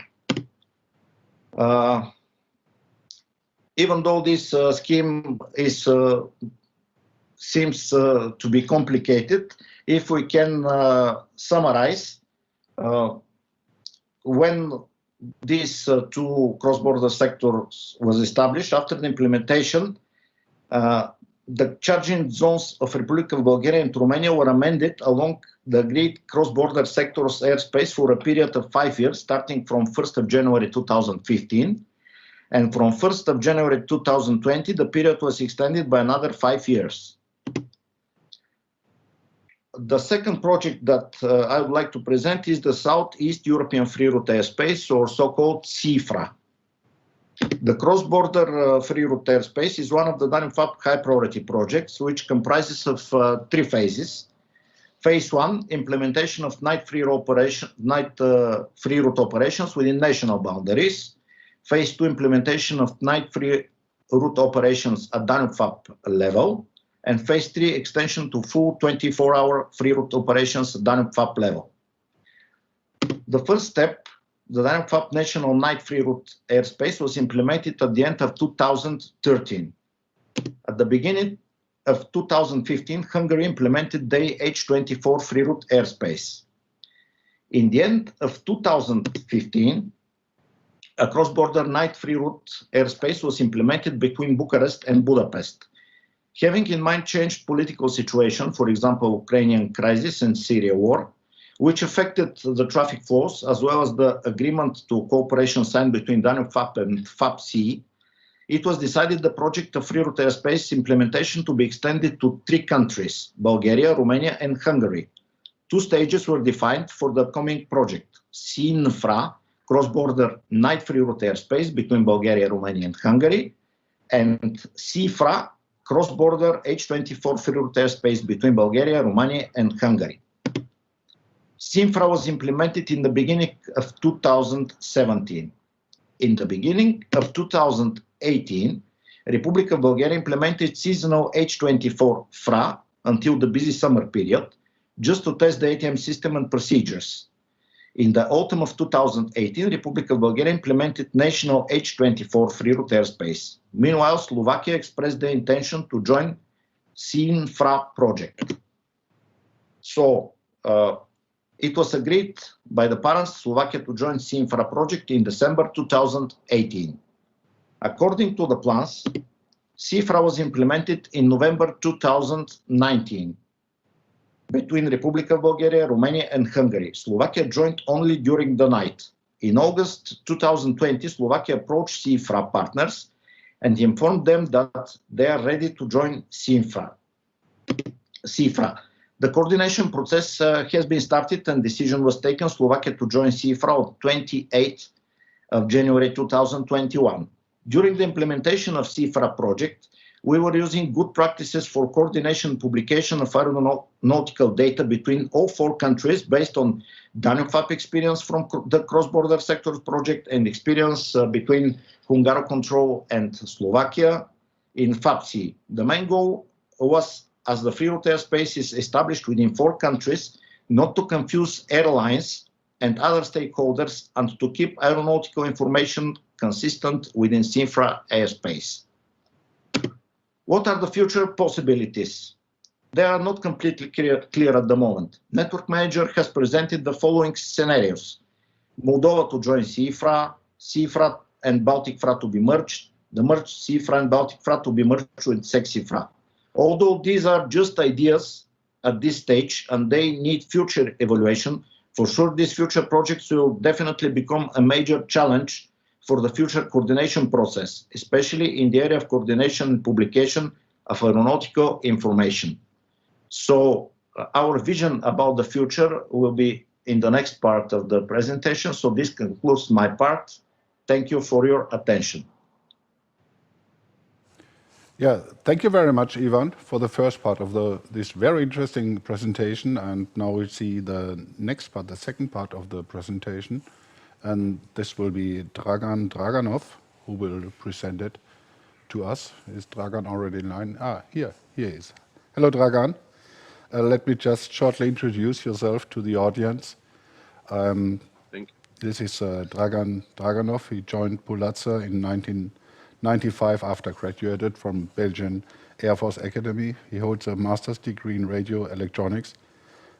Even though this scheme seems to be complicated, if we can summarize, when these two cross-border sectors was established, after the implementation, the charging zones of Republic of Bulgaria and Romania were amended along the agreed cross-border sectors airspace for a period of 5 years, starting from 1st of January 2015. And from 1st of January 2020, the period was extended by another 5 years. The second project that I would like to present is the Southeast European Free Route Airspace, or so-called CEFRA. The cross-border free route airspace is one of the Danube-FAB high-priority projects, which comprises of 3 phases. Phase 1, implementation of night free route operations within national boundaries. Phase 2, implementation of night free route operations at Danube-FAB level. And Phase 3, extension to full 24-hour free route operations at Danube-FAB level. The first step, the Danube-FAB national night free route airspace, was implemented at the end of 2013. At the beginning of 2015, Hungary implemented the H24 free route airspace. In the end of 2015, a cross-border night free route airspace was implemented between Bucharest and Budapest. Having in mind changed political situation, for example, Ukrainian crisis and Syria war, which affected the traffic flows, as well as the agreement to cooperation signed between Danube-FAB and FAB-CE, it was decided the project of free route airspace implementation to be extended to 3 countries, Bulgaria, Romania, and Hungary. 2 stages were defined for the coming project: CINFRA, cross-border night free route airspace between Bulgaria, Romania, and Hungary, and CEFRA, cross-border H24 free route airspace between Bulgaria, Romania, and Hungary. CINFRA was implemented in the beginning of 2017. In the beginning of 2018, Republic of Bulgaria implemented seasonal H24 FRA until the busy summer period, just to test the ATM system and procedures. In the autumn of 2018, Republic of Bulgaria implemented national H24 free route airspace. Meanwhile, Slovakia expressed the intention to join CINFRA project. So, it was agreed by the parents Slovakia to join CINFRA project in December 2018. According to the plans, CINFRA was implemented in November 2019 between Republic of Bulgaria, Romania, and Hungary. Slovakia joined only during the night. In August 2020, Slovakia approached CINFRA partners and informed them that they are ready to join CINFRA. The coordination process has been started and decision was taken Slovakia to join CINFRA on 28th of January 2021. During the implementation of CINFRA project, we were using good practices for coordination and publication of aeronautical data between all 4 countries based on Danube-FAB experience from the cross-border sectors project and experience between Hungarocontrol and Slovakia in FAB-CE. The main goal was, as the free route airspace is established within 4 countries, not to confuse airlines and other stakeholders and to keep aeronautical information consistent within CINFRA airspace. What are the future possibilities? They are not completely clear at the moment. Network Manager has presented the following scenarios: Moldova to join CINFRA, CINFRA and Baltic FRA to be merged, the merged CINFRA and Baltic FRA to be merged with SEC-CINFRA. Although these are just ideas at this stage and they need future evaluation, for sure these future projects will definitely become a major challenge for the future coordination process, especially in the area of coordination and publication of aeronautical information. So our vision about the future will be in the next part of the presentation. So this concludes my part. Thank you for your attention. Yeah, thank you very much, Ivan, for the first part of this very interesting presentation. And now we see the next part, the second part of the presentation. And this will be Dragan Draganov, who will present it to us. Is Dragan already in line? Ah, here he is. Hello, Dragan. Let me just shortly introduce yourself to the audience. Thank you. This is Dragan Draganov. He joined Bulatsa in 1995 after graduated from Belgian Air Force Academy. He holds a master's degree in radio electronics.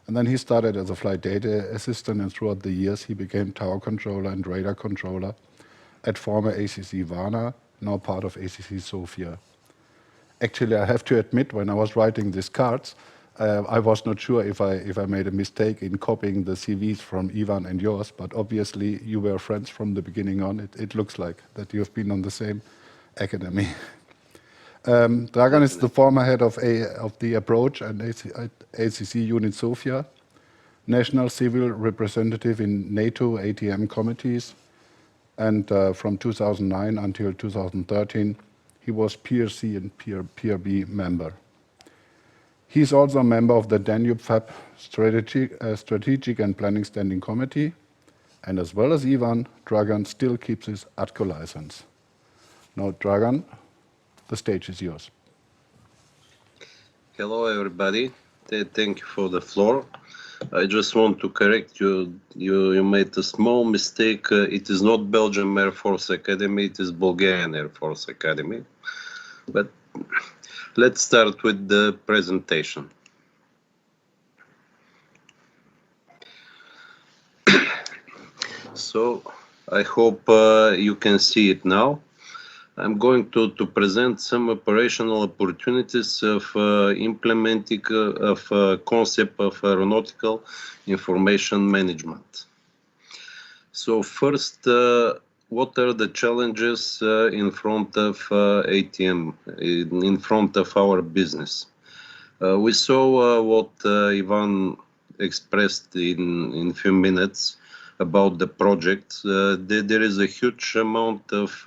And then he started as a flight data assistant, and throughout the years he became tower controller and radar controller at former ACC Varna, now part of ACC Sofia. Actually, I have to admit, when I was writing these cards, I was not sure if I made a mistake in copying the CVs from Ivan and yours, but obviously you were friends from the beginning on. It looks like that you have been on the same academy. Dragan is the former head of the Approach and ACC Unit Sofia, national civil representative in NATO ATM committees, and from 2009 until 2013, he was PRC and PRB member. He's also a member of the Danube FAB Strategic and Planning Standing Committee, and as well as Ivan, Dragan still keeps his ATCO license. Now, Dragan, the stage is yours. Hello, everybody. Thank you for the floor. I just want to correct you. You made a small mistake. It is not Belgian Air Force Academy. It is Bulgarian Air Force Academy. But let's start with the presentation. So I hope you can see it now. I'm going to present some operational opportunities of implementing a concept of aeronautical information management. So first, what are the challenges in front of ATM, in front of our business? We saw what Ivan expressed in a few minutes about the project. There is a huge amount of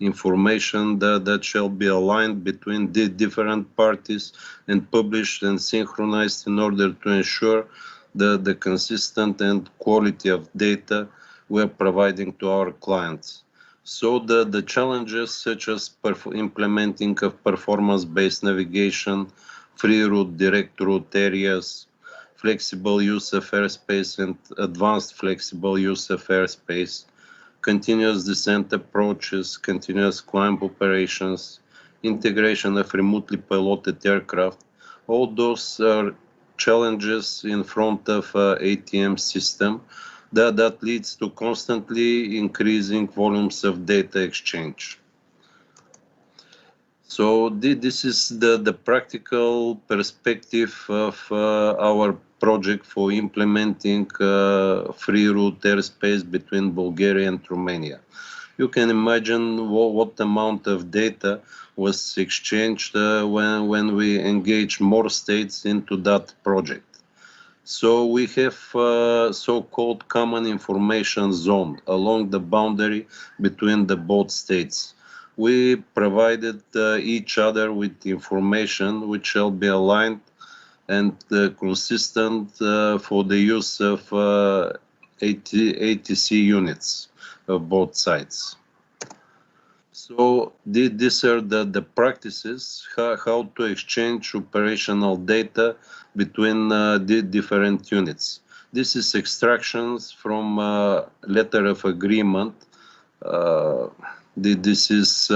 information that shall be aligned between the different parties and published and synchronized in order to ensure the consistent and quality of data we're providing to our clients. So the challenges such as implementing of performance-based navigation, free route, direct route areas, flexible use of airspace and advanced flexible use of airspace, continuous descent approaches, continuous climb operations, integration of remotely piloted aircraft. All those are challenges in front of ATM system that leads to constantly increasing volumes of data exchange. So this is the practical perspective of our project for implementing free route airspace between Bulgaria and Romania. You can imagine what amount of data was exchanged when we engaged more states into that project. So we have so-called common information zone along the boundary between the both states. We provided each other with information which shall be aligned and consistent for the use of ATC units of both sides. So these are the practices, how to exchange operational data between the different units. This is extractions from letter of agreement. This is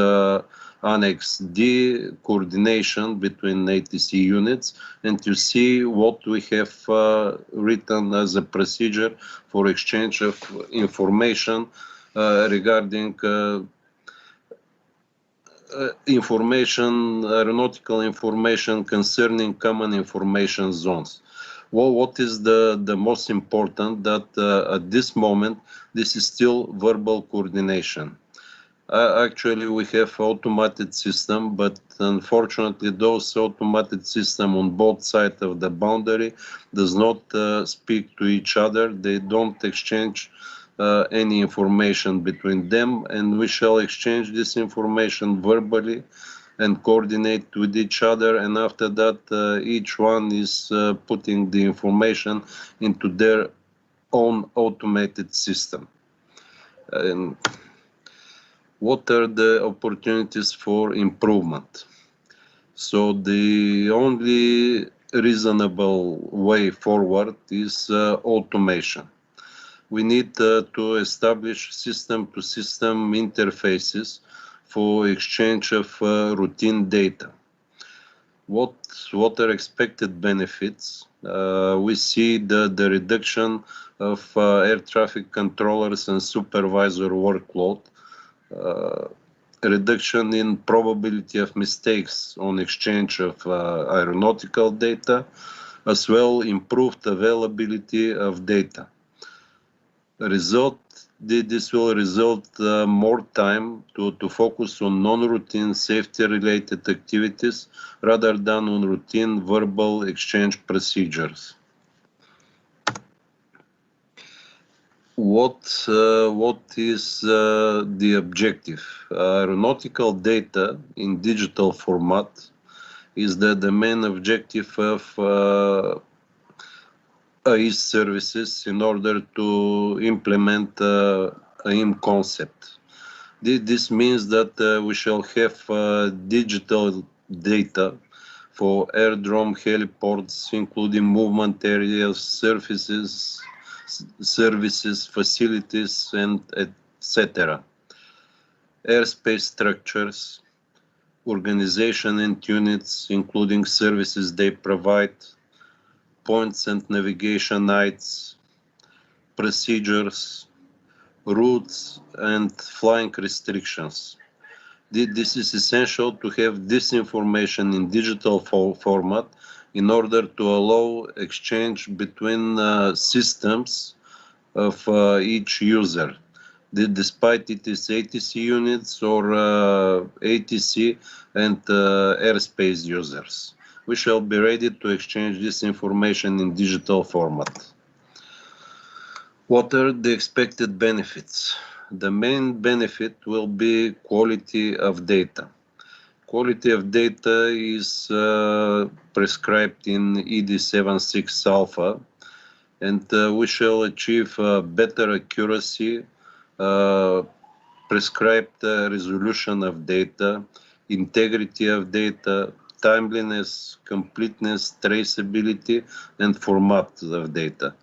Annex D, coordination between ATC units, and you see what we have written as a procedure for exchange of information regarding aeronautical information concerning common information zones. Well, what is the most important that at this moment, this is still verbal coordination. Actually, we have automated system, but unfortunately, those automated system on both sides of the boundary does not speak to each other. They don't exchange any information between them, and we shall exchange this information verbally and coordinate with each other, and after that each one is putting the information into their own automated system. And what are the opportunities for improvement? So the only reasonable way forward is automation. We need to establish system-to-system interfaces for exchange of routine data. What are expected benefits? We see the reduction of air traffic controllers and supervisor workload, reduction in probability of mistakes on exchange of aeronautical data, as well improved availability of data. This will result more time to focus on non-routine safety-related activities rather than on routine verbal exchange procedures. What is the objective? Aeronautical data in digital format is the main objective of AIS services in order to implement AIM concept. This means that we shall have digital data for aerodrome, heliports, including movement areas, surfaces, services, facilities, and etc. Airspace structures, organization and units, including services they provide, points and navigation aids, procedures, routes, and flying restrictions. This is essential to have this information in digital format in order to allow exchange between systems of each user, despite it is ATC units or ATC and airspace users. We shall be ready to exchange this information in digital format. What are the expected benefits? The main benefit will be quality of data. Quality of data is prescribed in ED76 alpha, and we shall achieve better accuracy, prescribed resolution of data, integrity of data, timeliness, completeness, traceability, and format of data.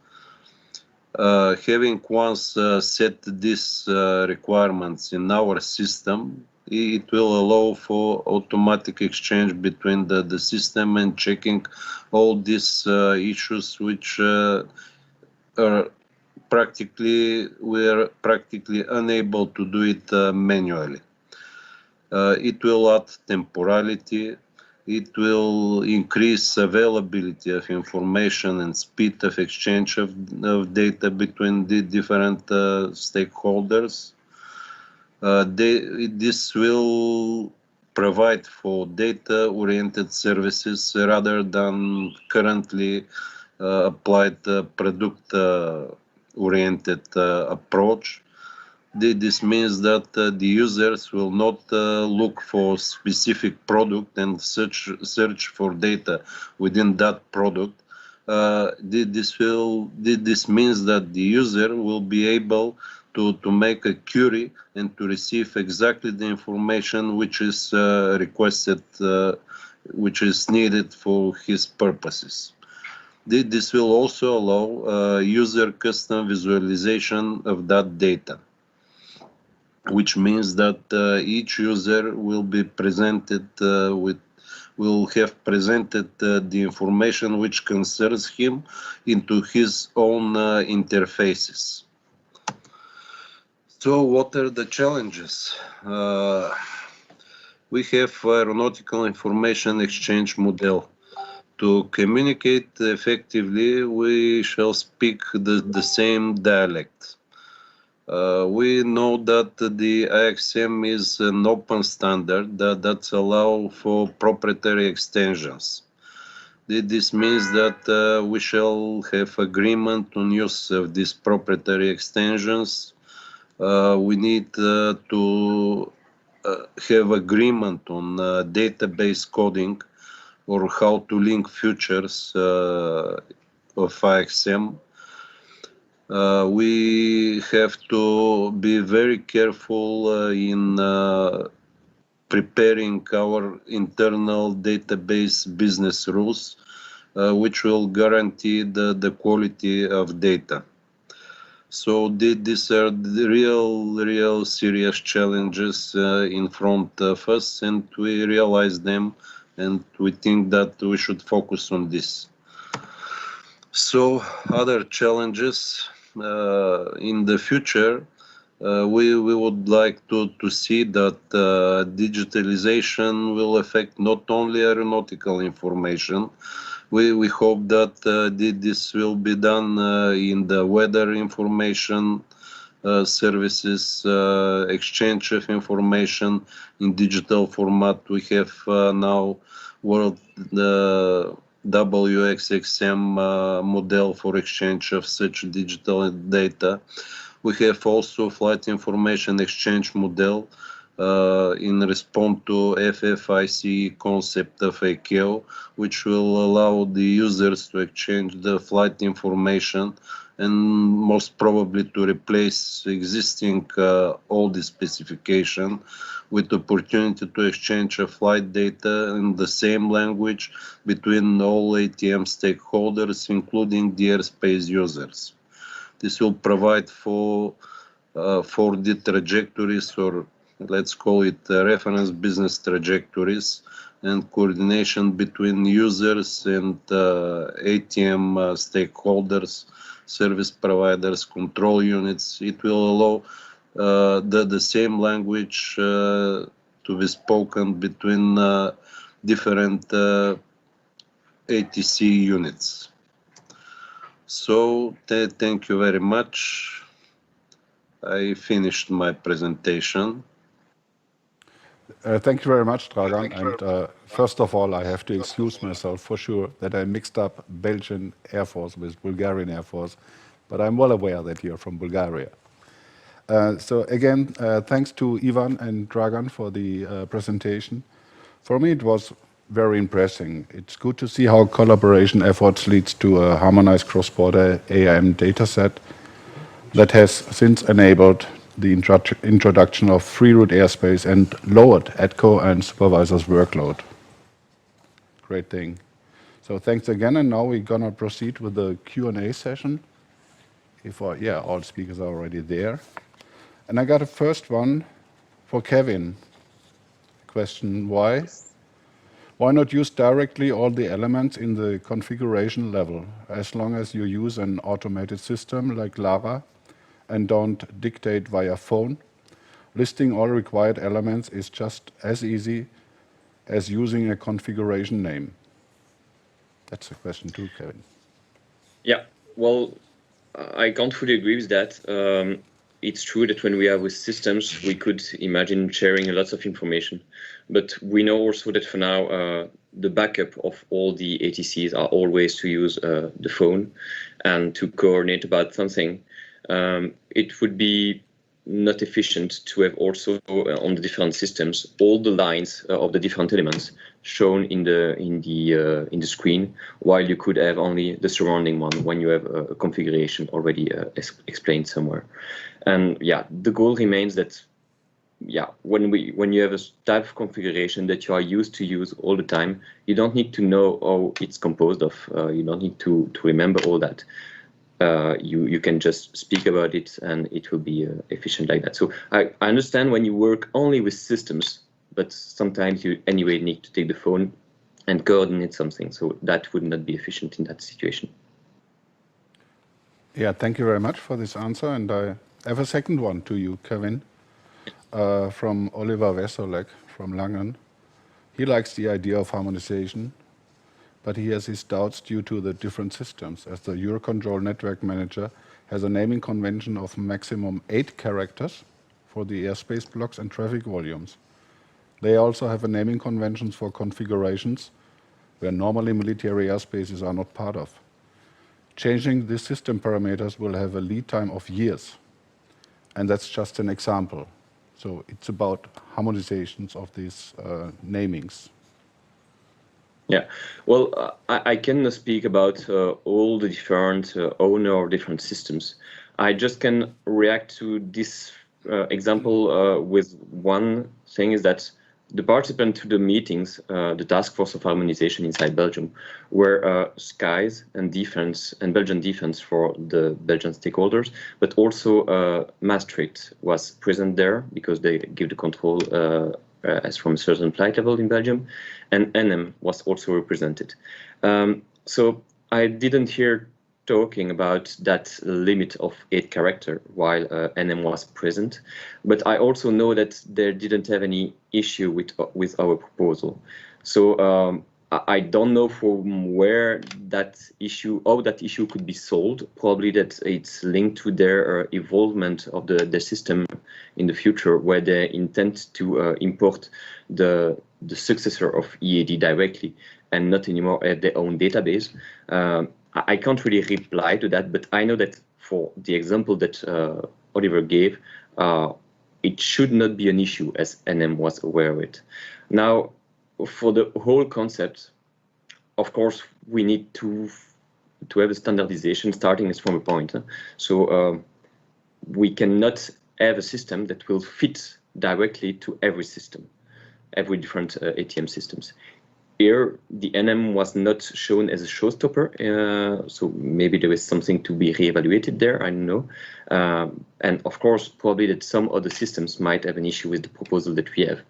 Having once set these requirements in our system, it will allow for automatic exchange between the system and checking all these issues which are we're practically unable to do it manually. It will add temporality. It will increase availability of information and speed of exchange of data between the different stakeholders. This will provide for data-oriented services rather than currently applied product-oriented approach. This means that the users will not look for specific product and search for data within that product. This means that the user will be able to make a query and to receive exactly the information which is requested, which is needed for his purposes. This will also allow user custom visualization of that data, which means that each user will be presented will have presented the information which concerns him into his own interfaces. So what are the challenges? We have aeronautical information exchange model. To communicate effectively, we shall speak the same dialect. We know that the IXM is an open standard that allows for proprietary extensions. This means that we shall have agreement on use of these proprietary extensions. We need to have agreement on database coding or how to link features of IXM. We have to be very careful in preparing our internal database business rules, which will guarantee the quality of data. So these are the real serious challenges in front of us, and we realize them, and we think that we should focus on this. So other challenges in the future, we would like to see that digitalization will affect not only aeronautical information. We hope that this will be done in the weather information services, exchange of information in digital format. We have now world WXXM model for exchange of such digital data. We have also flight information exchange model in response to FFIC concept of ICAO, which will allow the users to exchange the flight information and most probably to replace existing old specification with opportunity to exchange of flight data in the same language between all ATM stakeholders, including the airspace users. This will provide for the trajectories, or let's call it reference business trajectories, and coordination between users and ATM stakeholders, service providers, control units. It will allow the same language to be spoken between different ATC units. So thank you very much. I finished my presentation. Thank you very much, Dragan. And first of all, I have to excuse myself for sure that I mixed up Belgian Air Force with Bulgarian Air Force, but I'm well aware that you're from Bulgaria. So again, thanks to Ivan and Dragan for the presentation. For me, it was very impressive. It's good to see how collaboration efforts leads to a harmonized cross-border AIM dataset that has since enabled the introduction of free route airspace and lowered ATCO and supervisors' workload. Great thing. So thanks again, and now we're gonna proceed with the Q&A session. Yeah, all speakers are already there. And I got a first one for Kevin. Question, why? Why not use directly all the elements in the configuration level, as long as you use an automated system like Lara and don't dictate via phone? Listing all required elements is just as easy as using a configuration name. That's a question too, Kevin. Yeah, well, I can't fully agree with that. It's true that when we are with systems, we could imagine sharing lots of information. But we know also that for now, the backup of all the ATCs are always to use the phone and to coordinate about something. It would be not efficient to have also on the different systems all the lines of the different elements shown in the screen, while you could have only the surrounding one when you have a configuration already explained somewhere. And yeah, the goal remains that when you have a type of configuration that you are used to use all the time, you don't need to know how it's composed of. You don't need to remember all that. You can just speak about it and it will be efficient like that. So I understand when you work only with systems, but sometimes you anyway need to take the phone and coordinate something. So that would not be efficient in that situation. Yeah, thank you very much for this answer. And I have a second one to you, Kevin, from Oliver Wesolek from Langen. He likes the idea of harmonization, but he has his doubts due to the different systems, as the Eurocontrol Network Manager has a naming convention of maximum 8 characters for the airspace blocks and traffic volumes. They also have a naming conventions for configurations where normally military airspaces are not part of. Changing the system parameters will have a lead time of years, and that's just an example. So it's about harmonizations of these namings. Yeah, well, I cannot speak about all the different owner of different systems. I just can react to this example with one thing, is that the participants to the meetings, the task force of harmonization inside Belgium, were Skies and Defense and Belgian Defense for the Belgian stakeholders, but also Maastricht was present there because they give the control as from a certain flight level in Belgium, and NM was also represented. So I didn't hear talking about that limit of 8 characters while NM was present, but I also know that they didn't have any issue with our proposal. So I don't know from where that issue, how that issue could be solved. Probably that it's linked to their evolvement of the system in the future, where they intend to import the successor of EAD directly and not anymore at their own database. I can't really reply to that, but I know that for the example that Oliver gave, it should not be an issue, as NM was aware of it. Now, for the whole concept, of course, we need to have a standardization starting from a point. So we cannot have a system that will fit directly to every system, every different ATM systems. Here, the NM was not shown as a showstopper, so maybe there is something to be reevaluated there, I don't know. And of course, probably that some other systems might have an issue with the proposal that we have.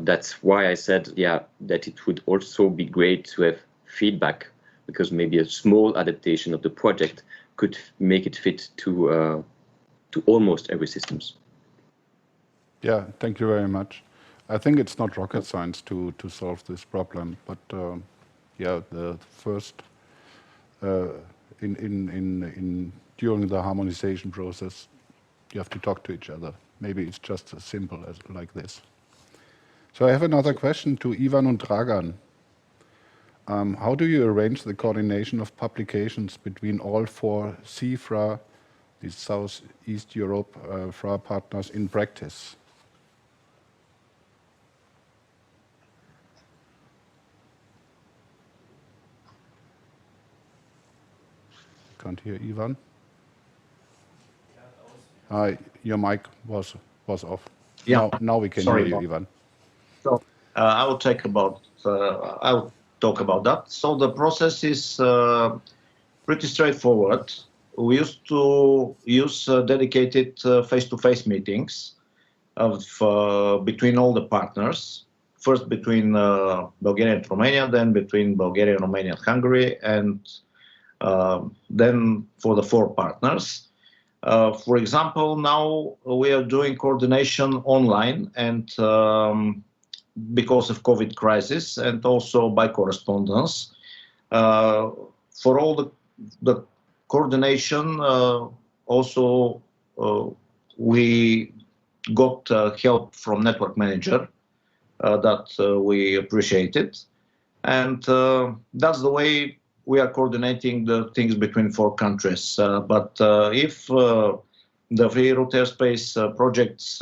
That's why I said, yeah, that it would also be great to have feedback, because maybe a small adaptation of the project could make it fit to almost every systems. Yeah, thank you very much. I think it's not rocket science to solve this problem, but yeah, the first during the harmonization process, you have to talk to each other. Maybe it's just as simple as like this. So I have another question to Ivan and Dragan. How do you arrange the coordination of publications between all 4 CFRA, the Southeast Europe FRA partners, in practice? Can't hear Ivan. Your mic was off. Yeah. Now we can hear you, Ivan. So I will talk about that. So the process is pretty straightforward. We used to use dedicated face-to-face meetings between all the partners. First between Bulgaria and Romania, then between Bulgaria, Romania, and Hungary, and then for the 4 partners. For example, now we are doing coordination online, and because of COVID crisis, and also by correspondence. For all the coordination, also we got help from Network Manager that we appreciated, and that's the way we are coordinating the things between 4 countries. But if the free route airspace projects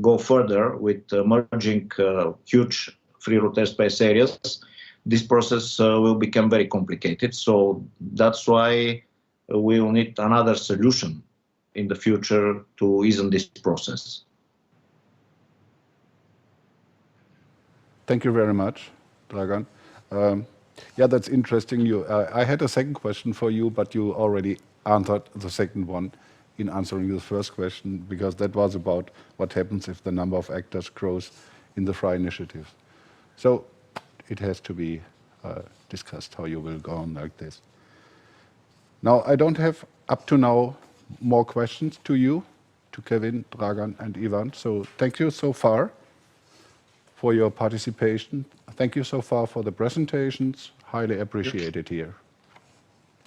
go further with merging huge free route airspace areas, this process will become very complicated. So that's why we will need another solution in the future to ease this process. Thank you very much, Dragan. Yeah, that's interesting. I had a second question for you, but you already answered the second one in answering the first question, because that was about what happens if the number of actors grows in the FRA initiative. So it has to be discussed how you will go on like this. Now, I don't have up to now more questions to you, to Kevin, Dragan, and Ivan. So thank you so far for your participation. Thank you so far for the presentations. Highly appreciated here.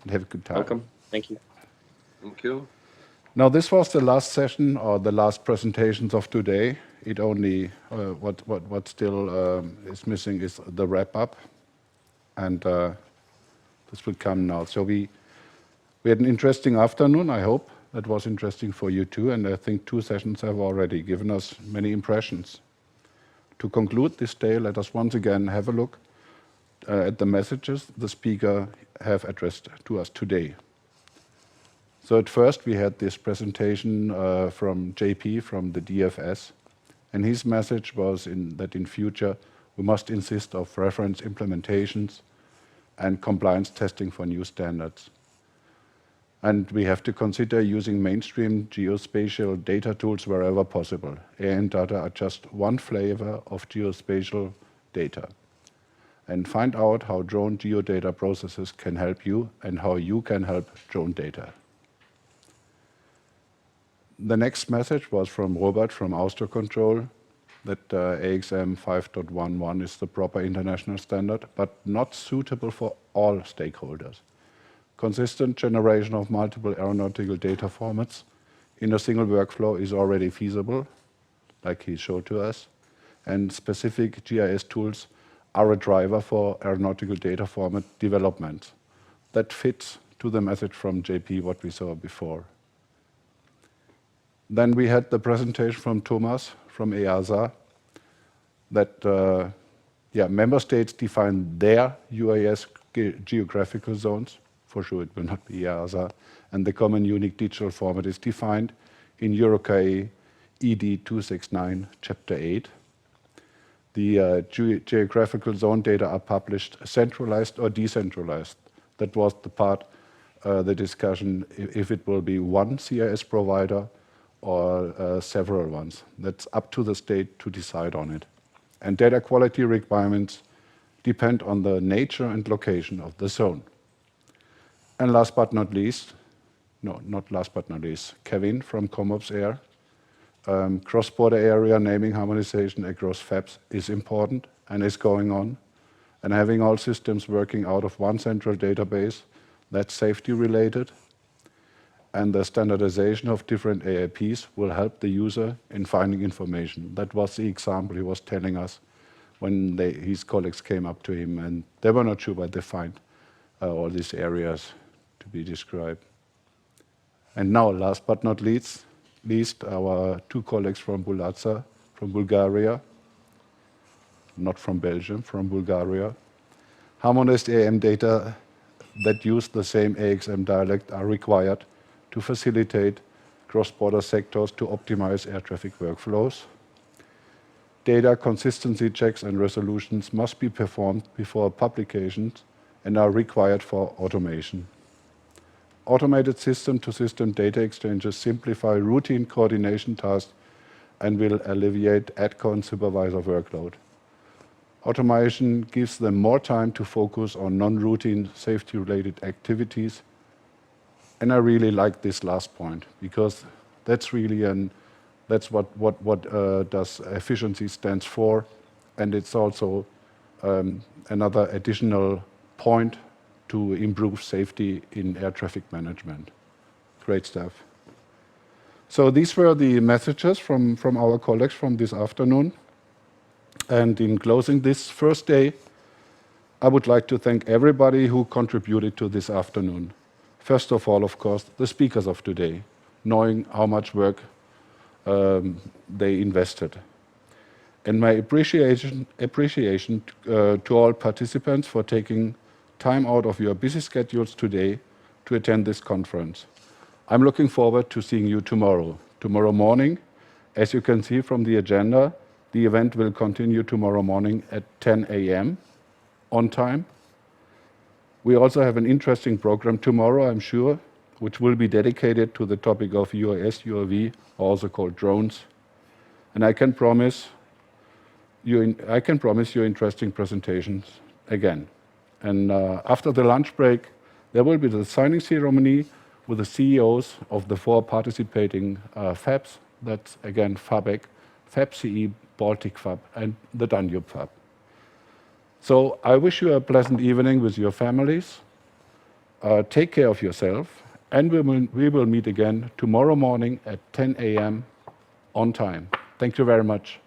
And have a good time. Welcome. Thank you. Thank you. Now, this was the last session or the last presentations of today. It only what still is missing is the wrap up, and this will come now. So we had an interesting afternoon, I hope. That was interesting for you too, and I think 2 sessions have already given us many impressions. To conclude this day, let us once again have a look at the messages the speaker have addressed to us today. So at first we had this presentation from JP from the DFS, and his message was that in future we must insist on reference implementations and compliance testing for new standards. And we have to consider using mainstream geospatial data tools wherever possible. AN data are just one flavor of geospatial data. And find out how drone geodata processes can help you and how you can help drone data. The next message was from Robert from Austro Control, that AXM 5.11 is the proper international standard, but not suitable for all stakeholders. Consistent generation of multiple aeronautical data formats in a single workflow is already feasible, like he showed to us, and specific GIS tools are a driver for aeronautical data format development. That fits to the message from JP, what we saw before. Then we had the presentation from Thomas from EASA that member states define their UAS geographical zones. For sure it will not be EASA. And the common unique digital format is defined in EUROCAE ED 269 Chapter 8. The geographical zone data are published centralized or decentralized. That was the part, the discussion, if it will be one CIS provider or several ones. That's up to the state to decide on it. And data quality requirements depend on the nature and location of the zone. And last but not least, Kevin from ComOps Air. Cross-border area naming harmonization across FABs is important and is going on. And having all systems working out of one central database, that's safety related. And the standardization of different AIPs will help the user in finding information. That was the example he was telling us when his colleagues came up to him and they were not sure where they find all these areas to be described. And now, last but not least, our 2 colleagues from Bulatsa, from Bulgaria, not from Belgium, from Bulgaria. Harmonized AM data that use the same AXM dialect are required to facilitate cross-border sectors to optimize air traffic workflows. Data consistency checks and resolutions must be performed before publications and are required for automation. Automated system-to-system data exchanges simplify routine coordination tasks and will alleviate ADCO and supervisor workload. Automation gives them more time to focus on non-routine safety-related activities. And I really like this last point because that's really that's what does efficiency stands for, and it's also another additional point to improve safety in air traffic management. Great stuff. So these were the messages from our colleagues from this afternoon. And in closing this first day, I would like to thank everybody who contributed to this afternoon. First of all, of course, the speakers of today, knowing how much work they invested. And my appreciation to all participants for taking time out of your busy schedules today to attend this conference. I'm looking forward to seeing you tomorrow. Tomorrow morning, as you can see from the agenda, the event will continue tomorrow morning at 10 a.m. on time. We also have an interesting program tomorrow, I'm sure, which will be dedicated to the topic of UAS, UAV, also called drones. And I can promise you interesting presentations again. And after the lunch break, there will be the signing ceremony with the CEOs of the 4 participating FABs. That's again FABEC, FABCE, Baltic FAB, and the Danube FAB. So I wish you a pleasant evening with your families. Take care of yourself, and we will meet again tomorrow morning at 10 a.m. on time. Thank you very much.